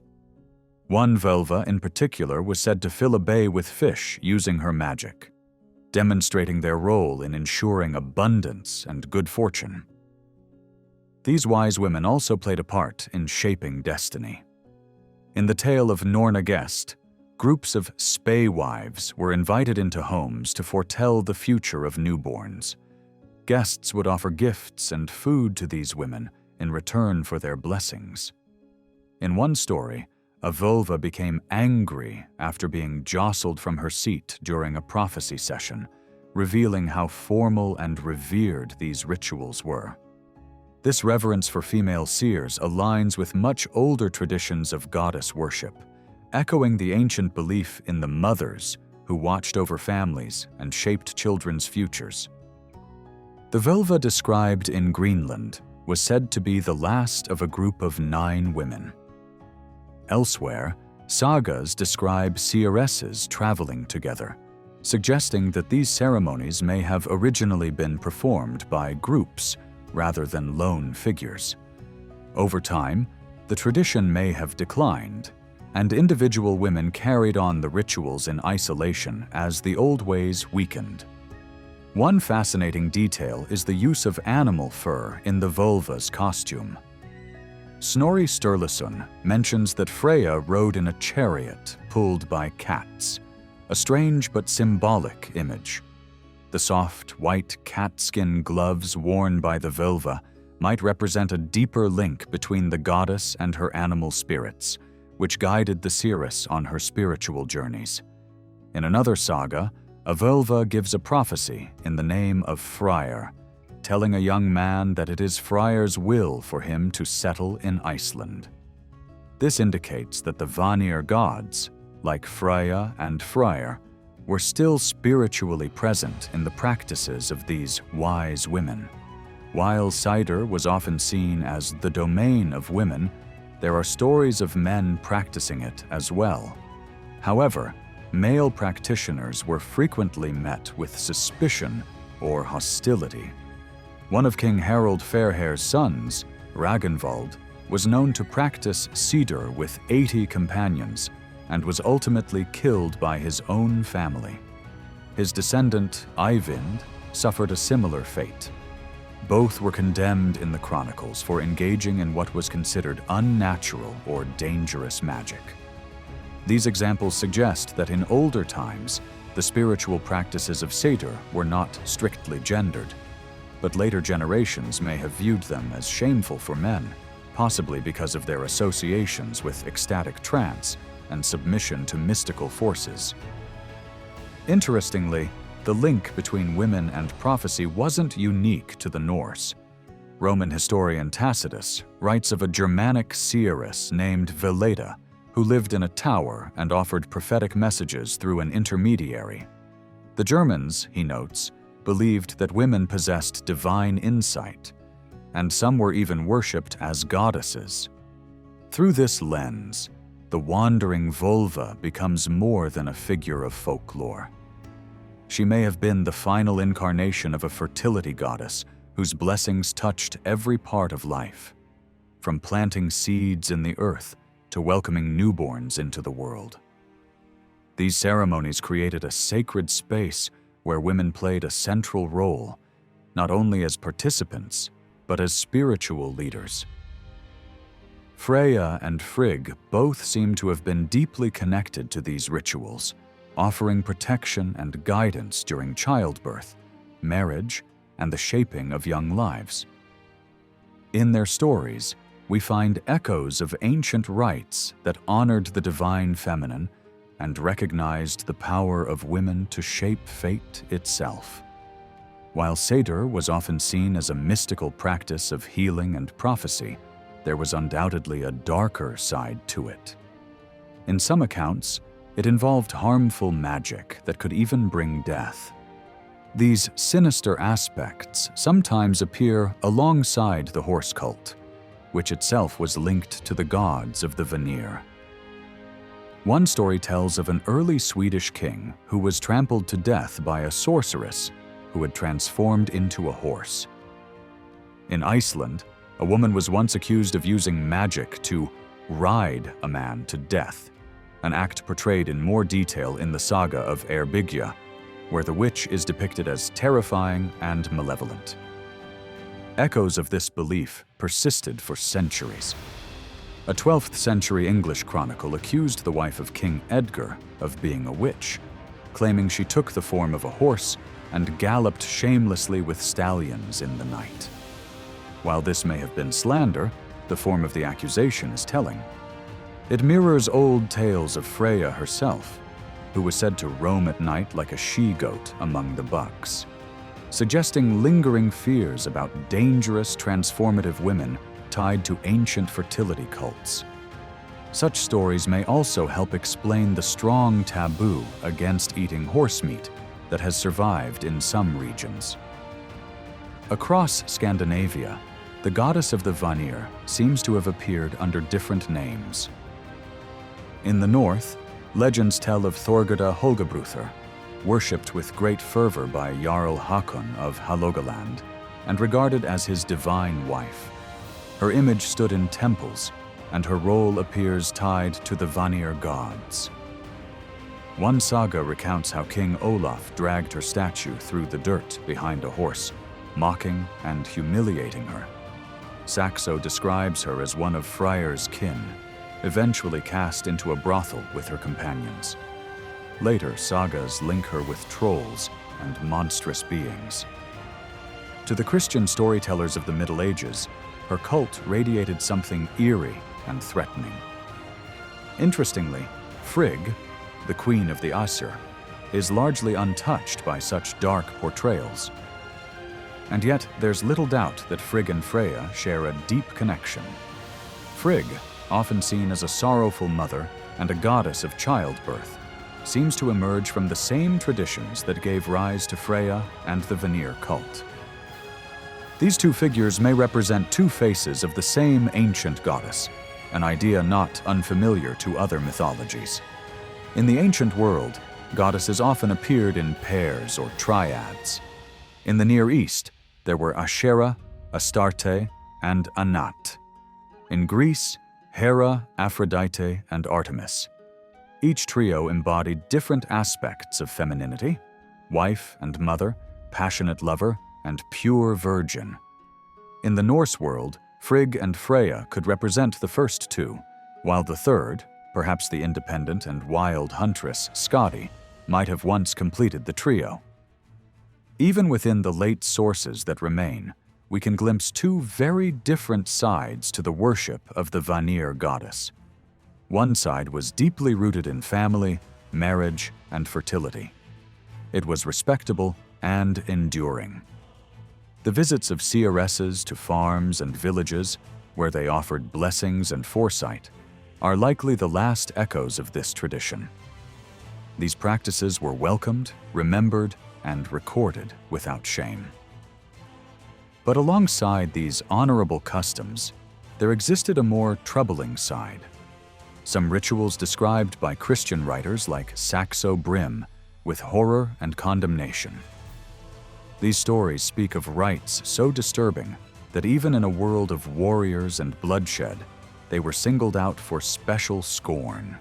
One Völva in particular was said to fill a bay with fish using her magic, demonstrating their role in ensuring abundance and good fortune. These wise women also played a part in shaping destiny. In the tale of Norna Gest, groups of spae wives were invited into homes to foretell the future of newborns. Guests would offer gifts and food to these women in return for their blessings. In one story, a Völva became angry after being jostled from her seat during a prophecy session, revealing how formal and revered these rituals were. This reverence for female seers aligns with much older traditions of goddess worship, echoing the ancient belief in the mothers who watched over families and shaped children's futures. The Völva described in Greenland was said to be the last of a group of 9 women. Elsewhere, sagas describe seeresses traveling together, suggesting that these ceremonies may have originally been performed by groups rather than lone figures. Over time, the tradition may have declined, and individual women carried on the rituals in isolation as the old ways weakened. One fascinating detail is the use of animal fur in the Völva's costume. Snorri Sturluson mentions that Freya rode in a chariot pulled by cats, a strange but symbolic image. The soft, white catskin gloves worn by the Völva might represent a deeper link between the goddess and her animal spirits, which guided the seeress on her spiritual journeys. In another saga, a Völva gives a prophecy in the name of Freyr, telling a young man that it is Freyr's will for him to settle in Iceland. This indicates that the Vanir gods, like Freya and Freyr, were still spiritually present in the practices of these wise women. While cider was often seen as the domain of women, there are stories of men practicing it as well. However, male practitioners were frequently met with suspicion or hostility. One of King Harald Fairhair's sons, Ragnvald, was known to practice cider with 80 companions and was ultimately killed by his own family. His descendant, Eyvind, suffered a similar fate. Both were condemned in the chronicles for engaging in what was considered unnatural or dangerous magic. These examples suggest that in older times, the spiritual practices of satyr were not strictly gendered, but later generations may have viewed them as shameful for men, possibly because of their associations with ecstatic trance and submission to mystical forces. Interestingly, the link between women and prophecy wasn't unique to the Norse. Roman historian Tacitus writes of a Germanic seeress named Veleda, who lived in a tower and offered prophetic messages through an intermediary. The Germans, he notes, believed that women possessed divine insight, and some were even worshipped as goddesses. Through this lens, the wandering Völva becomes more than a figure of folklore. She may have been the final incarnation of a fertility goddess whose blessings touched every part of life, from planting seeds in the earth to welcoming newborns into the world. These ceremonies created a sacred space where women played a central role, not only as participants, but as spiritual leaders. Freya and Frigg both seem to have been deeply connected to these rituals, offering protection and guidance during childbirth, marriage, and the shaping of young lives. In their stories, we find echoes of ancient rites that honored the divine feminine and recognized the power of women to shape fate itself. While satyr was often seen as a mystical practice of healing and prophecy, there was undoubtedly a darker side to it. In some accounts, it involved harmful magic that could even bring death. These sinister aspects sometimes appear alongside the horse cult, which itself was linked to the gods of the Vanir. One story tells of an early Swedish king who was trampled to death by a sorceress who had transformed into a horse. In Iceland, a woman was once accused of using magic to ride a man to death, an act portrayed in more detail in the saga of Eyrbyggja, where the witch is depicted as terrifying and malevolent. Echoes of this belief persisted for centuries. A 12th century English chronicle accused the wife of King Edgar of being a witch, claiming she took the form of a horse and galloped shamelessly with stallions in the night. While this may have been slander, the form of the accusation is telling. It mirrors old tales of Freya herself, who was said to roam at night like a she-goat among the bucks. suggesting lingering fears about dangerous, transformative women tied to ancient fertility cults. Such stories may also help explain the strong taboo against eating horse meat that has survived in some regions. Across Scandinavia, the goddess of the Vanir seems to have appeared under different names. In the north, legends tell of Thorgerda Holgabrúthr, worshipped with great fervor by Jarl Hakon of Hålogaland and regarded as his divine wife. Her image stood in temples, and her role appears tied to the Vanir gods. One saga recounts how King Olaf dragged her statue through the dirt behind a horse, mocking and humiliating her. Saxo describes her as one of Freyr's kin, eventually cast into a brothel with her companions. Later sagas link her with trolls and monstrous beings. To the Christian storytellers of the Middle Ages, her cult radiated something eerie and threatening. Interestingly, Frigg, the queen of the Aesir, is largely untouched by such dark portrayals. And yet, there's little doubt that Frig and Freya share a deep connection. Frigg, often seen as a sorrowful mother and a goddess of childbirth, seems to emerge from the same traditions that gave rise to Freya and the Vanir cult. These two figures may represent two faces of the same ancient goddess, an idea not unfamiliar to other mythologies. In the ancient world, goddesses often appeared in pairs or triads. In the Near East, there were Asherah, Astarte, and Anat. In Greece, Hera, Aphrodite, and Artemis. Each trio embodied different aspects of femininity: wife and mother, passionate lover, and pure virgin. In the Norse world, Frigg and Freya could represent the first two, while the third, perhaps the independent and wild huntress Skadi, might have once completed the trio. Even within the late sources that remain, we can glimpse two very different sides to the worship of the Vanir goddess. One side was deeply rooted in family, marriage, and fertility. It was respectable and enduring. The visits of seeresses to farms and villages, where they offered blessings and foresight, are likely the last echoes of this tradition. These practices were welcomed, remembered, and recorded without shame. But alongside these honorable customs, there existed a more troubling side. Some rituals described by Christian writers like Saxo brim with horror and condemnation. These stories speak of rites so disturbing that even in a world of warriors and bloodshed, they were singled out for special scorn.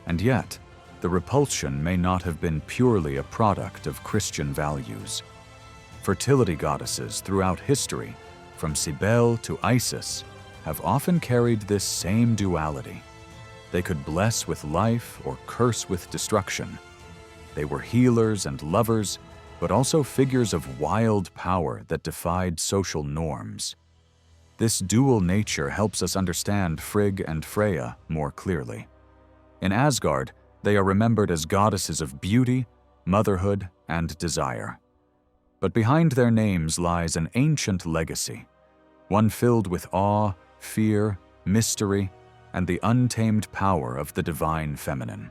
And yet, the repulsion may not have been purely a product of Christian values. Fertility goddesses throughout history, from Cybele to Isis, have often carried this same duality. They could bless with life or curse with destruction. They were healers and lovers, but also figures of wild power that defied social norms. This dual nature helps us understand Frigg and Freya more clearly. In Asgard, they are remembered as goddesses of beauty, motherhood, and desire. But behind their names lies an ancient legacy, one filled with awe, fear, mystery, and the untamed power of the divine feminine.